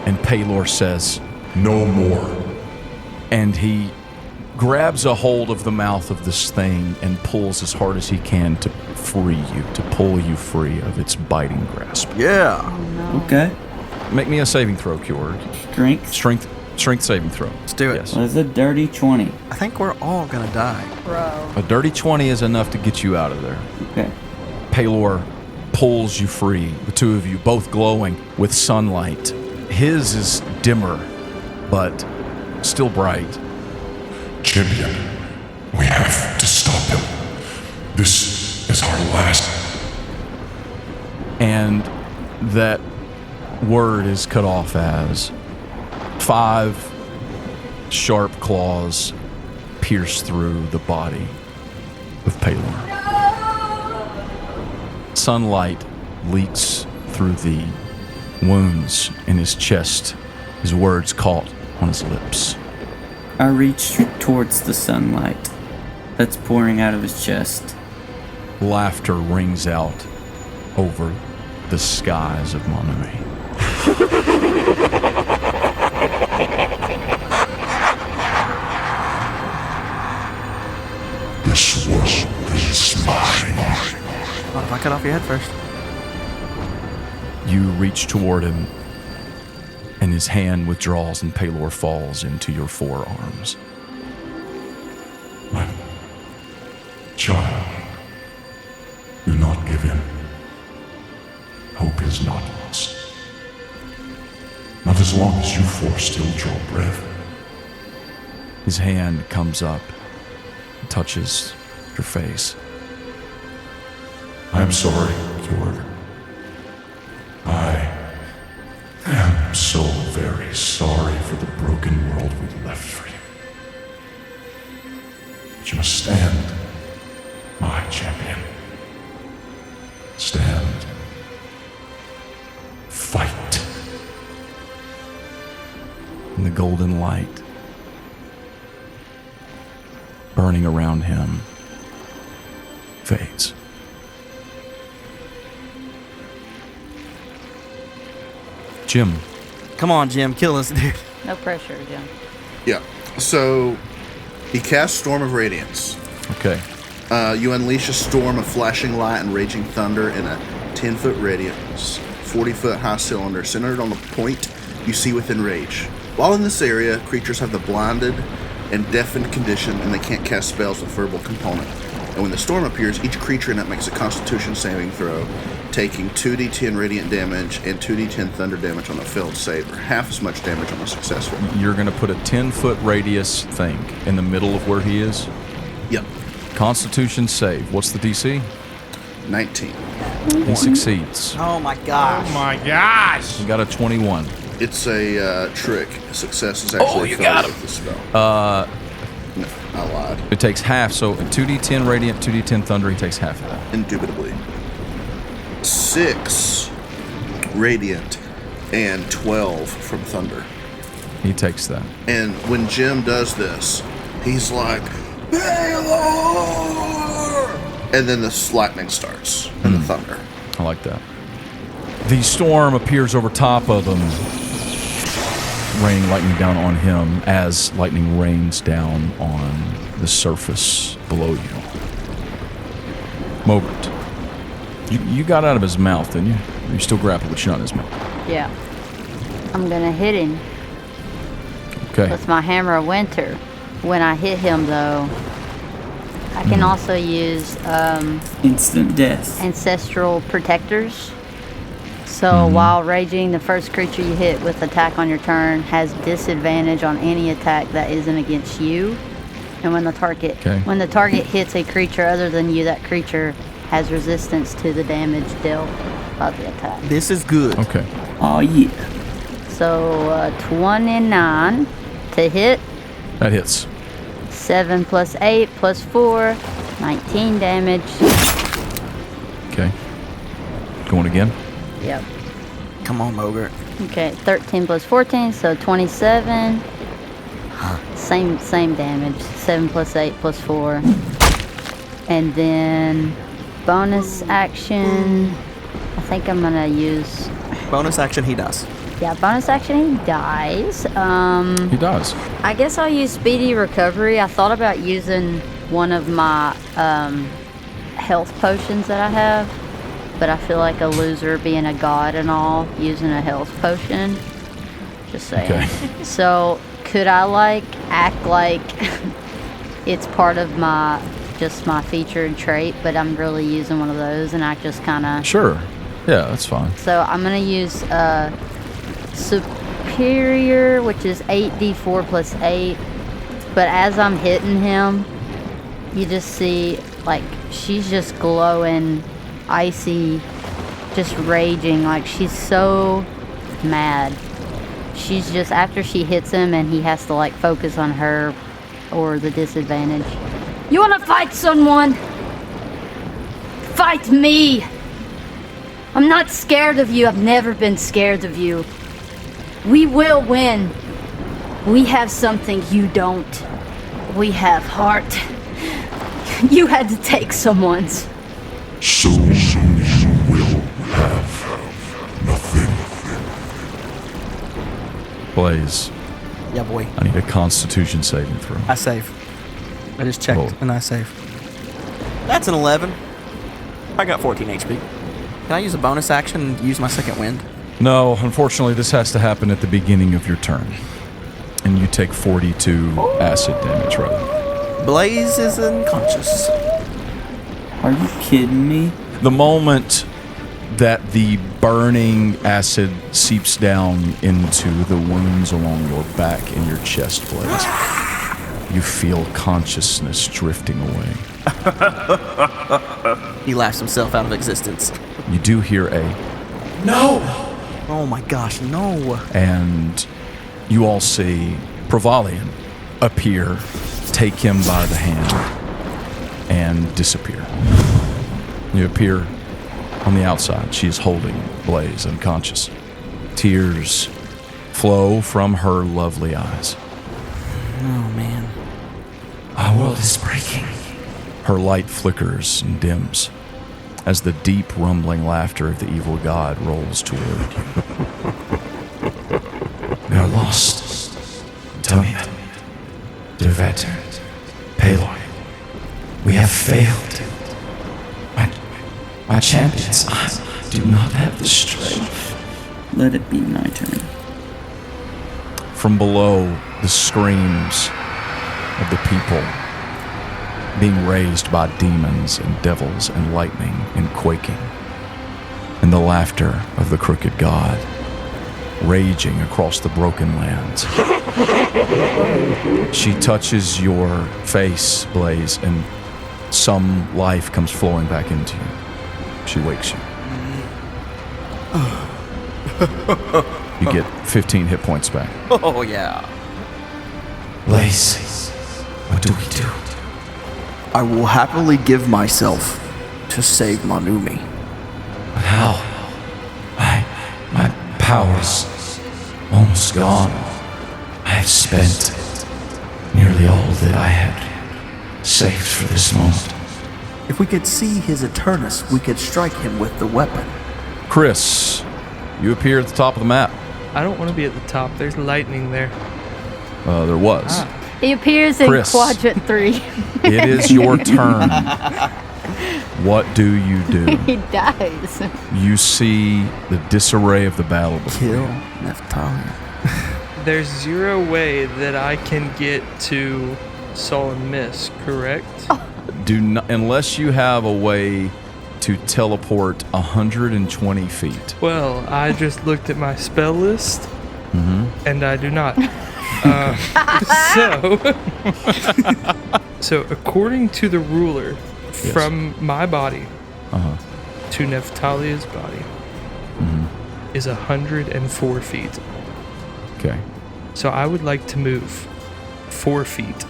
And Paylor says, No more. and he grabs a hold of the mouth of this thing and pulls as hard as he can to free you, to pull you free of its biting grasp. Yeah. Okay. Make me a saving throw, Kjorg. Strength saving throw. Let's do it. Yes. Well, it's a dirty 20. I think we're all gonna die. Bro. A dirty 20 is enough to get you out of there. Okay. Paylor pulls you free, the two of you both glowing with sunlight. His is dimmer, but still bright. Champion, we have to stop him. This is our last. And that word is cut off as 5 sharp claws pierce through the body of Paylor. Sunlight leaks through the wounds in his chest, his words caught on his lips. I reach towards the sunlight that's pouring out of his chest. Laughter rings out over the skies of Monterey. This was mine. What if I cut off your head first? You reach toward him, and his hand withdraws, and Paylor falls into your forearms. Child, do not give in. Hope is not lost. Not as long as you four still draw breath. His hand comes up, and touches your face. I am sorry, Kjorg. I am so very sorry for the broken world we left for you. But you must stand, my champion. Stand. Fight. And the golden light burning around him fades. Jim. Come on, Jim, kill us, dude. No pressure, Jim. Yeah. So he casts Storm of Radiance. Okay. You unleash a storm of flashing light and raging thunder in a 10-foot radius, 40-foot high cylinder centered on the point you see within range. While in this area, creatures have the blinded and deafened condition, and they can't cast spells with verbal component. And when the storm appears, each creature in it makes a Constitution saving throw, taking 2d10 radiant damage and 2d10 thunder damage on a failed save, or half as much damage on a successful. You're going to put a 10-foot radius thing in the middle of where he is? Yep. Constitution save. What's the DC? 19. He succeeds. Oh my gosh. Oh my gosh. He got a 21. It's a trick. Success is actually with the spell. No, I lied. It takes half, so 2d10 radiant, 2d10 thunder, he takes half of that. Indubitably. 6 radiant and 12 from thunder. He takes that. And when Jim does this, he's like, Baylor! And then the lightning starts and the thunder. I like that. The storm appears over top of him, raining lightning down on him as lightning rains down on the surface below you. Mogert. You got out of his mouth, didn't you? You still grappled, but you're not in his mouth. Yeah. I'm gonna hit him. Okay. With my Hammer of Winter. When I hit him, though, I can also use instant death. Ancestral Protectors. So while raging, the first creature you hit with attack on your turn has disadvantage on any attack that isn't against you. And when the target hits a creature other than you, that creature has resistance to the damage dealt by the attack. This is good. Okay. Oh yeah. So 29 to hit. That hits. 7 plus 8 plus 4, 19 damage. Okay. Going again? Yep. Come on, Mogert. Okay, 13 plus 14, so 27. Same damage. 7 plus 8 plus 4. And then bonus action. I think I'm gonna use. Bonus action, he does. Yeah, bonus action, he dies. He does. I guess I'll use Speedy Recovery. I thought about using one of my health potions that I have, but I feel like a loser being a god and all, using a health potion. Just saying. Okay. So, could I, like, act like it's part of my featured trait, but I'm really using one of those, and I just kind of... Sure. Yeah, that's fine. So, I'm going to use... Superior, which is 8d4 plus 8. But as I'm hitting him, you just see, like, she's just glowing, icy, just raging. Like, she's so mad. She's just, after she hits him and he has to, like, focus on her or the disadvantage. You want to fight someone? Fight me! I'm not scared of you. I've never been scared of you. We will win. We have something you don't. We have heart. You had to take someone's. So you will have nothing. Blaze. Yeah, boy. I need a Constitution saving throw. I save. I just checked Roll. and I save. That's an 11. I got 14 HP. Can I use a bonus action and use my second wind? No, unfortunately, this has to happen at the beginning of your turn. And you take 42 acid damage, rather. Blaze is unconscious. Are you kidding me? The moment that the burning acid seeps down into the wounds along your back and your chest, Blaze, you feel consciousness drifting away. He laughs himself out of existence. You do hear a no! Oh my gosh, no. And you all see Provalian appear, take him by the hand, and disappear. You appear on the outside. She is holding Blaze unconscious. Tears flow from her lovely eyes. Oh, man. Our world is breaking. Her light flickers and dims as the deep rumbling laughter of the evil god rolls toward you. We are lost. Tell me that. Dervetter, Paloy, we have failed. My champions, I do not have the strength. Let it be my turn. From below, the screams of the people being raised by demons and devils and lightning and quaking, and the laughter of the crooked god raging across the broken lands. She touches your face, Blaze, and some life comes flowing back into you. She wakes you. You get 15 hit points back. Oh, yeah. Blaze, what do we do? I will happily give myself to save Manumi. But how? My power's almost gone. I have spent nearly all that I had saved for this moment. If we could see his Eternus, we could strike him with the weapon. Chris, you appear at the top of the map. I don't want to be at the top. There's lightning there. There was. He appears in Chris. quadrant 3. It is your turn. What do you do? He dies. You see the disarray of the battle before Kill you. Naphtali. There's zero way that I can get to Saw and Miss, correct? Do not, unless you have a way to teleport 120 feet. Well, I just looked at my spell list, and I do not. So according to the ruler, from my body to Naphtalia's body is 104 feet. Okay. So I would like to move 4 feet.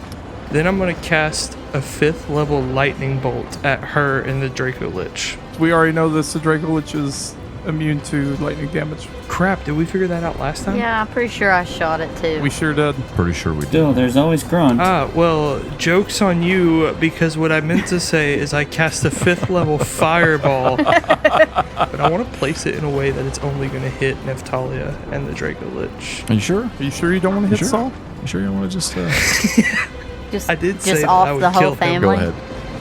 Then I'm going to cast a 5th level lightning bolt at her and the Draco Lich. We already know this. The Draco Lich is immune to lightning damage. Crap, did we figure that out last time? Yeah, I'm pretty sure I shot it too. We sure did. Pretty sure we did. Still, there's always grunt. Well, joke's on you, because what I meant to say is I cast a 5th level fireball, but I want to place it in a way that it's only going to hit Naphthalia and the Draco Lich. Are you sure? Are you sure you don't want to hit Saul? You sure you don't want to just... Just, I did just say that off I would the whole kill him. family. Go ahead.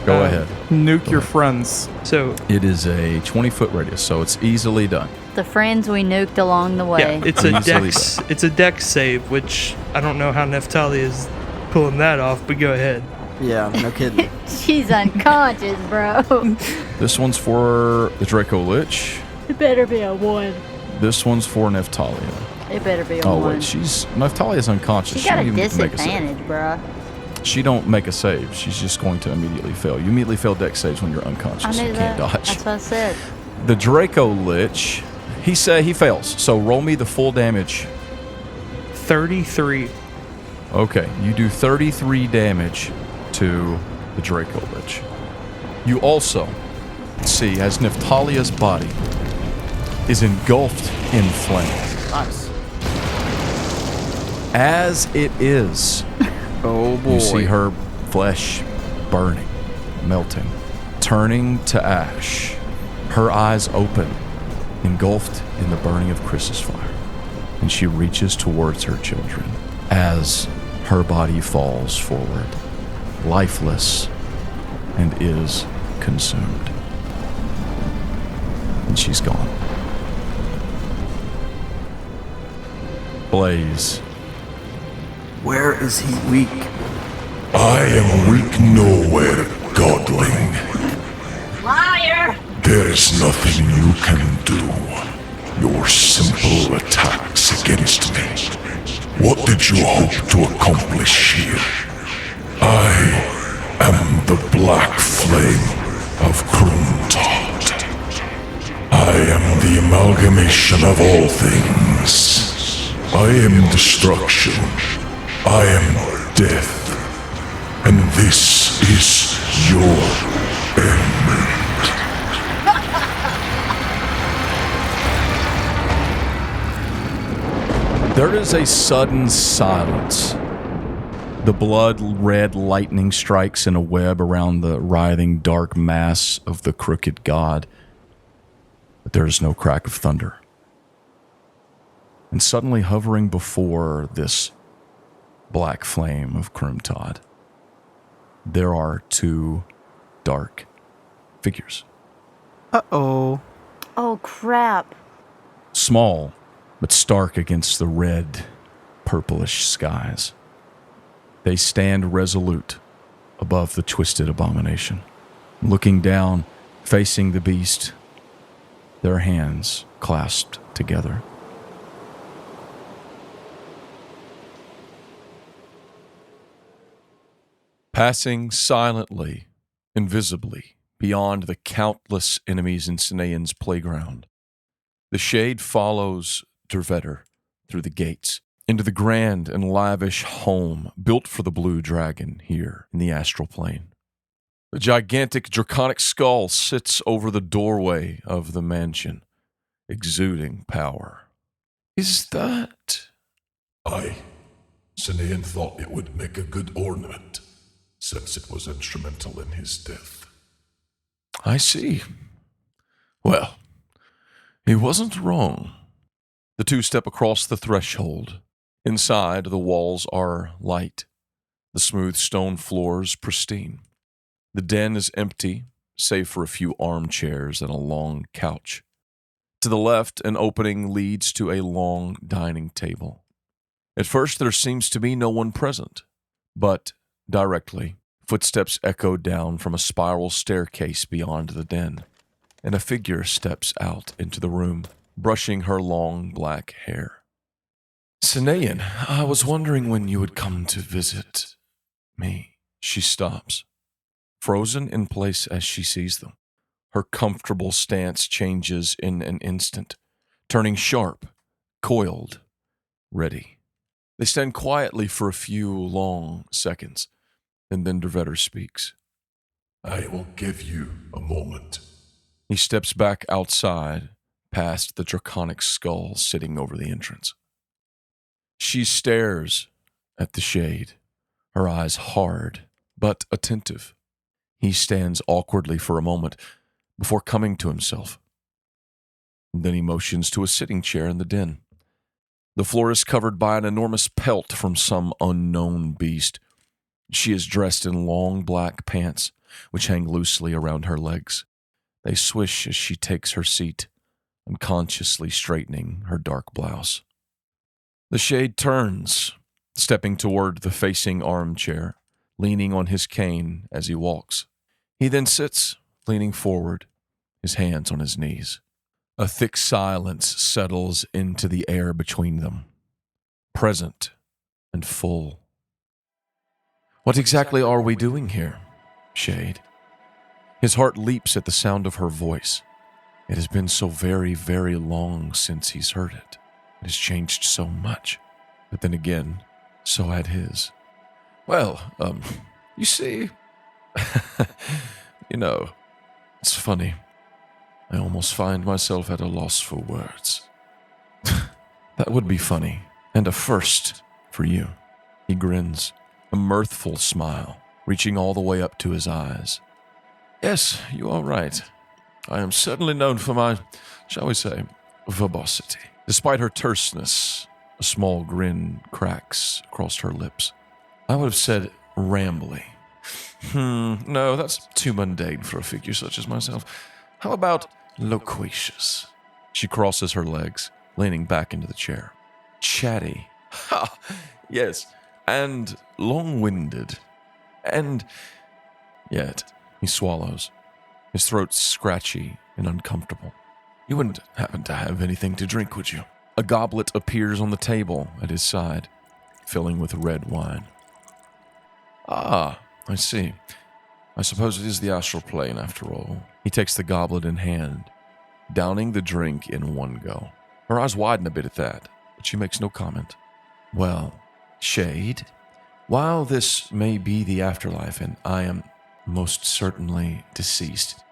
Go ahead. Nuke your friends. So it is a 20-foot radius, so it's easily done. The friends we nuked along the way. yeah, it's a dex. It's a dex save, which I don't know how Naphtali is pulling that off, but go ahead. Yeah, no kidding. She's unconscious, bro. This one's for the Draco Lich. It better be a 1. This one's for Naphthalia. It better be a Oh 1. wait, Naphtalia's unconscious. She got don't a even make save. disadvantage, bruh. She don't make a save. She's just going to immediately fail. You immediately fail dex saves when you're unconscious. I knew You that. can't dodge. That's what I said. The Draco Lich, he fails. So roll me the full damage. 33. Okay, you do 33 damage to the Draco Lich. You also see as Naphtalia's body is engulfed in flame. Nice. As it is, oh boy, you see her flesh burning, melting, turning to ash. Her eyes open, engulfed in the burning of Chris's fire. And she reaches towards her children as her body falls forward, lifeless, and is consumed. And she's gone. Blaze. Where is he weak? I am weak nowhere, godling. Liar! There is nothing you can do. Your simple attacks against me. What did you hope to accomplish here? I am the black flame of Krumtad. I am the amalgamation of all things. I am destruction. I am death. And this is your end. There is a sudden silence. The blood-red lightning strikes in a web around the writhing dark mass of the crooked god. But there is no crack of thunder. And suddenly hovering before this black flame of Krumtad, there are two dark figures. Uh-oh. Oh, crap. Small, but stark against the red, purplish skies. They stand resolute above the twisted abomination, looking down, facing the beast, their hands clasped together. Passing silently, invisibly, beyond the countless enemies in Sinaean's playground, the shade follows Dervetter through the gates into the grand and lavish home built for the blue dragon here in the astral plane. The gigantic draconic skull sits over the doorway of the mansion, exuding power. Is that... Sinaean thought it would make a good ornament, since it was instrumental in his death. I see. Well, he wasn't wrong. The two step across the threshold. Inside, the walls are light, the smooth stone floors pristine. The den is empty, save for a few armchairs and a long couch. To the left, an opening leads to a long dining table. At first, there seems to be no one present, but directly, footsteps echo down from a spiral staircase beyond the den, and a figure steps out into the room, brushing her long black hair. Sinean, I was wondering when you would come to visit me. She stops, frozen in place as she sees them. Her comfortable stance changes in an instant, turning sharp, coiled, ready. They stand quietly for a few long seconds, and then Dervetter speaks. I will give you a moment. He steps back outside, past the draconic skull sitting over the entrance. She stares at the shade, her eyes hard but attentive. He stands awkwardly for a moment before coming to himself. Then he motions to a sitting chair in the den. The floor is covered by an enormous pelt from some unknown beast. She is dressed in long black pants, which hang loosely around her legs. They swish as she takes her seat, unconsciously straightening her dark blouse. The shade turns, stepping toward the facing armchair, leaning on his cane as he walks. He then sits, leaning forward, his hands on his knees. A thick silence settles into the air between them, present and full. What exactly are we doing here, Shade? His heart leaps at the sound of her voice. It has been so very, very long since he's heard it. It has changed so much. But then again, so had his. Well, you see, it's funny. I almost find myself at a loss for words. That would be funny, and a first for you. He grins, a mirthful smile, reaching all the way up to his eyes. Yes, you are right. I am certainly known for my, shall we say, verbosity. Despite her terseness, a small grin cracks across her lips. I would have said rambly. No, that's too mundane for a figure such as myself. How about loquacious? She crosses her legs, leaning back into the chair. Chatty. Ha! Yes, and long-winded. And yet, he swallows, his throat scratchy and uncomfortable. You wouldn't happen to have anything to drink, would you? A goblet appears on the table at his side, filling with red wine. Ah, I see. I suppose it is the astral plane, after all. He takes the goblet in hand, downing the drink in one go. Her eyes widen a bit at that, but she makes no comment. Well, Shade, while this may be the afterlife, and I am most certainly deceased,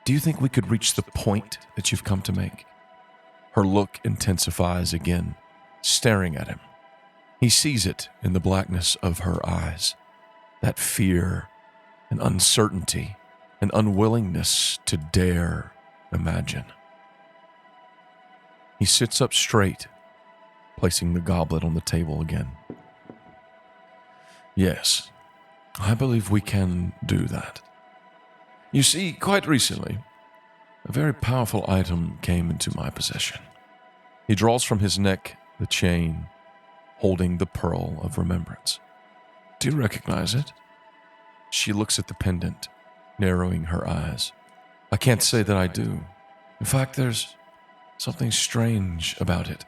do you think we could reach the point that you've come to make? Her look intensifies again, staring at him. He sees it in the blackness of her eyes, that fear and uncertainty and unwillingness to dare imagine. He sits up straight, placing the goblet on the table again. Yes, I believe we can do that. You see, quite recently, a very powerful item came into my possession. He draws from his neck the chain holding the pearl of remembrance. Do you recognize it? She looks at the pendant, narrowing her eyes. I can't say that I do. In fact, there's something strange about it.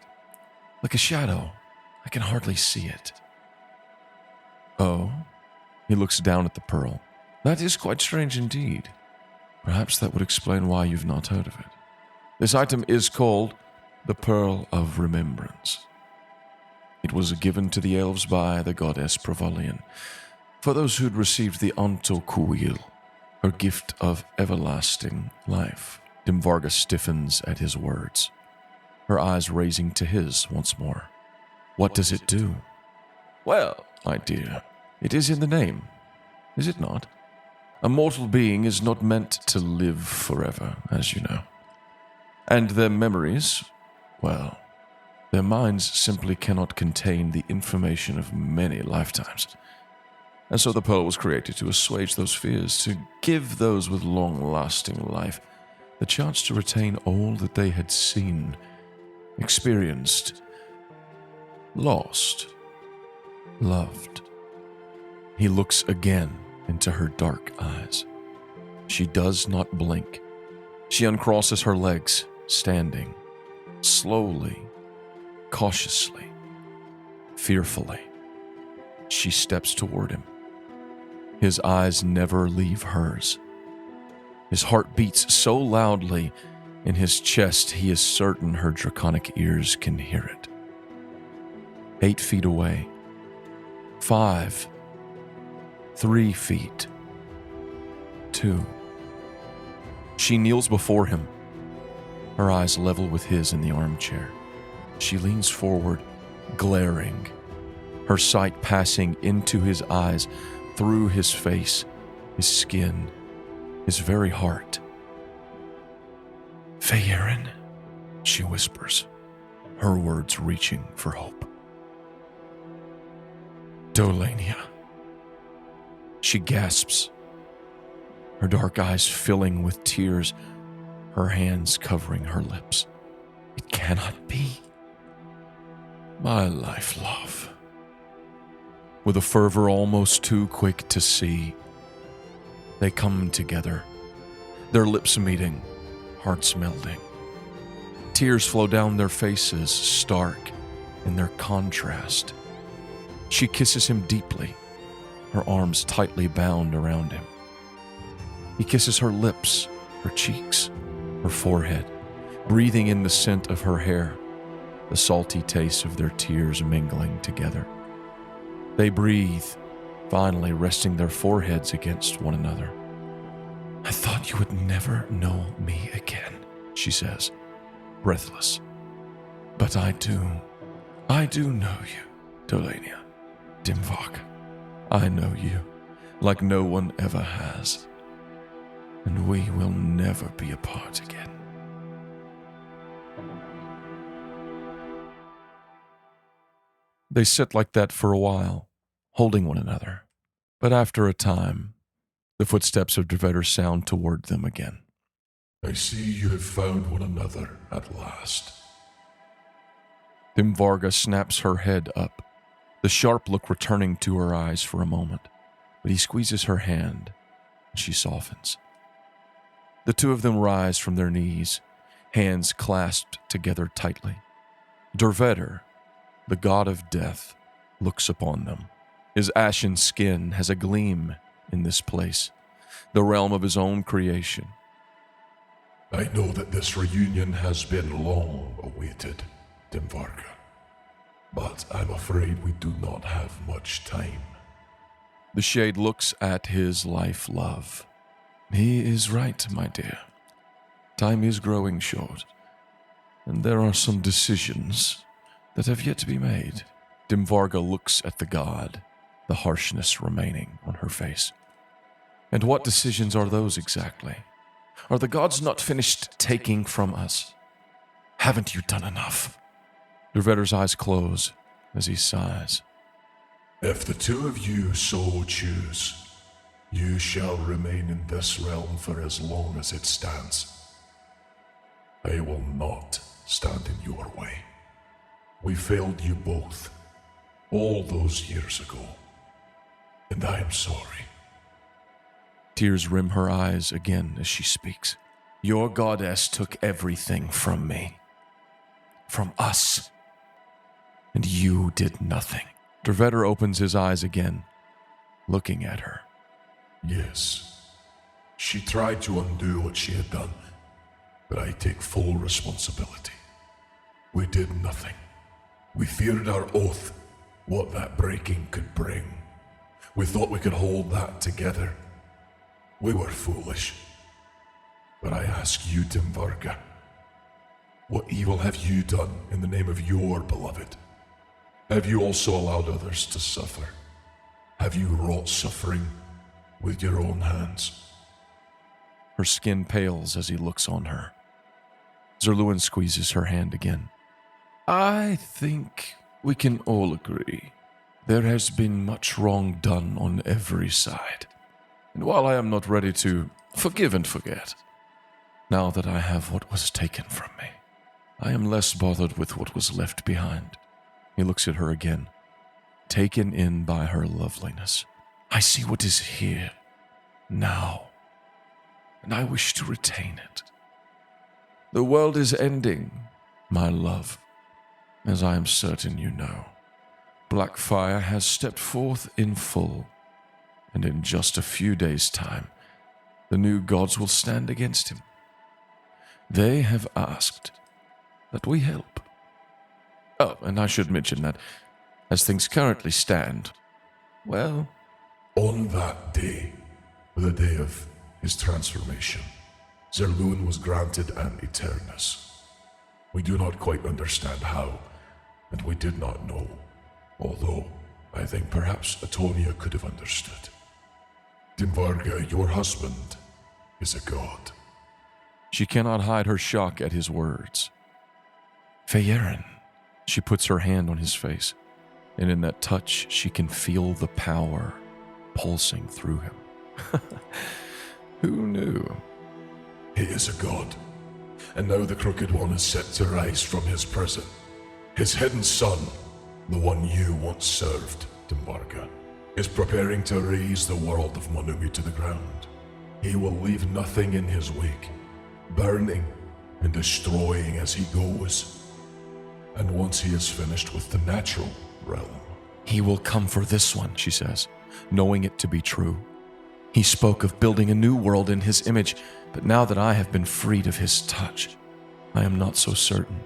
Like a shadow. I can hardly see it. Oh? He looks down at the pearl. That is quite strange indeed. Perhaps that would explain why you've not heard of it. This item is called the Pearl of Remembrance. It was given to the elves by the goddess Provalian, for those who'd received the Antokuil, her gift of everlasting life. Dimvarga stiffens at his words, her eyes raising to his once more. What does it do? Well, my dear, it is in the name, is it not? A mortal being is not meant to live forever, as you know. And their memories, well, their minds simply cannot contain the information of many lifetimes. And so the pearl was created to assuage those fears, to give those with long-lasting life the chance to retain all that they had seen, experienced, lost, loved. He looks again into her dark eyes. She does not blink. She uncrosses her legs, standing, slowly, cautiously, fearfully. She steps toward him. His eyes never leave hers. His heart beats so loudly in his chest he is certain her draconic ears can hear it. 8 feet away. 5. 3 feet. 2. She kneels before him, her eyes level with his in the armchair. She leans forward, glaring, her sight passing into his eyes, through his face, his skin, his very heart. Feyeren, she whispers, her words reaching for hope. Dolania. She gasps, her dark eyes filling with tears, her hands covering her lips. It cannot be. My life, love. With a fervor almost too quick to see, they come together, their lips meeting, hearts melding. Tears flow down their faces, stark in their contrast. She kisses him deeply, her arms tightly bound around him. He kisses her lips, her cheeks, her forehead, breathing in the scent of her hair, the salty taste of their tears mingling together. They breathe, finally resting their foreheads against one another. I thought you would never know me again, she says, breathless. But I do know you, Dolania, Dimvok. I know you like no one ever has. And we will never be apart again. They sit like that for a while, holding one another. But after a time, the footsteps of Dervetter sound toward them again. I see you have found one another at last. Dimvarga snaps her head up, the sharp look returning to her eyes for a moment. But he squeezes her hand, and she softens. The two of them rise from their knees, hands clasped together tightly. Dervetter, the god of death, looks upon them. His ashen skin has a gleam in this place, the realm of his own creation. I know that this reunion has been long awaited, Dimvarga. But I'm afraid we do not have much time. The shade looks at his life love. He is right, my dear. Time is growing short, and there are some decisions that have yet to be made. Dimvarga looks at the god, the harshness remaining on her face. And what decisions are those exactly? Are the gods not finished taking from us? Haven't you done enough? Dervetter's eyes close as he sighs. If the two of you so choose, you shall remain in this realm for as long as it stands. I will not stand in your way. We failed you both, all those years ago, and I am sorry. Tears rim her eyes again as she speaks. Your goddess took everything from me. From us. And you did nothing. Dervetter opens his eyes again, looking at her. Yes, she tried to undo what she had done, but I take full responsibility. We did nothing. We feared our oath, what that breaking could bring. We thought we could hold that together. We were foolish. But I ask you, Dimvarga, what evil have you done in the name of your beloved? Have you also allowed others to suffer? Have you wrought suffering with your own hands? Her skin pales as he looks on her. Zerluin squeezes her hand again. I think we can all agree There has been much wrong done on every side. And while I am not ready to forgive and forget, now that I have what was taken from me, I am less bothered with what was left behind. He looks at her again, taken in by her loveliness. I see what is here, now, and I wish to retain it. The world is ending, my love, as I am certain you know. Blackfire has stepped forth in full, and in just a few days' time, the new gods will stand against him. They have asked that we help. Oh, and I should mention that, as things currently stand, well... On that day, the day of his transformation, Zerluin was granted an Eternus. We do not quite understand how, and we did not know, although I think perhaps Atonia could have understood. Dimvarga, your husband, is a god. She cannot hide her shock at his words. Feyeren. She puts her hand on his face, and in that touch she can feel the power pulsing through him. Who knew? He is a god, and now the Crooked One is set to rise from his prison. His hidden son, the one you once served, Dimvarga, is preparing to raise the world of Monumi to the ground. He will leave nothing in his wake, burning and destroying as he goes. And once he is finished with the natural realm, he will come for this one, she says, knowing it to be true. He spoke of building a new world in his image, but now that I have been freed of his touch, I am not so certain.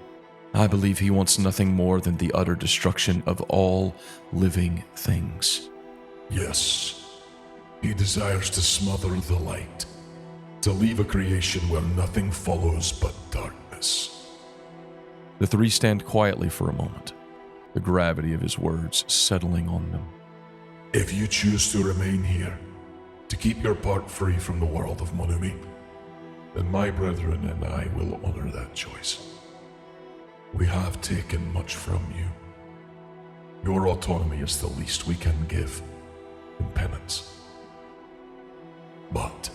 I believe he wants nothing more than the utter destruction of all living things. Yes, he desires to smother the light, to leave a creation where nothing follows but darkness. The three stand quietly for a moment, the gravity of his words settling on them. If you choose to remain here, to keep your part free from the world of Monumi, then my brethren and I will honor that choice. We have taken much from you. Your autonomy is the least we can give in penance. But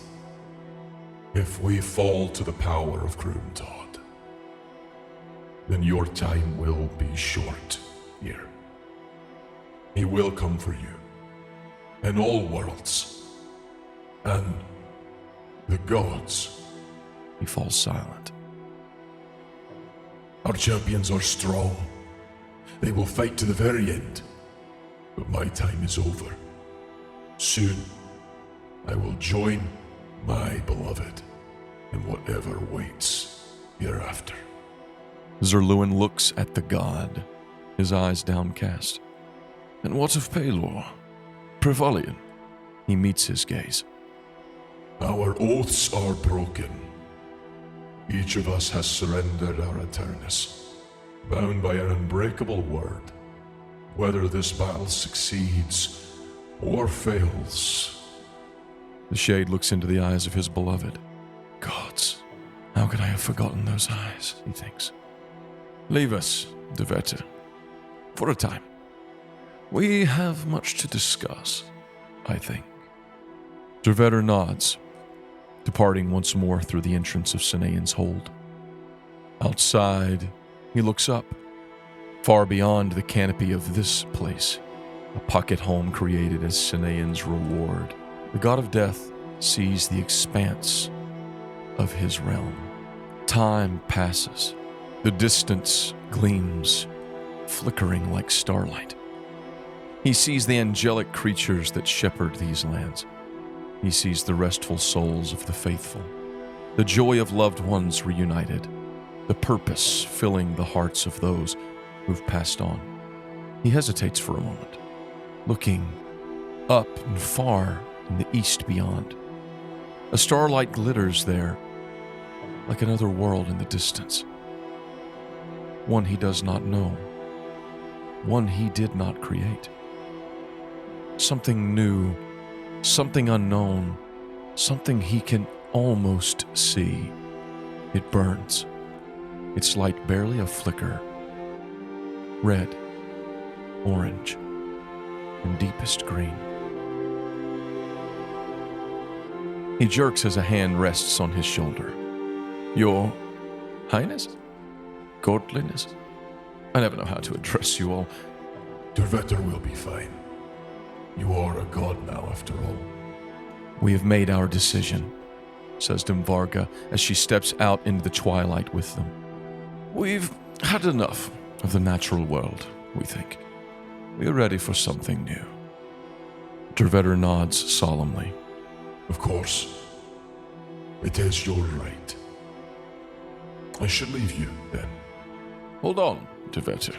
if we fall to the power of Kroomtod, then your time will be short here. He will come for you, in all worlds, and the gods. He falls silent. Our champions are strong. They will fight to the very end, but my time is over. Soon, I will join my beloved in whatever waits hereafter. Zerluin looks at the god, his eyes downcast. And what of Pelor? Prevalian? He meets his gaze. Our oaths are broken. Each of us has surrendered our Eternus, bound by an unbreakable word. Whether this battle succeeds or fails. The Shade looks into the eyes of his beloved. Gods, how could I have forgotten those eyes, he thinks. Leave us, Deveta, for a time. We have much to discuss, I think. Dervetter nods, departing once more through the entrance of Sinaean's hold. Outside, he looks up, far beyond the canopy of this place, a pocket home created as Sinaean's reward. The god of death sees the expanse of his realm. Time passes. The distance gleams, flickering like starlight. He sees the angelic creatures that shepherd these lands. He sees the restful souls of the faithful, the joy of loved ones reunited, the purpose filling the hearts of those who've passed on. He hesitates for a moment, looking up and far in the east beyond. A starlight glitters there, like another world in the distance. One he does not know, one he did not create. Something new, something unknown, something he can almost see. It burns, its light barely a flicker. Red, orange, and deepest green. He jerks as a hand rests on his shoulder. Your Highness? Courtliness? I never know how to address you all. Dervetter will be fine. You are a god now, after all. We have made our decision, says Dimvarga as she steps out into the twilight with them. We've had enough of the natural world, we think. We are ready for something new. Dervetter nods solemnly. Of course. It is your right. I should leave you, then. Hold on, Dervetter,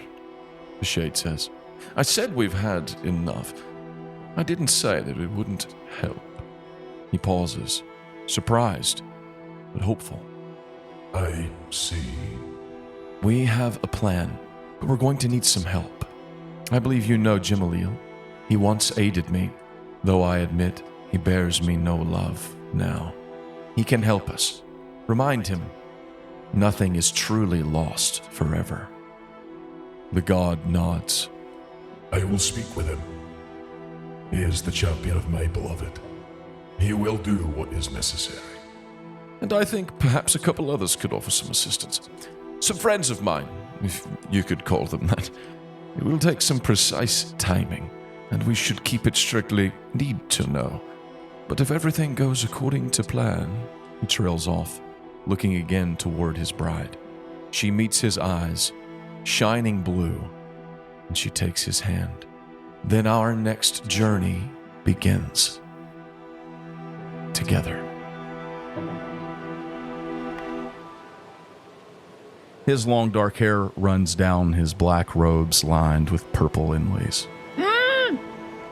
the Shade says. I said we've had enough. I didn't say that it wouldn't help. He pauses, surprised, but hopeful. I see. We have a plan, but we're going to need some help. I believe you know Jimalil. He once aided me, though I admit he bears me no love now. He can help us. Remind him, nothing is truly lost forever. The god nods. I will speak with him. He is the champion of my beloved. He will do what is necessary. And I think perhaps a couple others could offer some assistance. Some friends of mine, if you could call them that. It will take some precise timing, and we should keep it strictly need to know. But if everything goes according to plan, he trails off, looking again toward his bride. She meets his eyes, shining blue, and she takes his hand. Then our next journey begins. Together. His long dark hair runs down his black robes lined with purple inlays.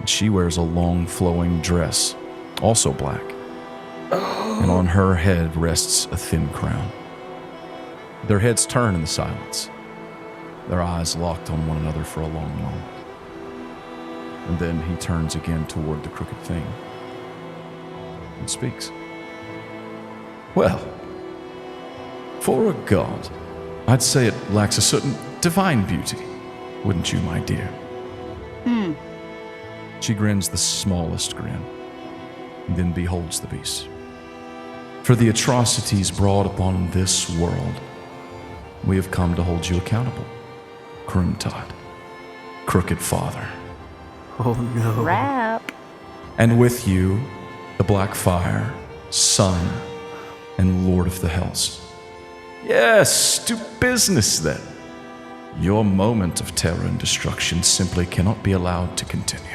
She wears a long flowing dress, also black. And on her head rests a thin crown. Their heads turn in the silence, their eyes locked on one another for a long moment. And then he turns again toward the crooked thing and speaks. Well, for a god, I'd say it lacks a certain divine beauty, wouldn't you, my dear? She grins the smallest grin, and then beholds the beast. For the atrocities brought upon this world, we have come to hold you accountable, Krimtad, Crooked Father. Oh no. Rap. And with you, the Black Fire, Sun, and Lord of the Hells. Yes, do business then. Your moment of terror and destruction simply cannot be allowed to continue.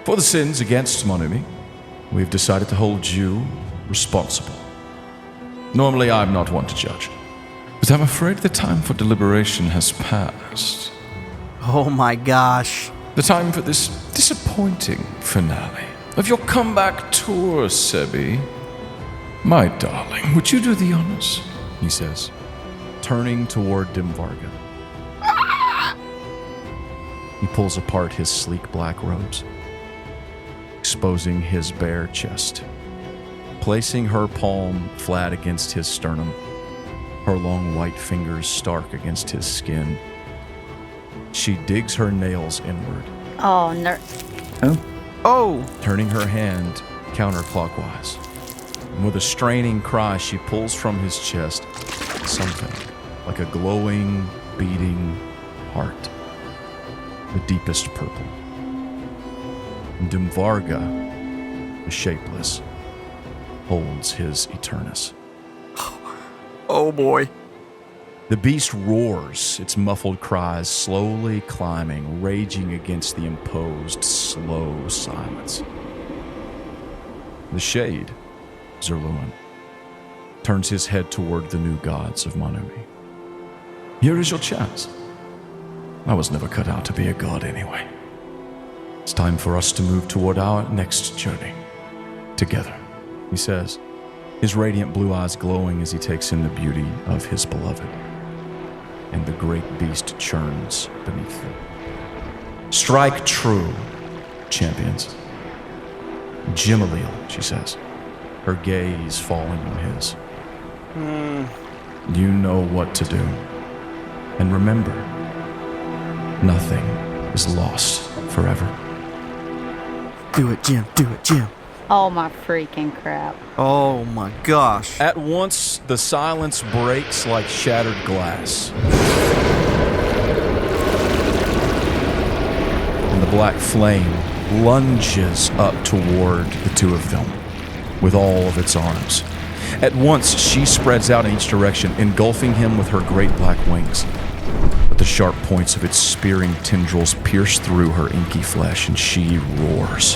For the sins against Monumi, we have decided to hold you responsible. Normally, I'm not one to judge, but I'm afraid the time for deliberation has passed. Oh my gosh. The time for this disappointing finale of your comeback tour, Sebi. My darling, would you do the honors? He says, turning toward Dimvarga. He pulls apart his sleek black robes, exposing his bare chest. Placing her palm flat against his sternum, her long white fingers stark against his skin, she digs her nails inward. Oh, no. Turning her hand counterclockwise. And with a straining cry, she pulls from his chest something like a glowing, beating heart. The deepest purple. And Dimvarga, the shapeless, holds his Eternus. Oh boy. The beast roars, its muffled cries slowly climbing, raging against the imposed, slow silence. The shade, Zerluin, turns his head toward the new gods of Monumi. Here is your chance. I was never cut out to be a god anyway. It's time for us to move toward our next journey. Together, he says, his radiant blue eyes glowing as he takes in the beauty of his beloved. And the great beast churns beneath them. Strike true, champions. Jimalil, she says, her gaze falling on his. You know what to do. And remember, nothing is lost forever. Do it, Jim. Do it, Jim. Oh my freaking crap. Oh my gosh. At once, the silence breaks like shattered glass. And the black flame lunges up toward the two of them with all of its arms. At once, she spreads out in each direction, engulfing him with her great black wings. But the sharp points of its spearing tendrils pierce through her inky flesh, and she roars.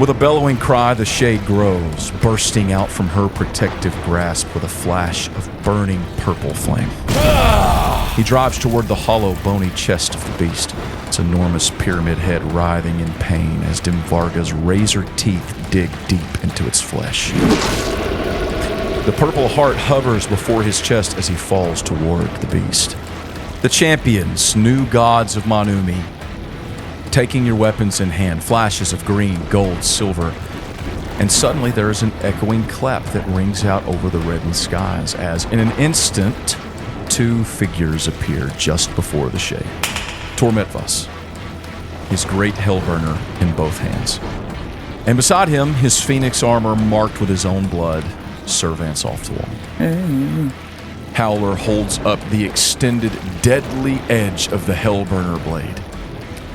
With a bellowing cry, the shade grows, bursting out from her protective grasp with a flash of burning purple flame. He drives toward the hollow, bony chest of the beast, its enormous pyramid head writhing in pain as Dimvarga's razor teeth dig deep into its flesh. The purple heart hovers before his chest as he falls toward the beast. The champions, new gods of Manumi, taking your weapons in hand, flashes of green, gold, silver, and suddenly there is an echoing clap that rings out over the reddened skies as, in an instant, two figures appear just before the shade. Tormentvas, his great hellburner in both hands. And beside him, his phoenix armor marked with his own blood, Sir Vance Oftwall. Howler holds up the extended, deadly edge of the hellburner blade.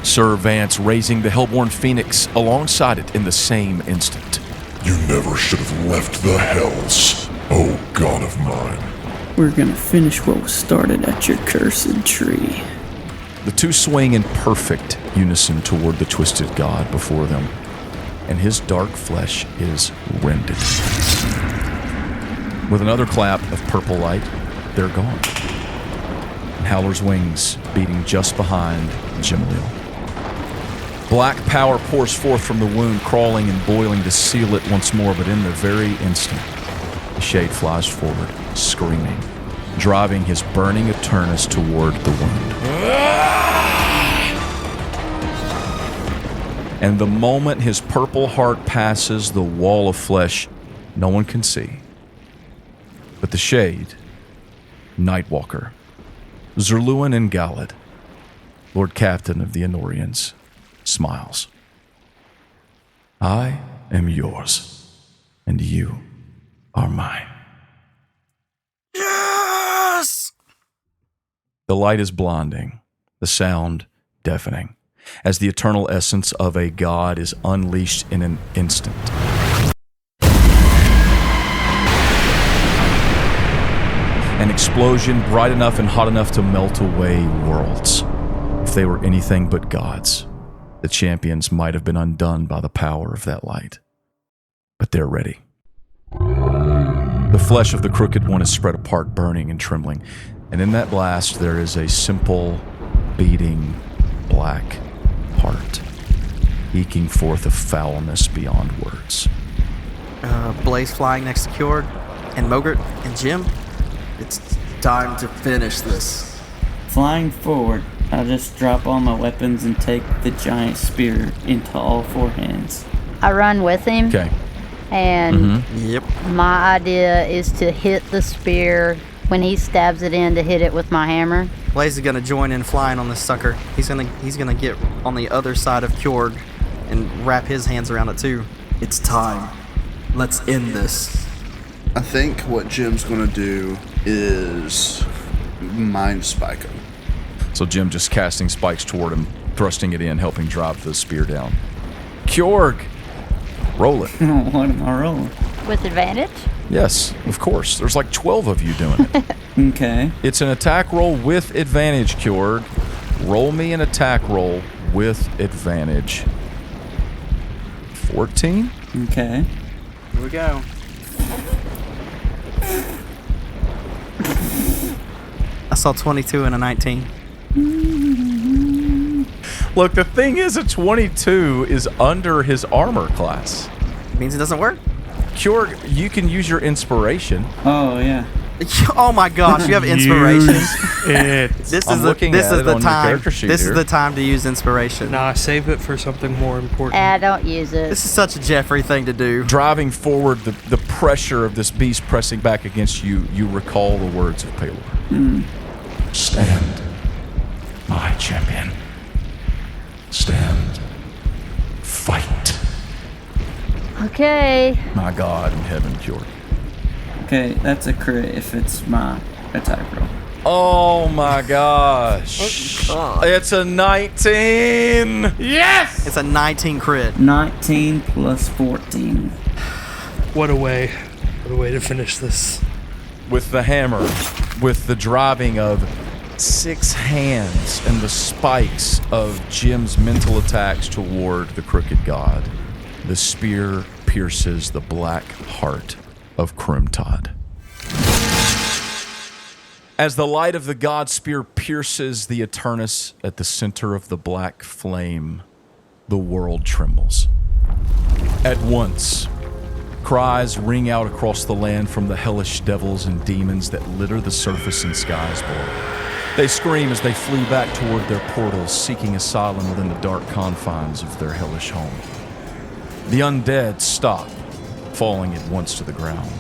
Sir Vance raising the hellborn phoenix alongside it in the same instant. You never should have left the hells, oh god of mine. We're gonna finish what was started at your cursed tree. The two swing in perfect unison toward the twisted god before them, and his dark flesh is rended. With another clap of purple light, they're gone. And Howler's wings beating just behind Jimlil. Black power pours forth from the wound, crawling and boiling to seal it once more, but in the very instant, the shade flies forward, screaming, driving his burning Eternus toward the wound. And the moment his purple heart passes the wall of flesh, no one can see. But the shade, Nightwalker, Zerluin and Galad, Lord Captain of the Enorians, smiles. I am yours, and you are mine. Yes! The light is blinding, the sound deafening, as the eternal essence of a god is unleashed in an instant. An explosion bright enough and hot enough to melt away worlds. If they were anything but gods, the champions might have been undone by the power of that light. But they're ready. The flesh of the crooked one is spread apart, burning and trembling, and in that blast there is a simple, beating, black heart, eking forth a foulness beyond words. Blaze flying next to Kjord, and Mogert, and Jim. It's time to finish this. Flying forward, I'll just drop all my weapons and take the giant spear into all four hands. I run with him. Okay. And Yep. my idea is to hit the spear when he stabs it in, to hit it with my hammer. Blaze is gonna join in flying on this sucker. He's gonna get on the other side of Kjord and wrap his hands around it too. It's time. Let's end this. I think what Jim's gonna do is mind spike him. So Jim just casting spikes toward him, thrusting it in, helping drive the spear down. Kjorg, roll it. What am I rolling? With advantage? Yes, of course. There's like 12 of you doing it. Okay. It's an attack roll with advantage, Kjorg. Roll me an attack roll with advantage. 14? Okay. Here we go. I saw 22 and a 19. Look, the thing is, a 22 is under his armor class. It means it doesn't work? Kjorg, you can use your inspiration. Oh, yeah. Oh my gosh, you have inspiration. This is the time. This is the time to use inspiration. Nah, save it for something more important. Don't use it. This is such a Jeffrey thing to do. Driving forward, the pressure of this beast pressing back against you, you recall the words of Pelor. Stand, my champion. Stand fight. Okay. My God in heaven, Bjork. Okay, that's a crit if it's my attack roll. Oh my gosh. It's a 19. Yes! It's a 19 crit. 19 plus 14. What a way. What a way to finish this. With the hammer, with the driving of 6 hands and the spikes of Jim's mental attacks toward the crooked god, the spear pierces the black heart of Krumtad. As the light of the god spear pierces the Eternus at the center of the black flame, the world trembles. At once, cries ring out across the land from the hellish devils and demons that litter the surface and skies below. They scream as they flee back toward their portals, seeking asylum within the dark confines of their hellish home. The undead stop, falling at once to the ground.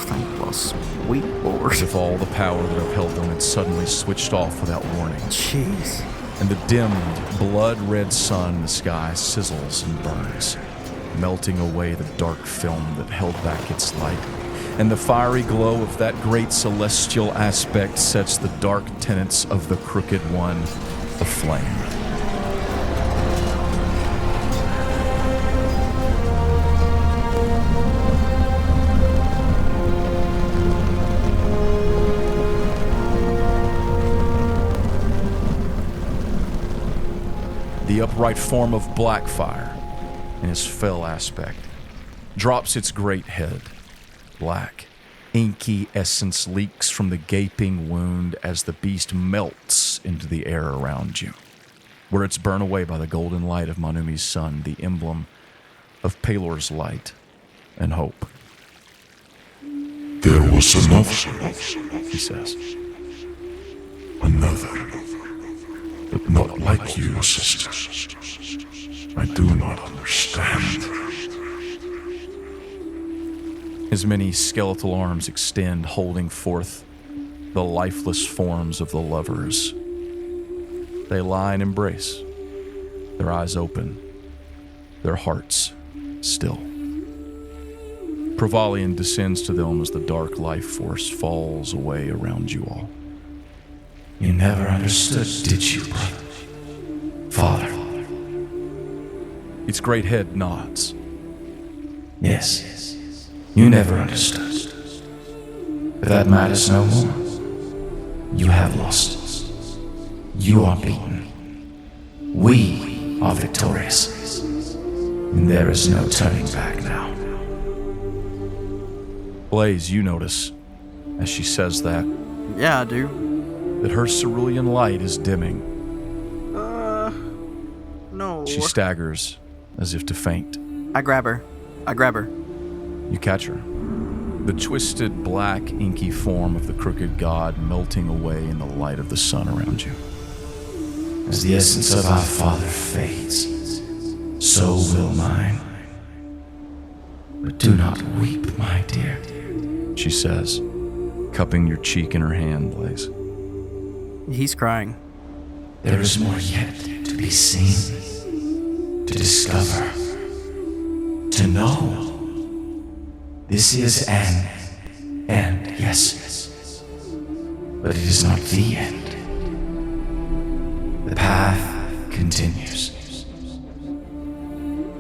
Thank you, sweet Lord. As if all the power that upheld them had suddenly switched off without warning. Jeez. And the dimmed, blood-red sun in the sky sizzles and burns, melting away the dark film that held back its light. And the fiery glow of that great celestial aspect sets the dark tenets of the Crooked One aflame. The upright form of Blackfire, in his fell aspect, drops its great head. Black, inky essence leaks from the gaping wound as the beast melts into the air around you, where it's burned away by the golden light of Manumi's sun, the emblem of Pelor's light and hope. There was another, he says. Another, but not like you, sister. I do not understand. His many skeletal arms extend, holding forth the lifeless forms of the lovers. They lie in embrace, their eyes open, their hearts still. Provalian descends to them as the dark life force falls away around you all. You never understood, did you, brother? Father? Its great head nods. Yes. You never understood. But that matters no more. You have lost. You are beaten. We are victorious. And there is no turning back now. Blaze, you notice, as she says that, yeah, I do, that her cerulean light is dimming. No. She staggers, as if to faint. I grab her. You catch her. The twisted, black, inky form of the crooked god melting away in the light of the sun around you. As the essence of our Father fades, so will mine. But do not weep, my dear, she says, cupping your cheek in her hand, Blaze. He's crying. There is more yet to be seen, to discover, to know. This is an end, yes, but it is not the end. The path continues.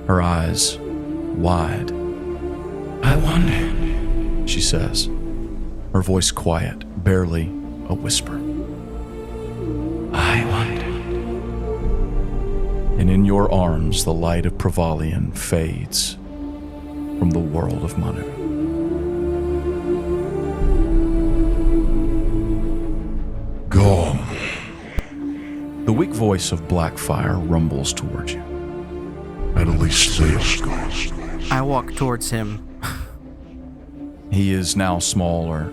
Her eyes wide. I wonder, she says, her voice quiet, barely a whisper. I wonder. And in your arms, the light of Provalian fades from the world of Manu. Gone. The weak voice of Blackfire rumbles towards you. At least they are gone. I walk towards him. He is now smaller,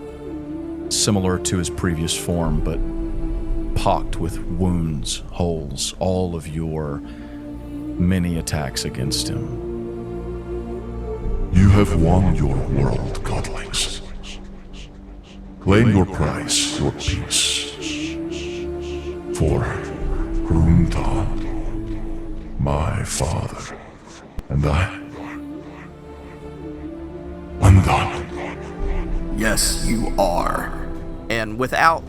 similar to his previous form, but pocked with wounds, holes, all of your many attacks against him. You have won your world, godlings. Claim your prize, your peace. For Krumtad, my father. And I'm done. Yes, you are. And without,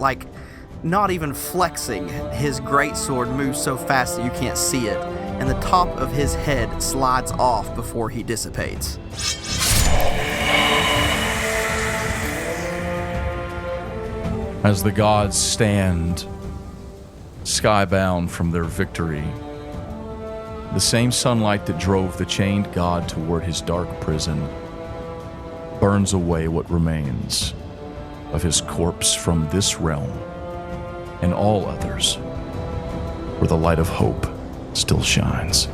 not even flexing, his greatsword moves so fast that you can't see it, and the top of his head slides off before he dissipates. As the gods stand skybound from their victory, the same sunlight that drove the chained god toward his dark prison burns away what remains of his corpse from this realm and all others where the light of hope still shines.